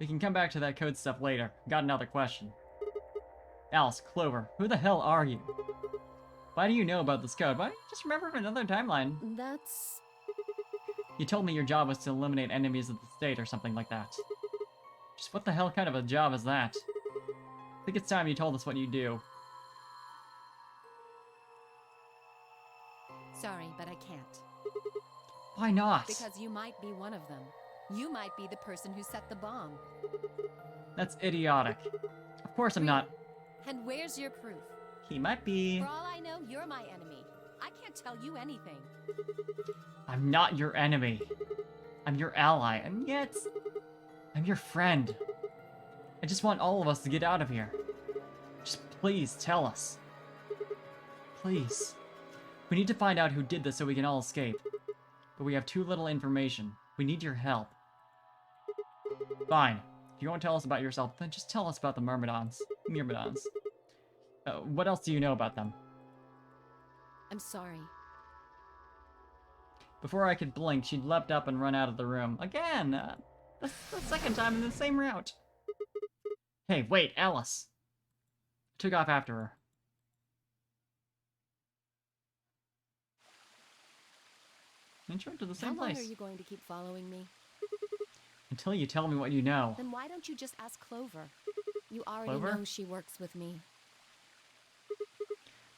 We can come back to that code stuff later. Got another question. Alice, Clover, who the hell are you? Why do you know about this code? Why don't you just remember from another timeline? That's... You told me your job was to eliminate enemies of the state or something like that. Just what the hell kind of a job is that? I think it's time you told us what you do. Sorry, but I can't. Why not? Because you might be one of them. You might be the person who set the bomb. That's idiotic. Of course I'm not. And where's your proof? He might be. For all I know, you're my enemy. I can't tell you anything. I'm not your enemy. I'm your ally, and yet I'm your friend. I just want all of us to get out of here. Just please tell us. Please. We need to find out who did this so we can all escape. But we have too little information. We need your help. Fine. If you won't tell us about yourself, then just tell us about the Myrmidons. What else do you know about them? I'm sorry. Before I could blink, she'd leapt up and run out of the room. Again! The second time in the same route. Hey, wait, Alice! I took off after her. Intro to the same How long place. are you going to keep following me? Until you tell me what you know. Then why don't you just ask Clover? You already Clover? know she works with me.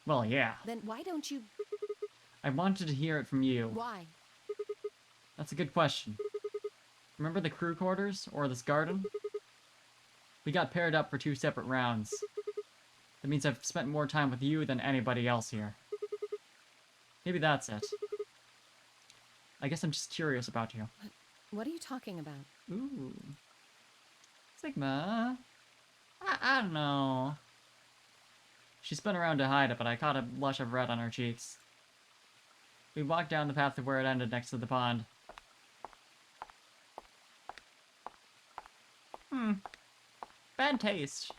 Well, yeah. Then why don't you... I wanted to hear it from you. Why? That's a good question. Remember the crew quarters? Or this garden? We got paired up for 2 separate rounds. That means I've spent more time with you than anybody else here. Maybe that's it. I guess I'm just curious about you. What are you talking about? Ooh. Sigma. I don't know. She spun around to hide it, but I caught a blush of red on her cheeks. We walked down the path to where it ended next to the pond. Bad taste.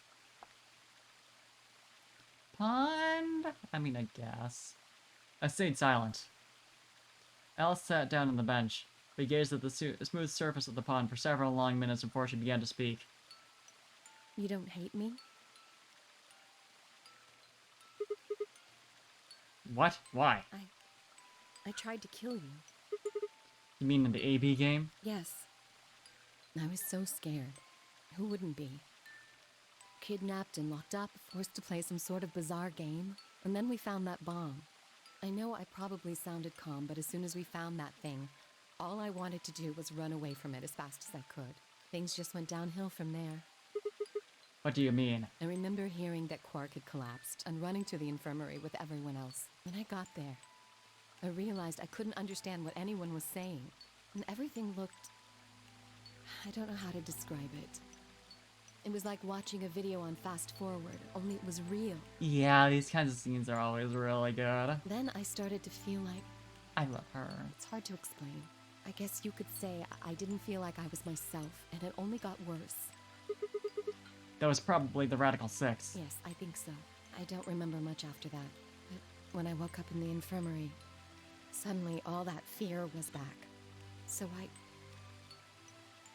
Pond? I mean, I guess. I stayed silent. Alice sat down on the bench. We gazed at the smooth surface of the pond for several long minutes before she began to speak. You don't hate me? What? Why? I tried to kill you. You mean in the AB game? Yes. I was so scared. Who wouldn't be? Kidnapped and locked up, forced to play some sort of bizarre game. And then we found that bomb. I know I probably sounded calm, but as soon as we found that thing, all I wanted to do was run away from it as fast as I could. Things just went downhill from there. What do you mean? I remember hearing that Quark had collapsed and running to the infirmary with everyone else. When I got there, I realized I couldn't understand what anyone was saying, and everything looked... I don't know how to describe it. It was like watching a video on fast forward, only it was real. Yeah, these kinds of scenes are always really good. Then I started to feel like... I love her. It's hard to explain. I guess you could say I didn't feel like I was myself, and it only got worse. That was probably the Radical Six. Yes, I think so. I don't remember much after that. But when I woke up in the infirmary, suddenly all that fear was back. So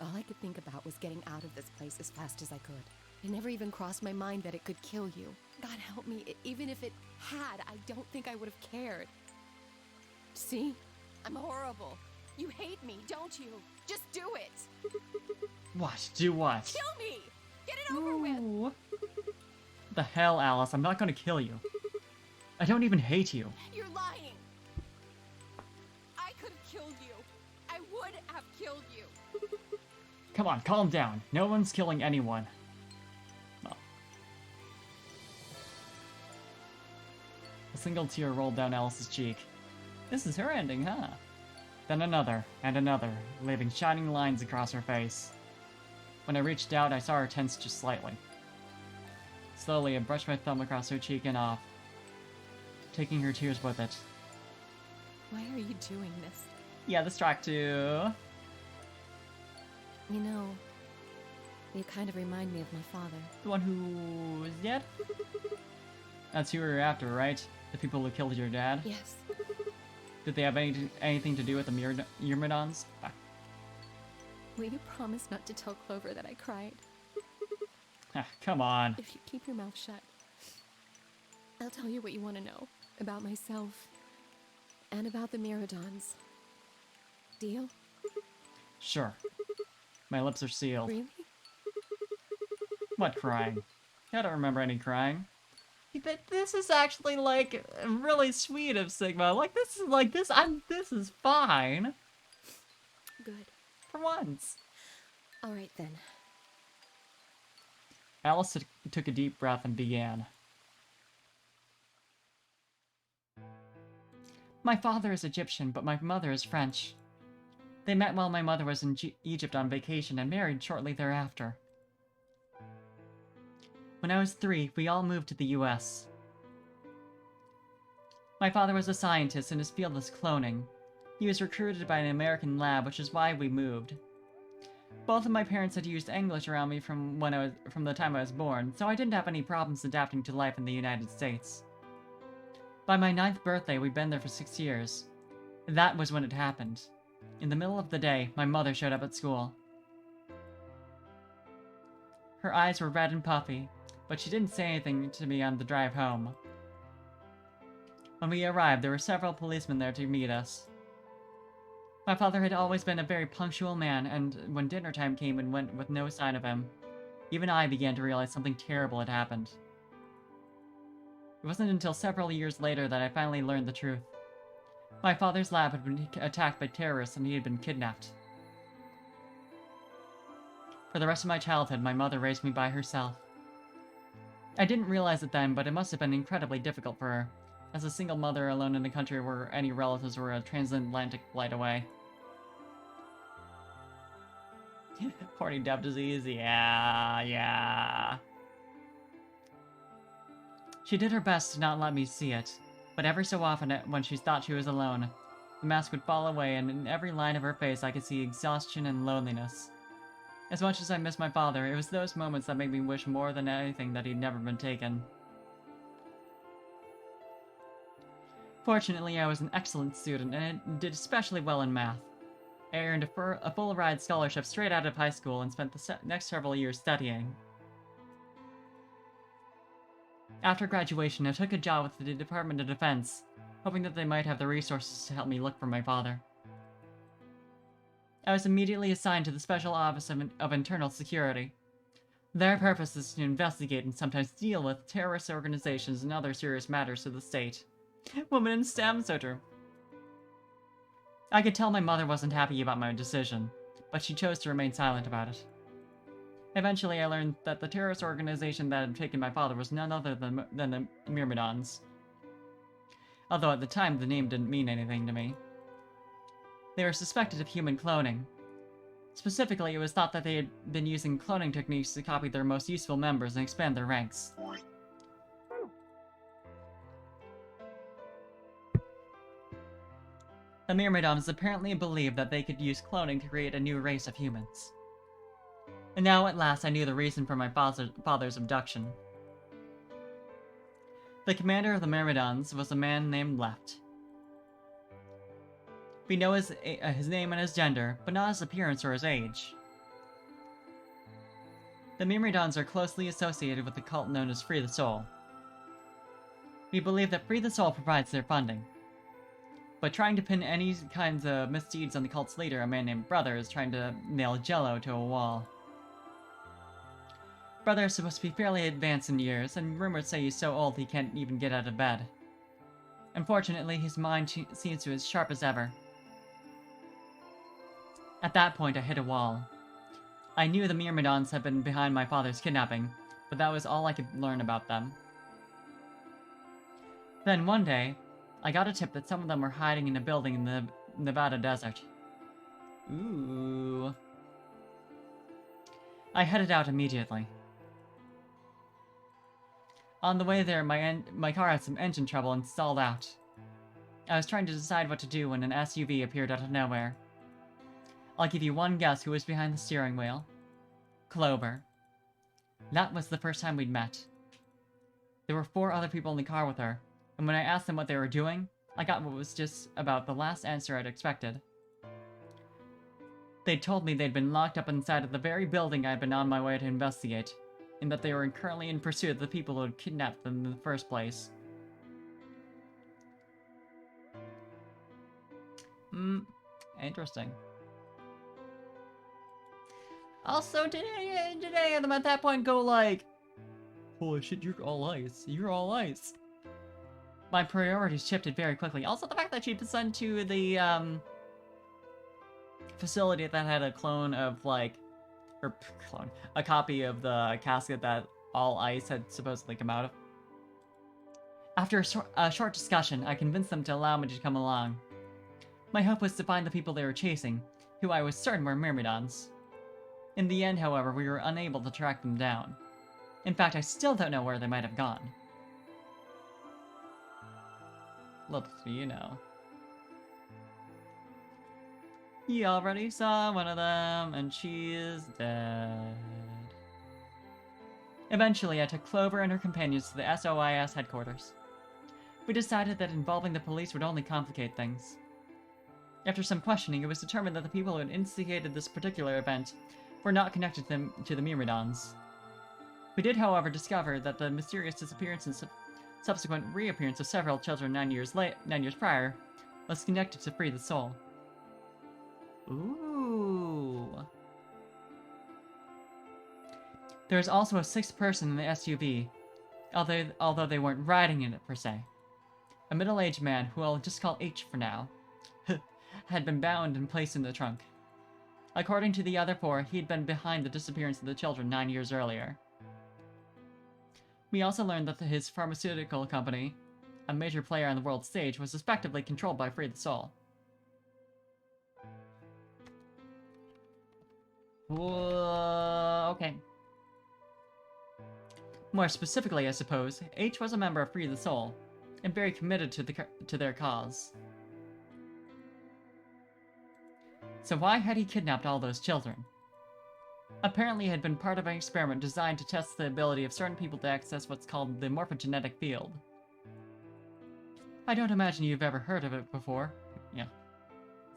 all I could think about was getting out of this place as fast as I could. It never even crossed my mind that it could kill you. God help me, even if it had, I don't think I would have cared. See? I'm horrible. You hate me, don't you? Just do it! What? Do what? Kill me! Get it over with! What the hell, Alice? I'm not gonna kill you. I don't even hate you. You're lying! I could have killed you. I would have killed you. Come on, calm down. No one's killing anyone. Oh. A single tear rolled down Alice's cheek. This is her ending, huh? Then another, and another, leaving shining lines across her face. When I reached out, I saw her tense just slightly. Slowly, I brushed my thumb across her cheek and off, taking her tears with it. Why are you doing this? Yeah, this track too. You know, you kind of remind me of my father. The one who is dead? That's who we were after, right? The people who killed your dad? Yes. Did they have anything to do with the Myrmidons? Will you promise not to tell Clover that I cried? Come on. If you keep your mouth shut, I'll tell you what you want to know about myself and about the Myrmidons. Deal? Sure. My lips are sealed. Really? What crying? I don't remember any crying. But this is actually, like, really sweet of Sigma. Like, this is fine. Good. For once. Alright then. Alice took a deep breath and began. My father is Egyptian, but my mother is French. They met while my mother was in Egypt on vacation and married shortly thereafter. When I was 3, we all moved to the US. My father was a scientist and his field was cloning. He was recruited by an American lab, which is why we moved. Both of my parents had used English around me from the time I was born, so I didn't have any problems adapting to life in the United States. By my 9th birthday, we'd been there for 6 years. That was when it happened. In the middle of the day, my mother showed up at school. Her eyes were red and puffy, but she didn't say anything to me on the drive home. When we arrived, there were several policemen there to meet us. My father had always been a very punctual man, and when dinner time came and went with no sign of him, even I began to realize something terrible had happened. It wasn't until several years later that I finally learned the truth. My father's lab had been attacked by terrorists and he had been kidnapped. For the rest of my childhood, my mother raised me by herself. I didn't realize it then, but it must have been incredibly difficult for her, as a single mother alone in a country where any relatives were a transatlantic flight away. Horny dev disease, yeah. She did her best to not let me see it, but every so often when she thought she was alone, the mask would fall away and in every line of her face I could see exhaustion and loneliness. As much as I miss my father, it was those moments that made me wish more than anything that he'd never been taken. Fortunately, I was an excellent student and did especially well in math. I earned a full-ride scholarship straight out of high school and spent the next several years studying. After graduation, I took a job with the Department of Defense, hoping that they might have the resources to help me look for my father. I was immediately assigned to the Special Office of Internal Security. Their purpose is to investigate and sometimes deal with terrorist organizations and other serious matters to the state. Woman in STEM, so true. I could tell my mother wasn't happy about my decision, but she chose to remain silent about it. Eventually, I learned that the terrorist organization that had taken my father was none other than the Myrmidons. Although at the time, the name didn't mean anything to me. They were suspected of human cloning. Specifically, it was thought that they had been using cloning techniques to copy their most useful members and expand their ranks. The Myrmidons apparently believed that they could use cloning to create a new race of humans. And now at last I knew the reason for my father's abduction. The commander of the Myrmidons was a man named Left. We know his name and his gender, but not his appearance or his age. The Myrmidons are closely associated with the cult known as Free the Soul. We believe that Free the Soul provides their funding. But trying to pin any kinds of misdeeds on the cult's leader, a man named Brother, is trying to nail Jello to a wall. Brother is supposed to be fairly advanced in years, and rumors say he's so old he can't even get out of bed. Unfortunately, his mind seems to be as sharp as ever. At that point, I hit a wall. I knew the Myrmidons had been behind my father's kidnapping, but that was all I could learn about them. Then one day, I got a tip that some of them were hiding in a building in the Nevada desert. Ooh. I headed out immediately. On the way there, my car had some engine trouble and stalled out. I was trying to decide what to do when an SUV appeared out of nowhere. I'll give you one guess who was behind the steering wheel. Clover. That was the first time we'd met. There were 4 other people in the car with her, and when I asked them what they were doing, I got what was just about the last answer I'd expected. They'd told me they'd been locked up inside of the very building I'd been on my way to investigate, and that they were currently in pursuit of the people who had kidnapped them in the first place. Interesting. Also, did any of them at that point go like, holy shit, you're all ice, you're all ice? My priorities shifted very quickly. Also, the fact that she was sent to the, facility that had a clone of, like, a copy of the casket that all ice had supposedly come out of. After a short discussion, I convinced them to allow me to come along. My hope was to find the people they were chasing, who I was certain were Myrmidons. In the end, however, we were unable to track them down. In fact, I still don't know where they might have gone. Little do you know. You already saw one of them, and she is dead. Eventually, I took Clover and her companions to the SOIS headquarters. We decided that involving the police would only complicate things. After some questioning, it was determined that the people who had instigated this particular event were not connected to the Myrmidons. We did, however, discover that the mysterious disappearance and subsequent reappearance of several children 9 years prior was connected to Free the Soul. Ooh. There was also a 6th person in the SUV, although they weren't riding in it per se. A middle-aged man, who I'll just call H for now, had been bound and placed in the trunk. According to the other 4, he'd been behind the disappearance of the children 9 years earlier. We also learned that his pharmaceutical company, a major player on the world stage, was effectively controlled by Free the Soul. Okay. More specifically, I suppose, H was a member of Free the Soul, and very committed to their cause. So why had he kidnapped all those children? Apparently it had been part of an experiment designed to test the ability of certain people to access what's called the morphogenetic field. I don't imagine you've ever heard of it before. Yeah.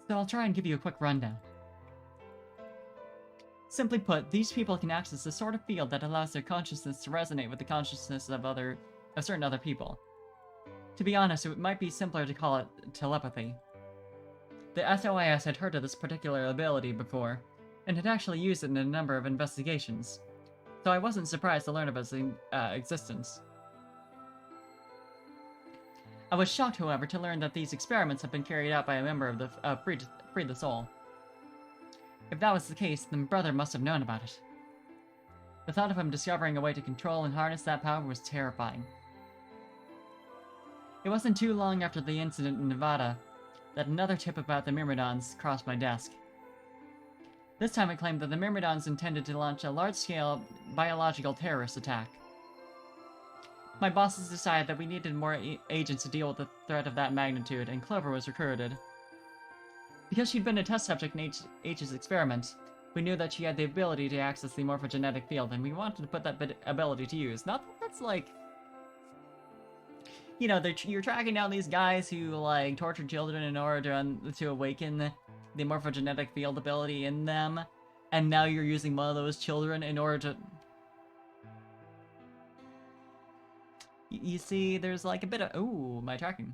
So I'll try and give you a quick rundown. Simply put, these people can access the sort of field that allows their consciousness to resonate with the consciousness of certain other people. To be honest, it might be simpler to call it telepathy. The SOIS had heard of this particular ability before, and had actually used it in a number of investigations, so I wasn't surprised to learn of its existence. I was shocked, however, to learn that these experiments had been carried out by a member of the Free the Soul. If that was the case, then Brother must have known about it. The thought of him discovering a way to control and harness that power was terrifying. It wasn't too long after the incident in Nevada that another tip about the Myrmidons crossed my desk. This time it claimed that the Myrmidons intended to launch a large-scale biological terrorist attack. My bosses decided that we needed more agents to deal with the threat of that magnitude, and Clover was recruited. Because she'd been a test subject in H's experiment, we knew that she had the ability to access the morphogenetic field, and we wanted to put that ability to use. Not that that's like... You know, you're tracking down these guys who, like, torture children in order to awaken the morphogenetic field ability in them, and now you're using one of those children in order to... You see, there's like a bit of... Ooh, my tracking.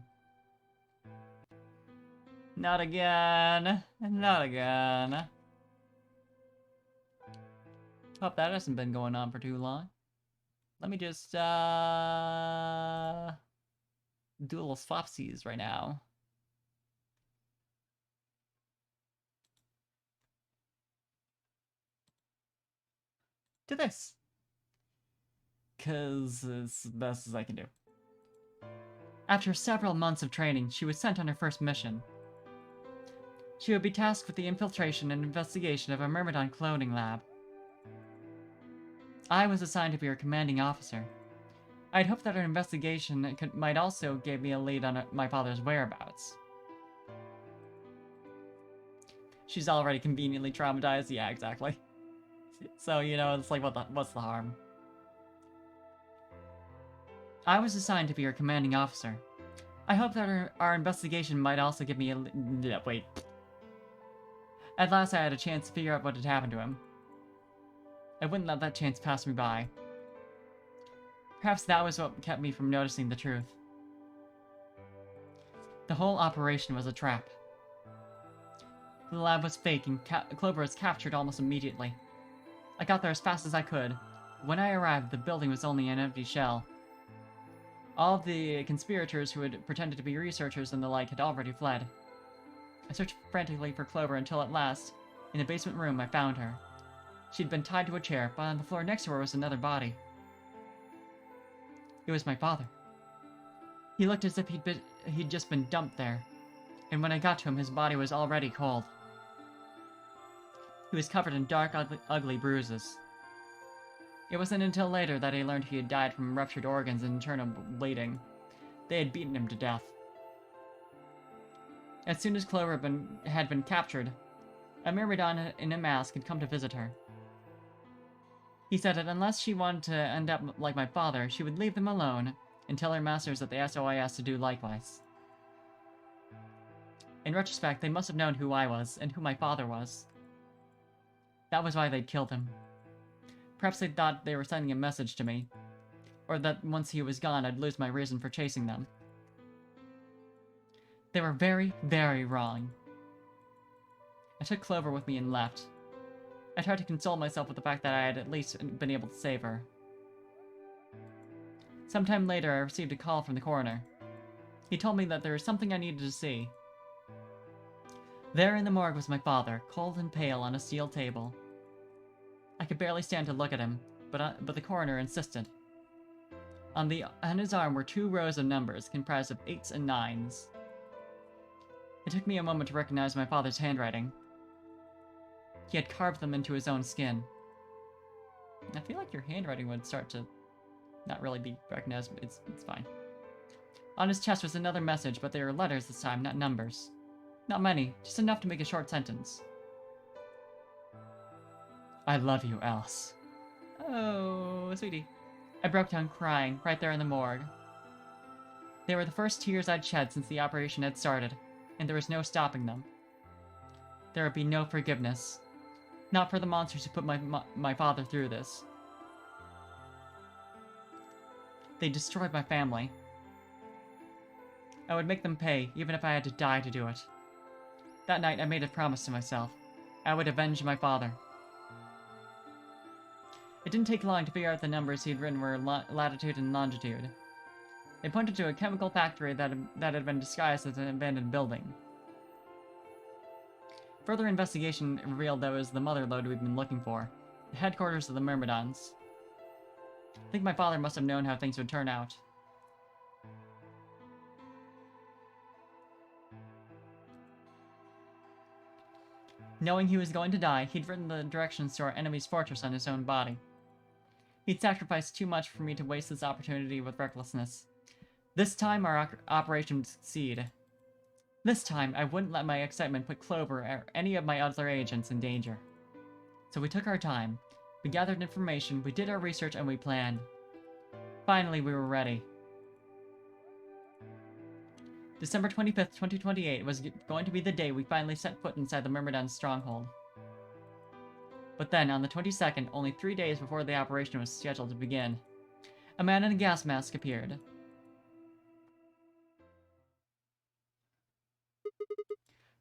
Not again. Not again. Hope that hasn't been going on for too long. Let me just, do a little swapsies right now. To this. Because it's the best as I can do. After several months of training, she was sent on her first mission. She would be tasked with the infiltration and investigation of a Myrmidon cloning lab. I was assigned to be her commanding officer. I'd hoped that her investigation might also give me a lead on my father's whereabouts. She's already conveniently traumatized? Yeah, exactly. So, you know, it's like, what's the harm? I was assigned to be her commanding officer. I hoped that our investigation might also give me a... Wait. At last I had a chance to figure out what had happened to him. I wouldn't let that chance pass me by. Perhaps that was what kept me from noticing the truth. The whole operation was a trap. The lab was fake and Clover was captured almost immediately. I got there as fast as I could. When I arrived, the building was only an empty shell. All of the conspirators who had pretended to be researchers and the like had already fled. I searched frantically for Clover until at last, in the basement room, I found her. She'd been tied to a chair, but on the floor next to her was another body. It was my father. He looked as if he'd just been dumped there, and when I got to him, his body was already cold. He was covered in dark, ugly bruises. It wasn't until later that I learned he had died from ruptured organs and internal bleeding. They had beaten him to death. As soon as Clover had been captured, a Myrmidon in a mask had come to visit her. He said that unless she wanted to end up like my father, she would leave them alone and tell her masters at the SOIS to do likewise. In retrospect, they must have known who I was and who my father was. That was why they'd killed him. Perhaps they thought they were sending a message to me, or that once he was gone, I'd lose my reason for chasing them. They were very, very wrong. I took Clover with me and left. I tried to console myself with the fact that I had at least been able to save her. Sometime later, I received a call from the coroner. He told me that there was something I needed to see. There in the morgue was my father, cold and pale on a steel table. I could barely stand to look at him, but the coroner insisted. On his arm were 2 rows of numbers comprised of 8s and 9s. It took me a moment to recognize my father's handwriting. He had carved them into his own skin. I feel like your handwriting would start to not really be recognized, but it's fine. On his chest was another message, but they were letters this time, not numbers. Not many, just enough to make a short sentence. I love you, Alice. Oh, sweetie. I broke down crying, right there in the morgue. They were the first tears I'd shed since the operation had started, and there was no stopping them. There would be no forgiveness. Not for the monsters who put my father through this. They destroyed my family. I would make them pay, even if I had to die to do it. That night, I made a promise to myself. I would avenge my father. It didn't take long to figure out the numbers he'd written were latitude and longitude. They pointed to a chemical factory that had been disguised as an abandoned building. Further investigation revealed that it was the mother lode we'd been looking for, the headquarters of the Myrmidons. I think my father must have known how things would turn out. Knowing he was going to die, he'd written the directions to our enemy's fortress on his own body. He'd sacrificed too much for me to waste this opportunity with recklessness. This time, our operation would succeed. This time, I wouldn't let my excitement put Clover or any of my other agents in danger. So we took our time. We gathered information, we did our research, and we planned. Finally, we were ready. December 25th, 2028 was going to be the day we finally set foot inside the Myrmidon's stronghold. But then, on the 22nd, only 3 days before the operation was scheduled to begin, a man in a gas mask appeared.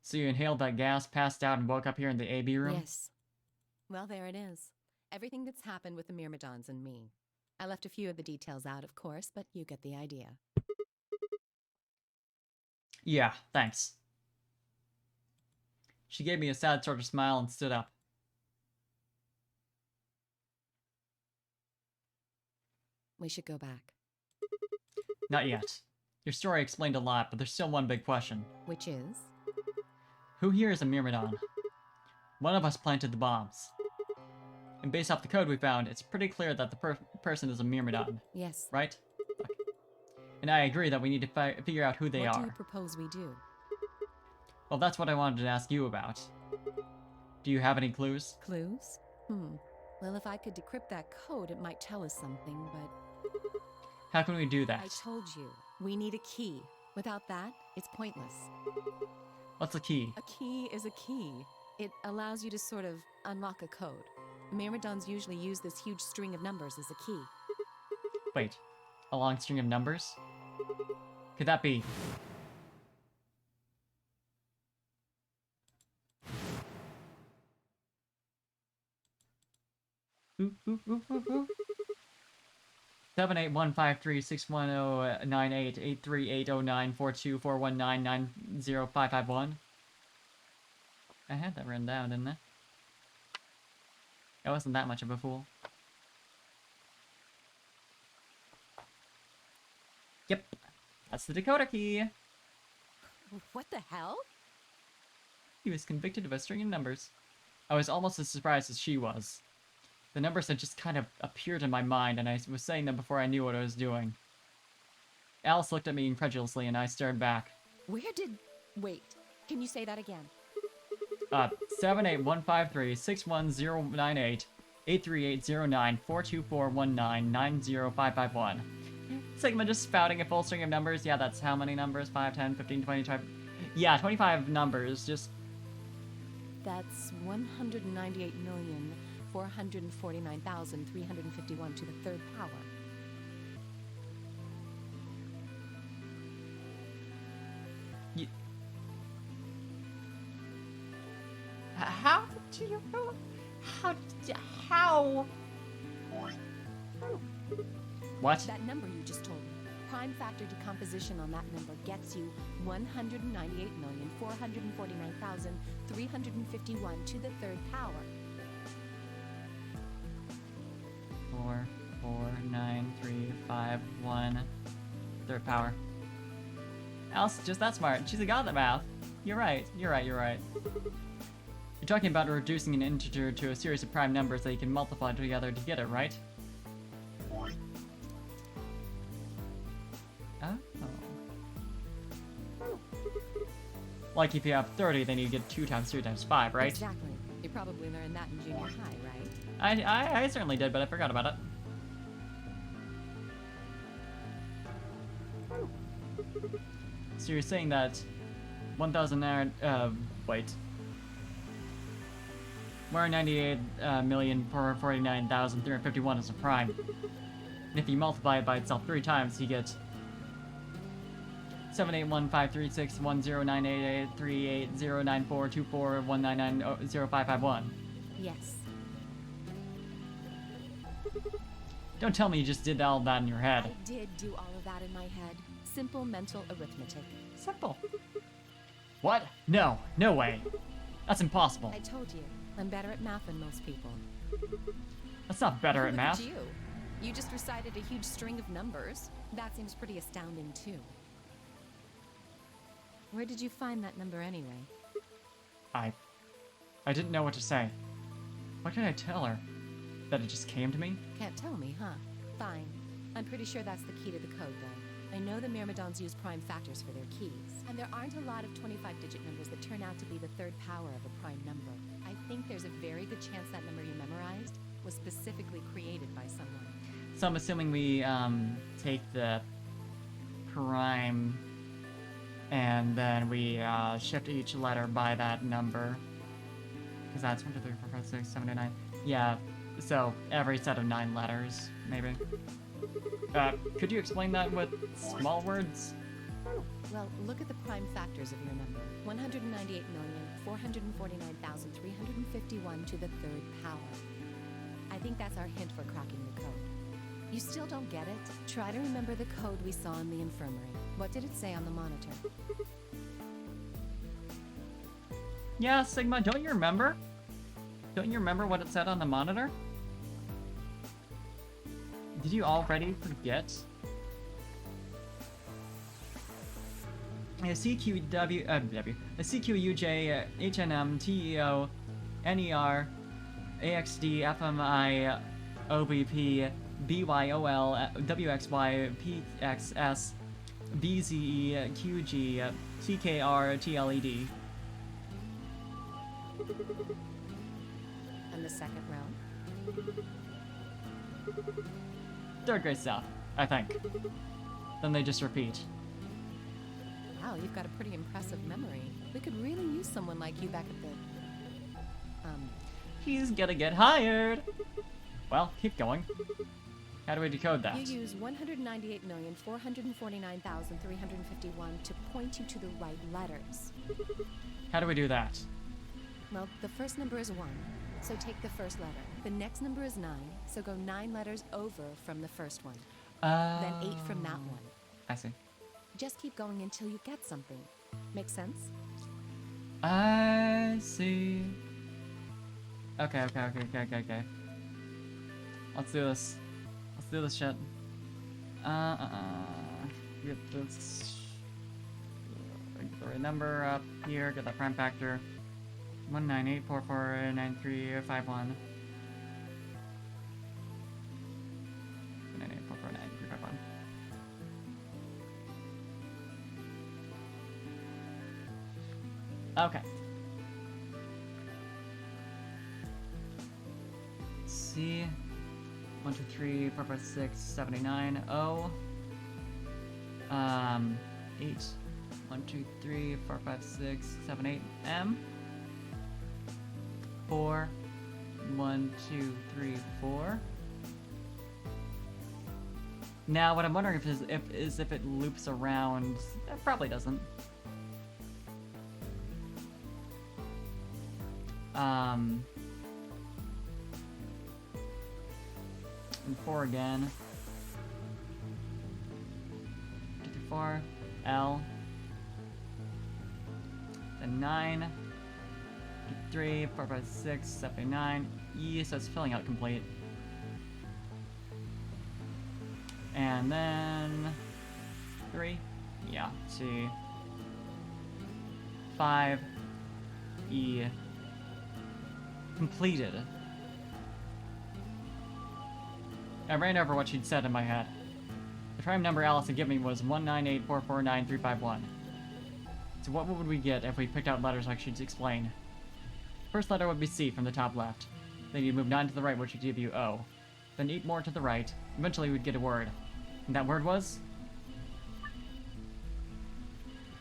So you inhaled that gas, passed out, and woke up here in the AB room? Yes. Well, there it is. Everything that's happened with the Myrmidons and me. I left a few of the details out, of course, but you get the idea. Yeah, thanks. She gave me a sad sort of smile and stood up. We should go back. Not yet. Your story explained a lot, but there's still one big question. Which is? Who here is a Myrmidon? One of us planted the bombs. And based off the code we found, it's pretty clear that the person is a Myrmidon. Yes. Right? Okay. And I agree that we need to figure out who they are. What do you propose we do? Well, that's what I wanted to ask you about. Do you have any clues? Clues? Well, if I could decrypt that code, it might tell us something, but... How can we do that? I told you. We need a key. Without that, it's pointless. What's a key? A key is a key. It allows you to sort of unlock a code. Myrmidons usually use this huge string of numbers as a key. Wait, a long string of numbers? Could that be... Ooh, ooh, ooh, ooh, ooh. 7815361098838094241990551. I had that written down, didn't I? I wasn't that much of a fool. Yep, that's the decoder key. What the hell? He was convicted of a string of numbers. I was almost as surprised as she was. The numbers had just kind of appeared in my mind, and I was saying them before I knew what I was doing. Alice looked at me incredulously, and I stared back. Where did... Wait, can you say that again? 78153-61098-83809-42419-90551. Sigma just spouting a full string of numbers. Yeah, that's how many numbers? 5, 10, 15, 20, 25... Yeah, 25 numbers, just... That's 198,449,351 to the third power. How do you know? How? What? That number you just told me. Prime factor decomposition on that number gets you 198,449,351 to the third power. 4, 4, 9, 3, 5, 1. Third power. Alice, just that smart. She's a god at math. You're right. You're right. You're right. You're talking about reducing an integer to a series of prime numbers that you can multiply together to get it, right? Oh. Like if you have 30, then you get 2 times 3 times 5, right? Exactly. You probably learned that in junior high, right? I certainly did, but I forgot about it. So you're saying that 198,449,351 is a prime. And if you multiply it by itself 3 times, you get 7815361098838094241990551. Yes. Don't tell me you just did all that in your head. I did do all of that in my head. Simple mental arithmetic. Simple. What? No. No way. That's impossible. I told you, I'm better at math than most people. That's not better at Look math. At you. You just recited a huge string of numbers. That seems pretty astounding, too. Where did you find that number anyway? I didn't know what to say. What can I tell her? That it just came to me? Can't tell me, huh? Fine. I'm pretty sure that's the key to the code, though. I know the Myrmidons use prime factors for their keys, and there aren't a lot of 25-digit numbers that turn out to be the third power of a prime number. I think there's a very good chance that number you memorized was specifically created by someone. So I'm assuming we take the prime and then we shift each letter by that number. Because that's 1, 2, 3, 4, 5, 6, 7, 8, 9. Yeah, so every set of 9 letters, maybe. Could you explain that with small words? Well, look at the prime factors of your number. 198,449,351 to the third power. I think that's our hint for cracking the code. You still don't get it? Try to remember the code we saw in the infirmary. What did it say on the monitor? Yeah, Sigma, don't you remember? Don't you remember what it said on the monitor? Did you already forget? CQW, CQUJ, HNM, TEO, NER, AXD, FMI, OBP, BYOL, WXY, PXS, BZE, QG, TKR, TLED. And the second round? Third grade stuff, I think. Then they just repeat. Wow, you've got a pretty impressive memory. We could really use someone like you back at the... He's gonna get hired! Well, keep going. How do we decode that? You use 198,449,351 to point you to the right letters. How do we do that? Well, the first number is 1, so take the first letter. The next number is 9, so go 9 letters over from the first one. Then 8 from that one. I see. Just keep going until you get something. Make sense? I see. Okay. Let's do this. Let's do this shit. Get this. Get the right number up here. Get that prime factor. 198449351. 198449351. Okay. Let's see. 1, 2, 3, 4, 5, 6, 7, 8, 9, 0. 8. 1, 2, 3, 4, 5, 6, 7, 8, M. 4. 1, 2, 3, 4. Now, what I'm wondering is if it loops around. It probably doesn't. And 4 again. 2 through 4. L. Then 9. 2, 3, 4, 5, 6, 7, 9. E, so it's filling out complete. And then 3. Yeah, see. 5. E. Completed. I ran over what she'd said in my head. The prime number Alice had given me was 198449351. So what would we get if we picked out letters like she'd explained? First letter would be C from the top left. Then you'd move 9 to the right, which would give you O. Then 8 more to the right. Eventually we'd get a word. And that word was?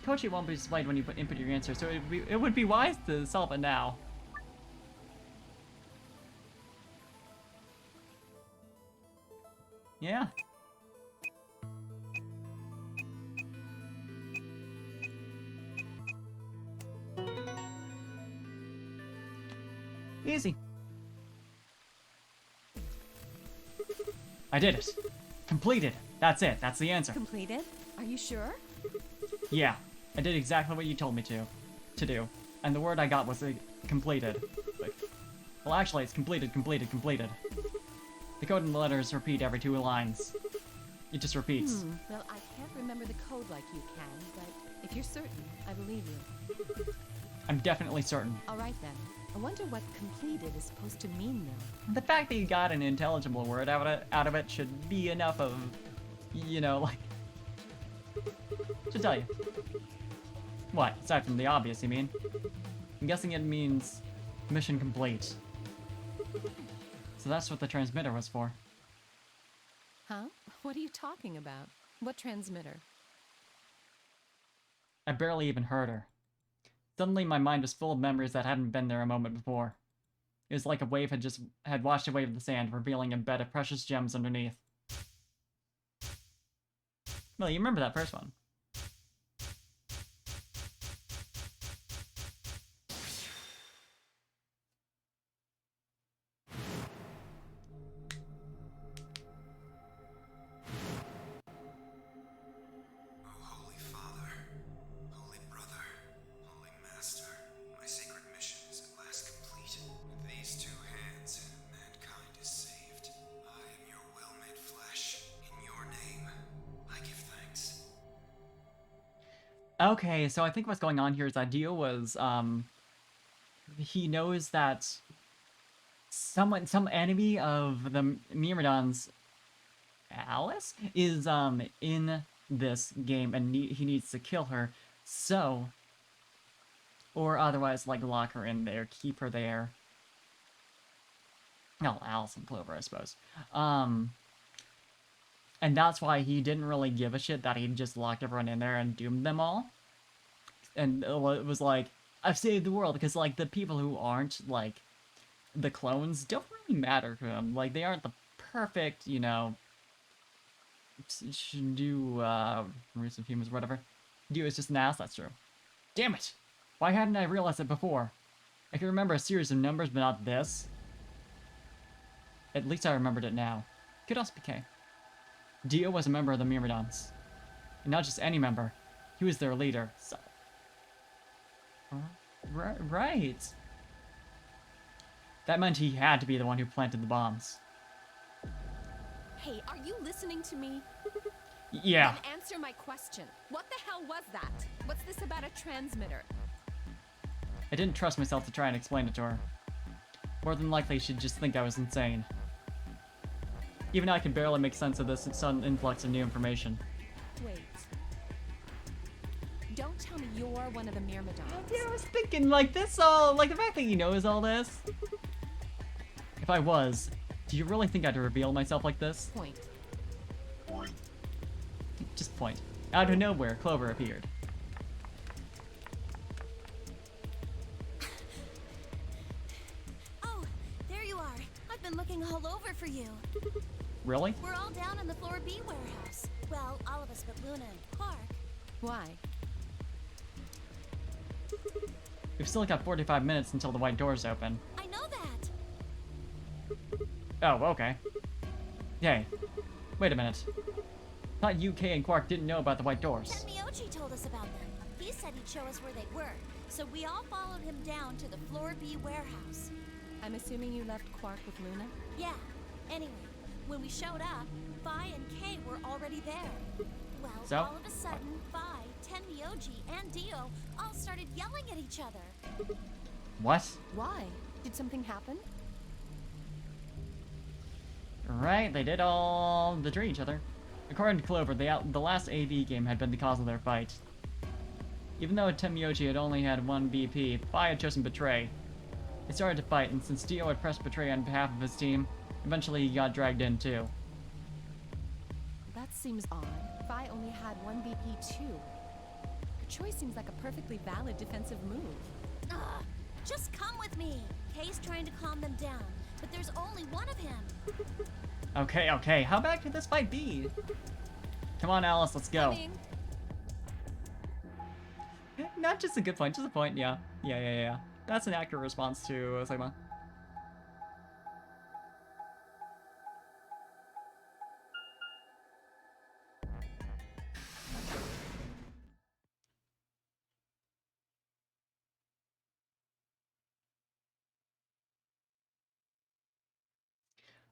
Code sheet won't be displayed when you input your answer, so it would be wise to solve it now. Yeah. Easy. I did it. Completed. That's it. That's the answer. Completed? Are you sure? Yeah. I did exactly what you told me to do. And the word I got was completed. Well, actually, it's completed. The code and the letters repeat every 2 lines. It just repeats. Well, I can't remember the code like you can, but if you're certain, I believe you. I'm definitely certain. All right then. I wonder what completed is supposed to mean now. The fact that you got an intelligible word out of it should be enough of, you know, like... should tell you. What? Aside from the obvious, you mean? I'm guessing it means mission complete. So that's what the transmitter was for. Huh? What are you talking about? What transmitter? I barely even heard her. Suddenly my mind was full of memories that hadn't been there a moment before. It was like a wave had washed away the sand, revealing a bed of precious gems underneath. Well, you remember that first one. Okay, so I think what's going on here is that Dio was, he knows that some enemy of the Myrmidons, Alice, is, in this game, and he needs to kill her, so, or otherwise, like, lock her in there, keep her there. Well, Alice and Clover, I suppose. And that's why he didn't really give a shit that he just locked everyone in there and doomed them all. And it was like, I've saved the world, because, like, the people who aren't, like, the clones don't really matter to him. Like, they aren't the perfect, you know, race of humans, whatever. Dio is just an ass, that's true. Damn it! Why hadn't I realized it before? I can remember a series of numbers, but not this. At least I remembered it now. Could also be K. Dio was a member of the Myrmidons. And not just any member. He was their leader, so... Right. That meant he had to be the one who planted the bombs. Hey, are you listening to me? Yeah. Then answer my question. What the hell was that? What's this about a transmitter? I didn't trust myself to try and explain it to her. More than likely, she'd just think I was insane. Even I could barely make sense of this sudden influx of new information. Wait. Don't tell me you're one of the Myrmidons. Yeah, I was thinking, like, this all... Like, the fact that he knows all this... If I was, do you really think I'd reveal myself like this? Point. Just point. Out of nowhere, Clover appeared. Oh, there you are. I've been looking all over for you. Really? We're all down in the Floor B warehouse. Well, all of us but Luna and Quark. Why? We've still got 45 minutes until the white doors open. I know that. Oh, okay. Yay. Wait a minute. Thought UK and Quark didn't know about the white doors. Tenmyoji told us about them. He said he'd show us where they were, so we all followed him down to the Floor B warehouse. I'm assuming you left Quark with Luna? Yeah. Anyway, When we showed up, Vi and Kay were already there. Well, So? all of a sudden, Vi, Tenmyoji, and Dio all started yelling at each other. What? Why? Did something happen? Right, they did all betray each other. According to Clover, the last AV game had been the cause of their fight. Even though Tenmyoji had only had one BP, Vi had chosen Betray. They started to fight, and since Dio had pressed Betray on behalf of his team, eventually he got dragged in too. That seems odd. Vi only had one BP too. Your choice seems like a perfectly valid defensive move. Ugh, just come with me. Kay's trying to calm them down, but there's only one of him. Okay, how bad could this fight be? Come on, Alice, let's go. Not just a good point, just a point, yeah. Yeah. That's an accurate response to Sigma.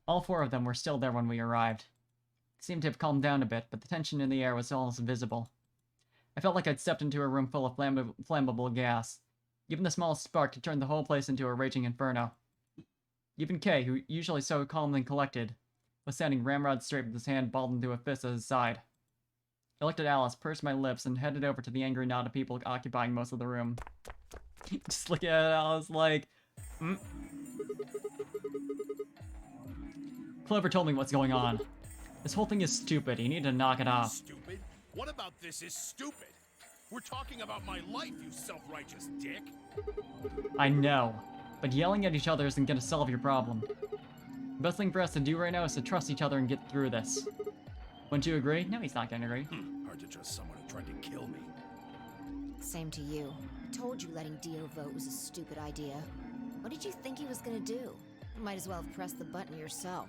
All four of them were still there when we arrived. It seemed to have calmed down a bit, but the tension in the air was almost visible. I felt like I'd stepped into a room full of flammable gas. Even the smallest spark could turn the whole place into a raging inferno. Even Kay, who usually so calm and collected, was standing ramrod straight with his hand balled into a fist at his side. I looked at Alice, pursed my lips, and headed over to the angry knot of people occupying most of the room. Just looking at Alice like... Clover told me what's going on. This whole thing is stupid. You need to knock it off. Stupid? What about this is stupid? We're talking about my life, you self-righteous dick. I know, but yelling at each other isn't gonna solve your problem. The best thing for us to do right now is to trust each other and get through this. Wouldn't you agree? No, he's not gonna agree. Hard to trust someone who tried to kill me. Same to you. I told you letting Dio vote was a stupid idea. What did you think he was gonna do? You might as well have pressed the button yourself.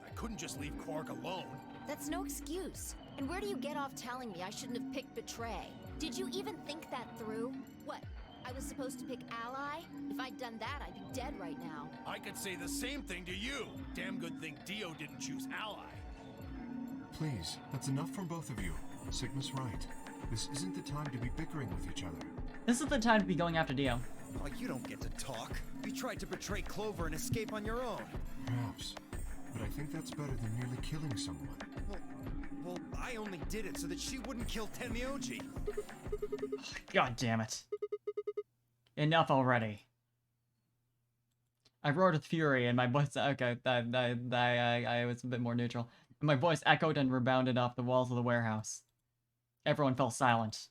I couldn't just leave Quark alone. That's no excuse. And where do you get off telling me I shouldn't have picked Betray? Did you even think that through? What? I was supposed to pick Ally? If I'd done that, I'd be dead right now. I could say the same thing to you. Damn good thing Dio didn't choose Ally. Please, that's enough from both of you. Sigma's right. This isn't the time to be bickering with each other. This is the time to be going after Dio. Oh, you don't get to talk. You tried to betray Clover and escape on your own. Perhaps. But I think that's better than nearly killing someone. Well, I only did it so that she wouldn't kill Tenmyoji. God damn it. Enough already. I roared with fury and my voice... Okay, I was a bit more neutral. My voice echoed and rebounded off the walls of the warehouse. Everyone fell silent.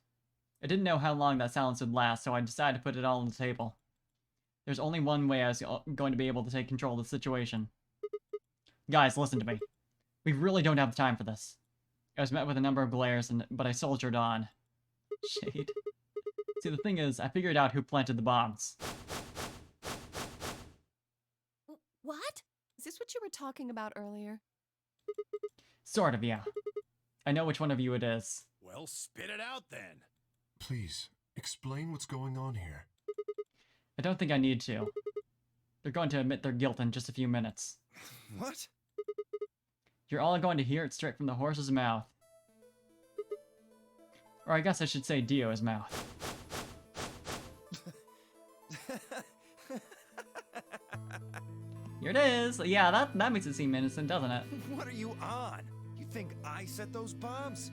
I didn't know how long that silence would last, so I decided to put it all on the table. There's only one way I was going to be able to take control of the situation. Guys, listen to me. We really don't have time for this. I was met with a number of glares, but I soldiered on. Shade. See, the thing is, I figured out who planted the bombs. What? Is this what you were talking about earlier? Sort of, yeah. I know which one of you it is. Well, spit it out then. Please, explain what's going on here. I don't think I need to. They're going to admit their guilt in just a few minutes. What? You're all going to hear it straight from the horse's mouth. Or I guess I should say Dio's mouth. Here it is! Yeah, that makes it seem innocent, doesn't it? What are you on? You think I set those bombs?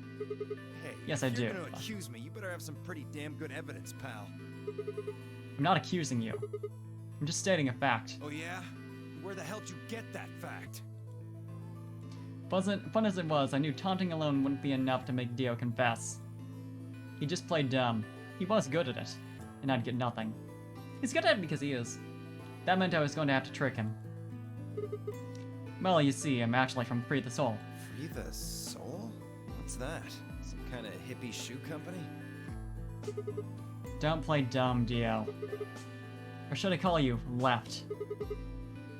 Hey, yes, if I you're do. gonna accuse me, you better have some pretty damn good evidence, pal. I'm not accusing you. I'm just stating a fact. Oh yeah? Where the hell did you get that fact? Fun as it was, I knew taunting alone wouldn't be enough to make Dio confess. He just played dumb. He was good at it, and I'd get nothing. He's good at it because he is. That meant I was going to have to trick him. Well, you see, I'm actually from Free the Soul. Free the Soul? What's that? Some kind of hippie shoe company? Don't play dumb, Dio. Or should I call you Left?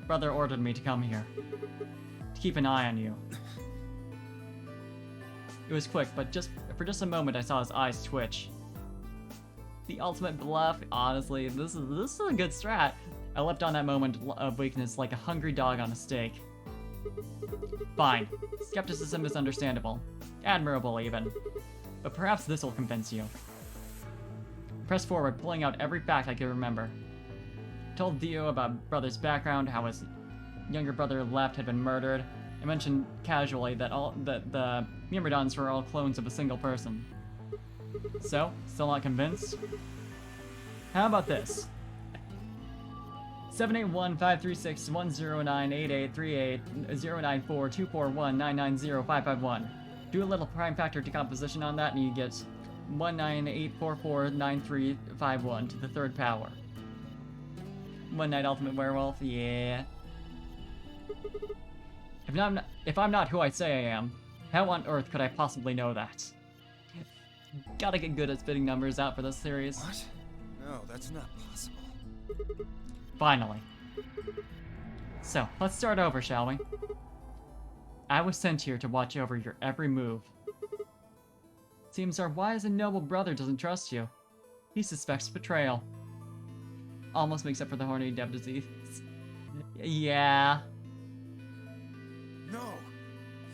Brother ordered me to come here. To keep an eye on you. It was quick, but for just a moment I saw his eyes twitch. The ultimate bluff, honestly, this is a good strat. I leapt on that moment of weakness like a hungry dog on a steak. Fine. Skepticism is understandable. Admirable, even. But perhaps this will convince you. Press forward, pulling out every fact I could remember. Told Dio about brother's background, how his younger brother left had been murdered. I mentioned casually that the Myrmidons were all clones of a single person. So, still not convinced? How about this? 781-536-109-8838-094-241-990-551. Do a little prime factor decomposition on that and you get 198449351 to the third power. One Night Ultimate Werewolf, yeah. If I'm not who I say I am, how on earth could I possibly know that? Gotta get good at spitting numbers out for this series. What? No, that's not possible. Finally. So, let's start over, shall we? I was sent here to watch over your every move. Seems our wise and noble brother doesn't trust you. He suspects betrayal. Almost makes up for the horny dev disease. Yeah. No!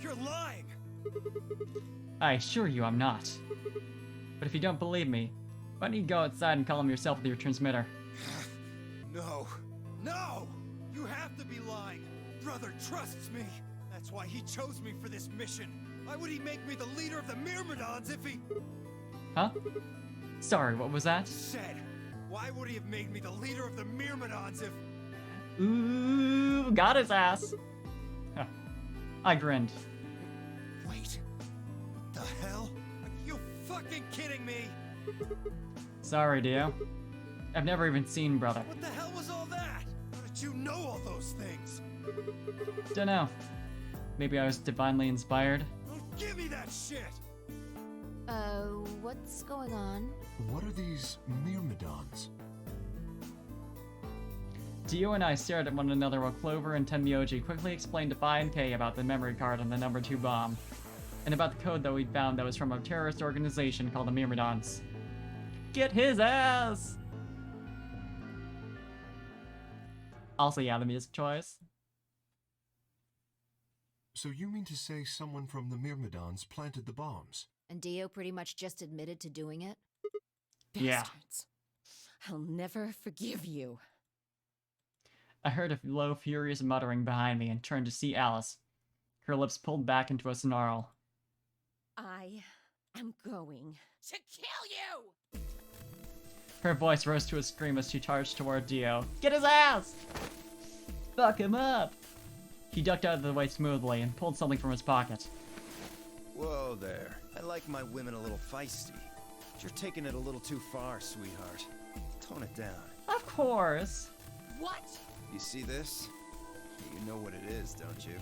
You're lying! I assure you I'm not. But if you don't believe me, why don't you go outside and call him yourself with your transmitter? No. No! You have to be lying! Brother trusts me! That's why he chose me for this mission! Why would he make me the leader of the Myrmidons if he... Huh? Sorry, what was that? Said, why would he have made me the leader of the Myrmidons if... Ooh, got his ass! Huh. I grinned. Wait. What the hell? Are you fucking kidding me? Sorry, Dio. I've never even seen brother. What the hell was all that? How did you know all those things? Dunno. Maybe I was divinely inspired. Don't give me that shit! What's going on? What are these Myrmidons? Dio and I stared at one another while Clover and Tenmyoji quickly explained to Phi and K about the memory card on the number 2 bomb, and about the code that we'd found that was from a terrorist organization called the Myrmidons. Get his ass! Also, yeah, the music choice. So you mean to say someone from the Myrmidons planted the bombs? And Dio pretty much just admitted to doing it? Yeah. Bastards. I'll never forgive you. I heard a low, furious muttering behind me and turned to see Alice. Her lips pulled back into a snarl. I am going to kill you! Her voice rose to a scream as she charged toward Dio. Get his ass! Fuck him up! He ducked out of the way smoothly and pulled something from his pocket. Whoa there. I like my women a little feisty. But you're taking it a little too far, sweetheart. Tone it down. Of course. What? You see this? You know what it is, don't you?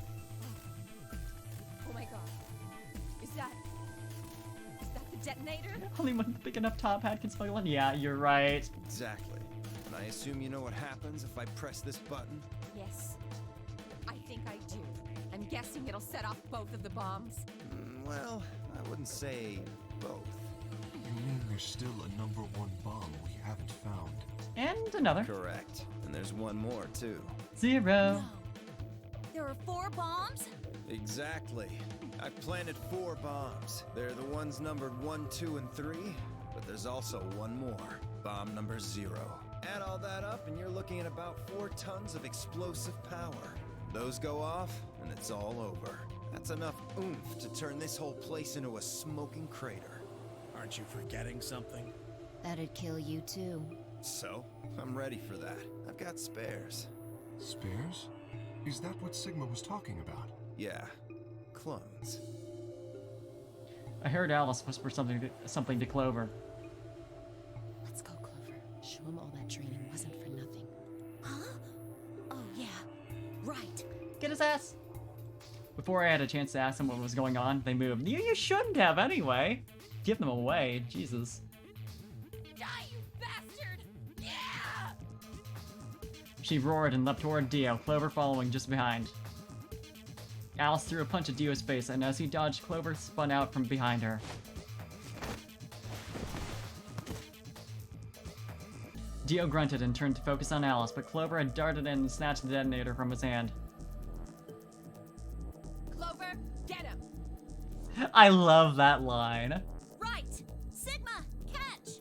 Oh my god. Is that the detonator? Only one big enough top hat can spoil it. Yeah, you're right. Exactly. And I assume you know what happens if I press this button? Yes. I think I do. I'm guessing it'll set off both of the bombs. Well, I wouldn't say both. You mean there's still a number 1 bomb we haven't found? And another. Correct. And there's one more, too. 0. No. There are 4 bombs? Exactly. I planted 4 bombs. They're the ones numbered 1, 2, and 3, but there's also one more. Bomb number 0. Add all that up and you're looking at about 4 tons of explosive power. Those go off, and it's all over. That's enough oomph to turn this whole place into a smoking crater. Aren't you forgetting something? That'd kill you too. So, I'm ready for that. I've got spares. Spares? Is that what Sigma was talking about? Yeah, clones. I heard Alice whisper something to Clover. Let's go, Clover. Show him all that training wasn't for nothing. Huh? Oh, yeah. Right. Get his ass! Before I had a chance to ask them what was going on, they moved. You shouldn't have anyway. Give them away, Jesus. Die, you bastard! Yeah! She roared and leapt toward Dio, Clover following just behind. Alice threw a punch at Dio's face, and as he dodged, Clover spun out from behind her. Dio grunted and turned to focus on Alice, but Clover had darted in and snatched the detonator from his hand. Get him! I love that line. Right! Sigma, catch!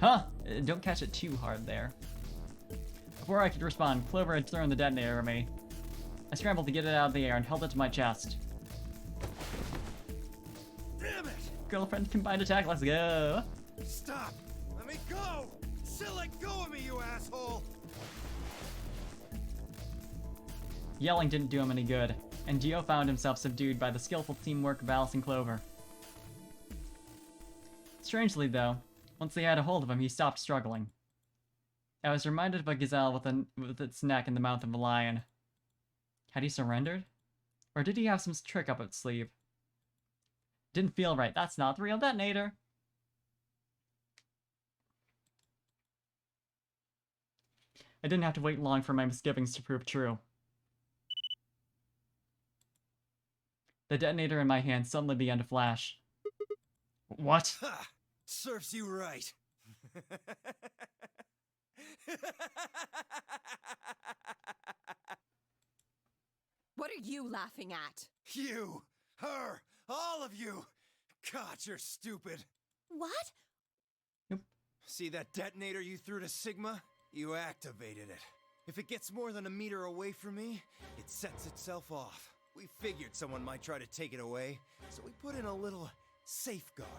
Huh? Don't catch it too hard there. Before I could respond, Clover had thrown the detonator at me. I scrambled to get it out of the air and held it to my chest. Damn it! Girlfriend combined attack, let's go! Stop! Let me go! Still let go of me, you asshole! Yelling didn't do him any good, and Geo found himself subdued by the skillful teamwork of Alice and Clover. Strangely, though, once they had a hold of him, he stopped struggling. I was reminded of a gazelle with its neck in the mouth of a lion. Had he surrendered? Or did he have some trick up its sleeve? Didn't feel right. That's not the real detonator. I didn't have to wait long for my misgivings to prove true. The detonator in my hand suddenly began to flash. What? Ha! Serves you right. What are you laughing at? You, her, all of you. God, you're stupid. What? See that detonator you threw to Sigma? You activated it. If it gets more than a meter away from me, it sets itself off. We figured someone might try to take it away, so we put in a little safeguard.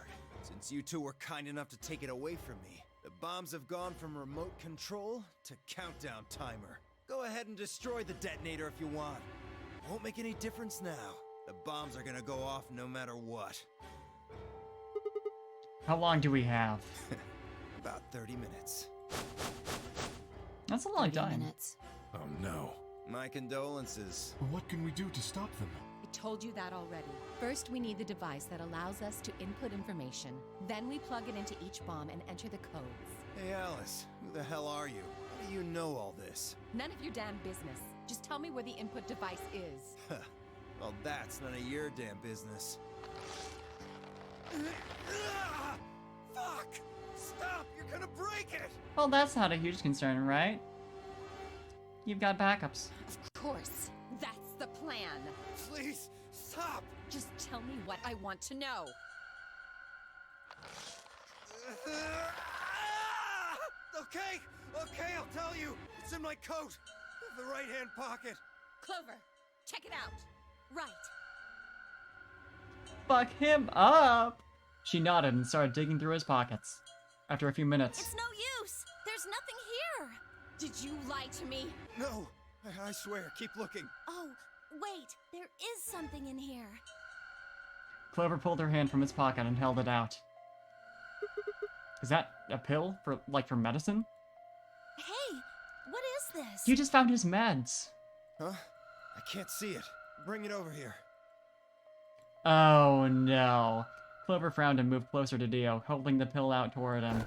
Since you two were kind enough to take it away from me, the bombs have gone from remote control to countdown timer. Go ahead and destroy the detonator if you want. Won't make any difference now. The bombs are gonna go off no matter what. How long do we have? About 30 minutes. That's a long time. Oh no. My condolences. What can we do to stop them? I told you that already. First, we need the device that allows us to input information. Then we plug it into each bomb and enter the codes. Hey Alice, who the hell are you? How do you know all this? None of your damn business. Just tell me where the input device is. Well, that's none of your damn business. Fuck! Stop! You're gonna break it! Well, that's not a huge concern, right? You've got backups. Of course. That's the plan. Please, stop! Just tell me what I want to know. Okay, I'll tell you. It's in my coat. The right-hand pocket. Clover, check it out. Right. Fuck him up! She nodded and started digging through his pockets. After a few minutes, It's no use! There's nothing here! Did you lie to me? No, I swear, keep looking. Oh, wait, there is something in here. Clover pulled her hand from his pocket and held it out. Is that a pill for medicine? Hey, what is this? You just found his meds. Huh? I can't see it. Bring it over here. Oh no. Clover frowned and moved closer to Dio, holding the pill out toward him.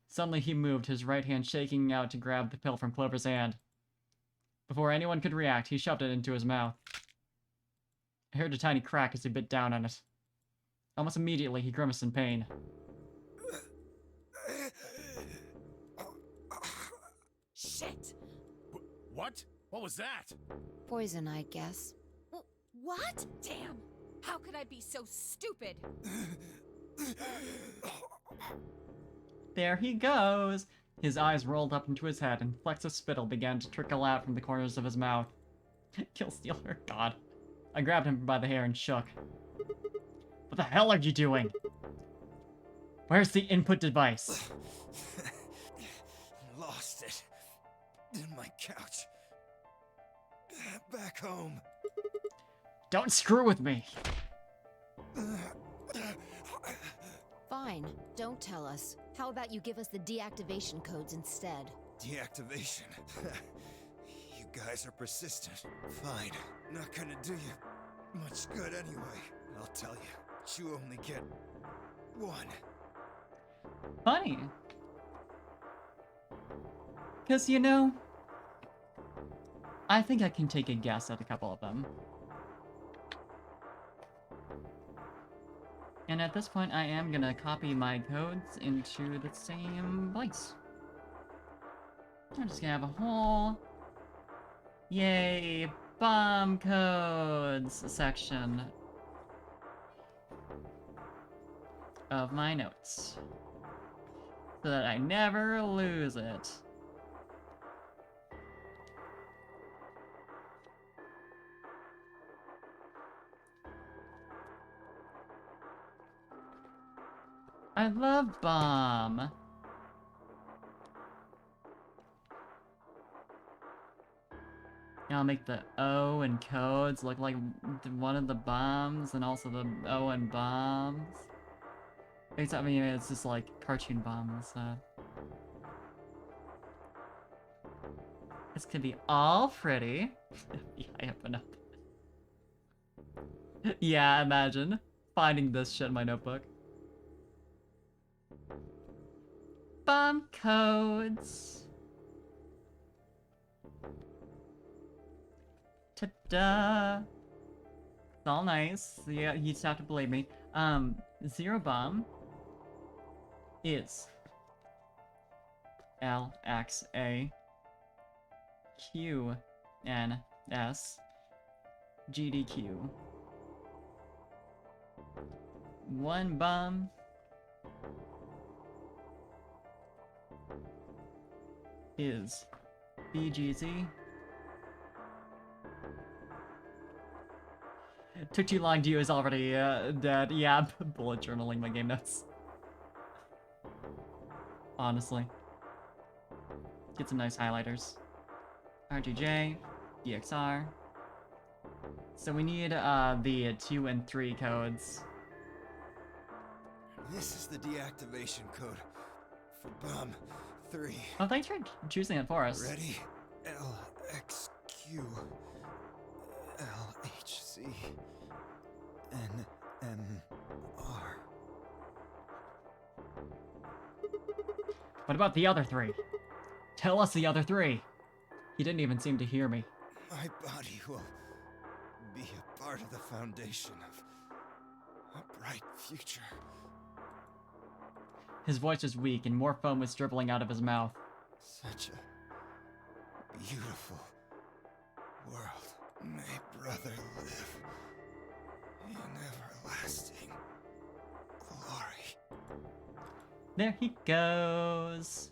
Suddenly he moved, his right hand shaking out to grab the pill from Clover's hand. Before anyone could react, he shoved it into his mouth. I heard a tiny crack as he bit down on it. Almost immediately, he grimaced in pain. Shit! What? What was that? Poison, I guess. What? Damn! How could I be so stupid? There he goes! His eyes rolled up into his head, and flecks of spittle began to trickle out from the corners of his mouth. Killstealer, God. I grabbed him by the hair and shook. What the hell are you doing? Where's the input device? Lost it. In my couch. Back home. Don't screw with me! Fine, don't tell us. How about you give us the deactivation codes instead? Deactivation? You guys are persistent. Fine. Not gonna do you much good anyway. I'll tell you. You only get one. Funny. Because, you know, I think I can take a guess at a couple of them. And at this point, I am gonna copy my codes into the same place. I'm just gonna have a whole... Yay! bomb codes section of my notes so that I never lose it. I love bomb. I'll make the O and codes look like one of the bombs and also the O and bombs. Except, I mean, it's just like cartoon bombs. This could be all pretty. Yeah, I open up. Yeah, imagine finding this shit in my notebook. Bomb codes. Ta-da! It's all nice. Yeah, you just have to believe me. Zero bomb is LXA QNS GDQ. One bomb is BGZ. Took too long. Dio is already dead. Yeah, bullet journaling my game notes. Honestly. Get some nice highlighters. RGJ, DXR. So we need the 2 and 3 codes. This is the deactivation code for bomb 3. Oh, thanks for choosing it for us. Ready? LXQ LHC NMR. What about the other 3? Tell us the other 3. He didn't even seem to hear me. My body will be a part of the foundation of a bright future. His voice was weak and more foam was dribbling out of his mouth. Such a beautiful world. May brother live in everlasting glory. There he goes.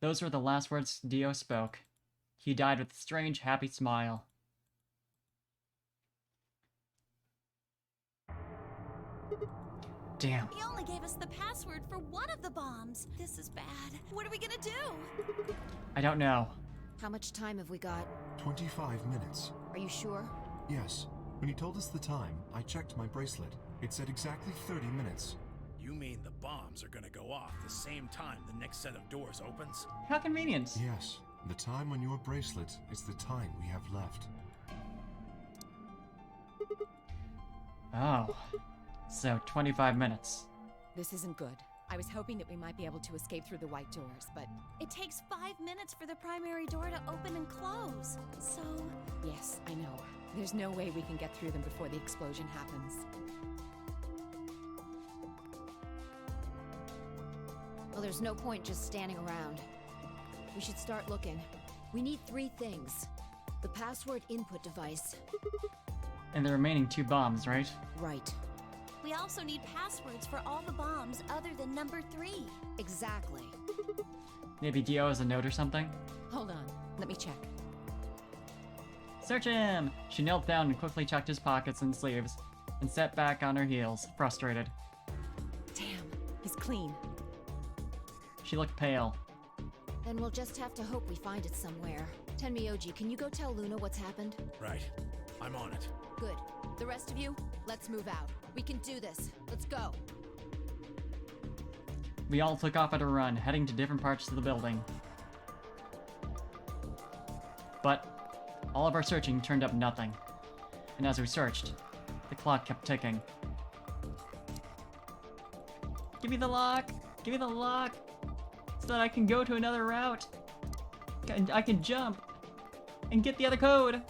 Those were the last words Dio spoke. He died with a strange, happy smile. Damn. He only gave us the password for one of the bombs. This is bad. What are we gonna do? I don't know. How much time have we got? 25 minutes. Are you sure? Yes. When he told us the time, I checked my bracelet. It said exactly 30 minutes. You mean the bombs are gonna go off the same time the next set of doors opens? How convenient. Yes. The time on your bracelet is the time we have left. Oh. So, 25 minutes. This isn't good. I was hoping that we might be able to escape through the white doors, but... It takes 5 minutes for the primary door to open and close. So... Yes, I know. There's no way we can get through them before the explosion happens. Well, there's no point just standing around. We should start looking. We need 3 things. The password input device. And the remaining 2 bombs, right? Right. We also need passwords for all the bombs other than number 3. Exactly. Maybe Dio has a note or something? Hold on. Let me check. Search him! She knelt down and quickly checked his pockets and sleeves, and sat back on her heels, frustrated. Damn, he's clean. She looked pale. Then we'll just have to hope we find it somewhere. Tenmyoji, can you go tell Luna what's happened? Right. I'm on it. Good. The rest of you, let's move out. We can do this. Let's go. We all took off at a run, heading to different parts of the building. But all of our searching turned up nothing. And as we searched, the clock kept ticking. Give me the lock! Give me the lock! So that I can go to another route. I can jump and get the other code.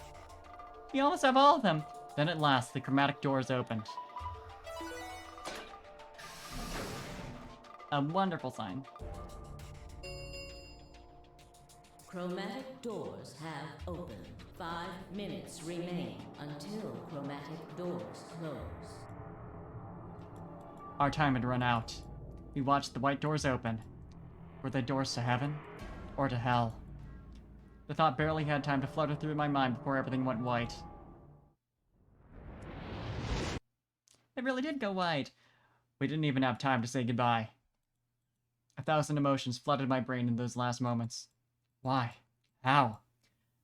We almost have all of them. Then at last, the chromatic doors opened. A wonderful sign. Chromatic doors have opened. 5 minutes remain until chromatic doors close. Our time had run out. We watched the white doors open. Were they doors to heaven? Or to hell? The thought barely had time to flutter through my mind before everything went white. It really did go white. We didn't even have time to say goodbye. 1,000 emotions flooded my brain in those last moments. Why? How?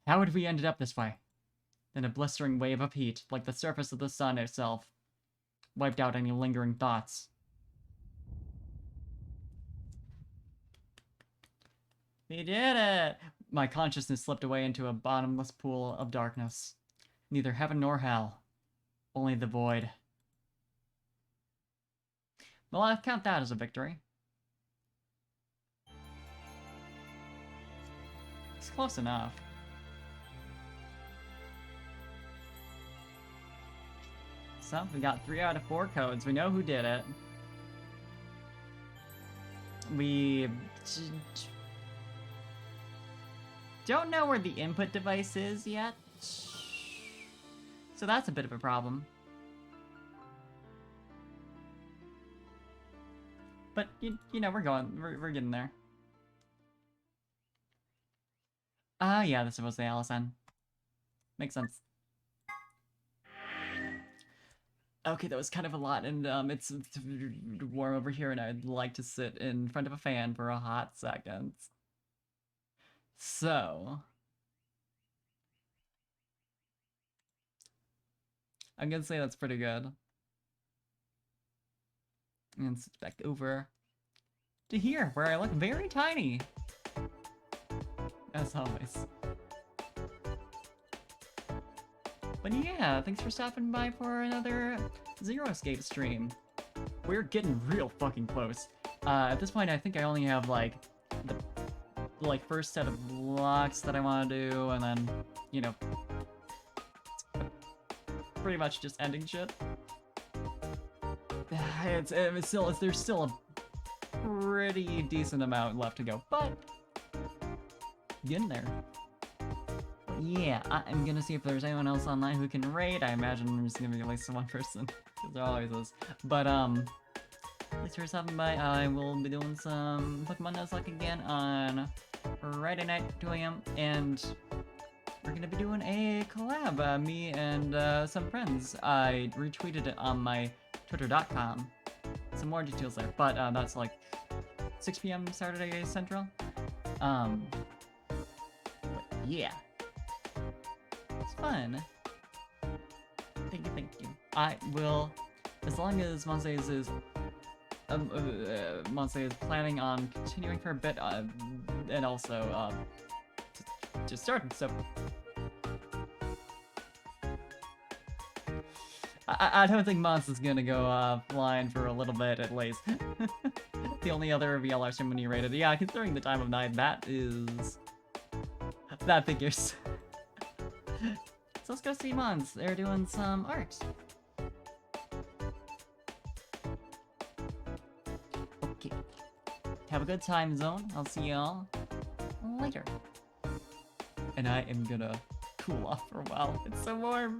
How had we ended up this way? Then a blistering wave of heat, like the surface of the sun itself, wiped out any lingering thoughts. We did it! My consciousness slipped away into a bottomless pool of darkness. Neither heaven nor hell. Only the void. Well, I'll count that as a victory. It's close enough. So, we got 3 out of 4 codes. We know who did it. We don't know where the input device is yet. So that's a bit of a problem. But, you know, we're getting there. Ah, yeah, this is supposed to be Allison. Makes sense. Okay, that was kind of a lot, and it's warm over here, and I'd like to sit in front of a fan for a hot second. So... I'm gonna say that's pretty good. And switch back over to here, where I look very tiny. As always. But yeah, thanks for stopping by for another Zero Escape stream. We're getting real fucking close. At this point, I think I only have, like, the first set of blocks that I want to do, and then, you know, pretty much just ending shit. There's still a pretty decent amount left to go, but getting there. Yeah, I'm gonna see if there's anyone else online who can raid. I imagine there's gonna be at least one person, because there always is. But thanks for stopping by. I will be doing some Pokemon Nuzlocke again on Friday night, 2 AM, and we're gonna be doing a collab, me and some friends. I retweeted it on my Twitter.com. Some more details there, but that's like 6 PM Saturday Central. But yeah. It's fun. Thank you. I will, as long as Monse is planning on continuing for a bit, and also, just started, so. I don't think Mons is gonna go offline for a little bit at least. The only other VLR stream when he rated. Yeah, considering the time of night, that figures. So let's go see Mons. They're doing some art. Okay. Have a good time, Zone. I'll see y'all later. And I am gonna cool off for a while. It's so warm.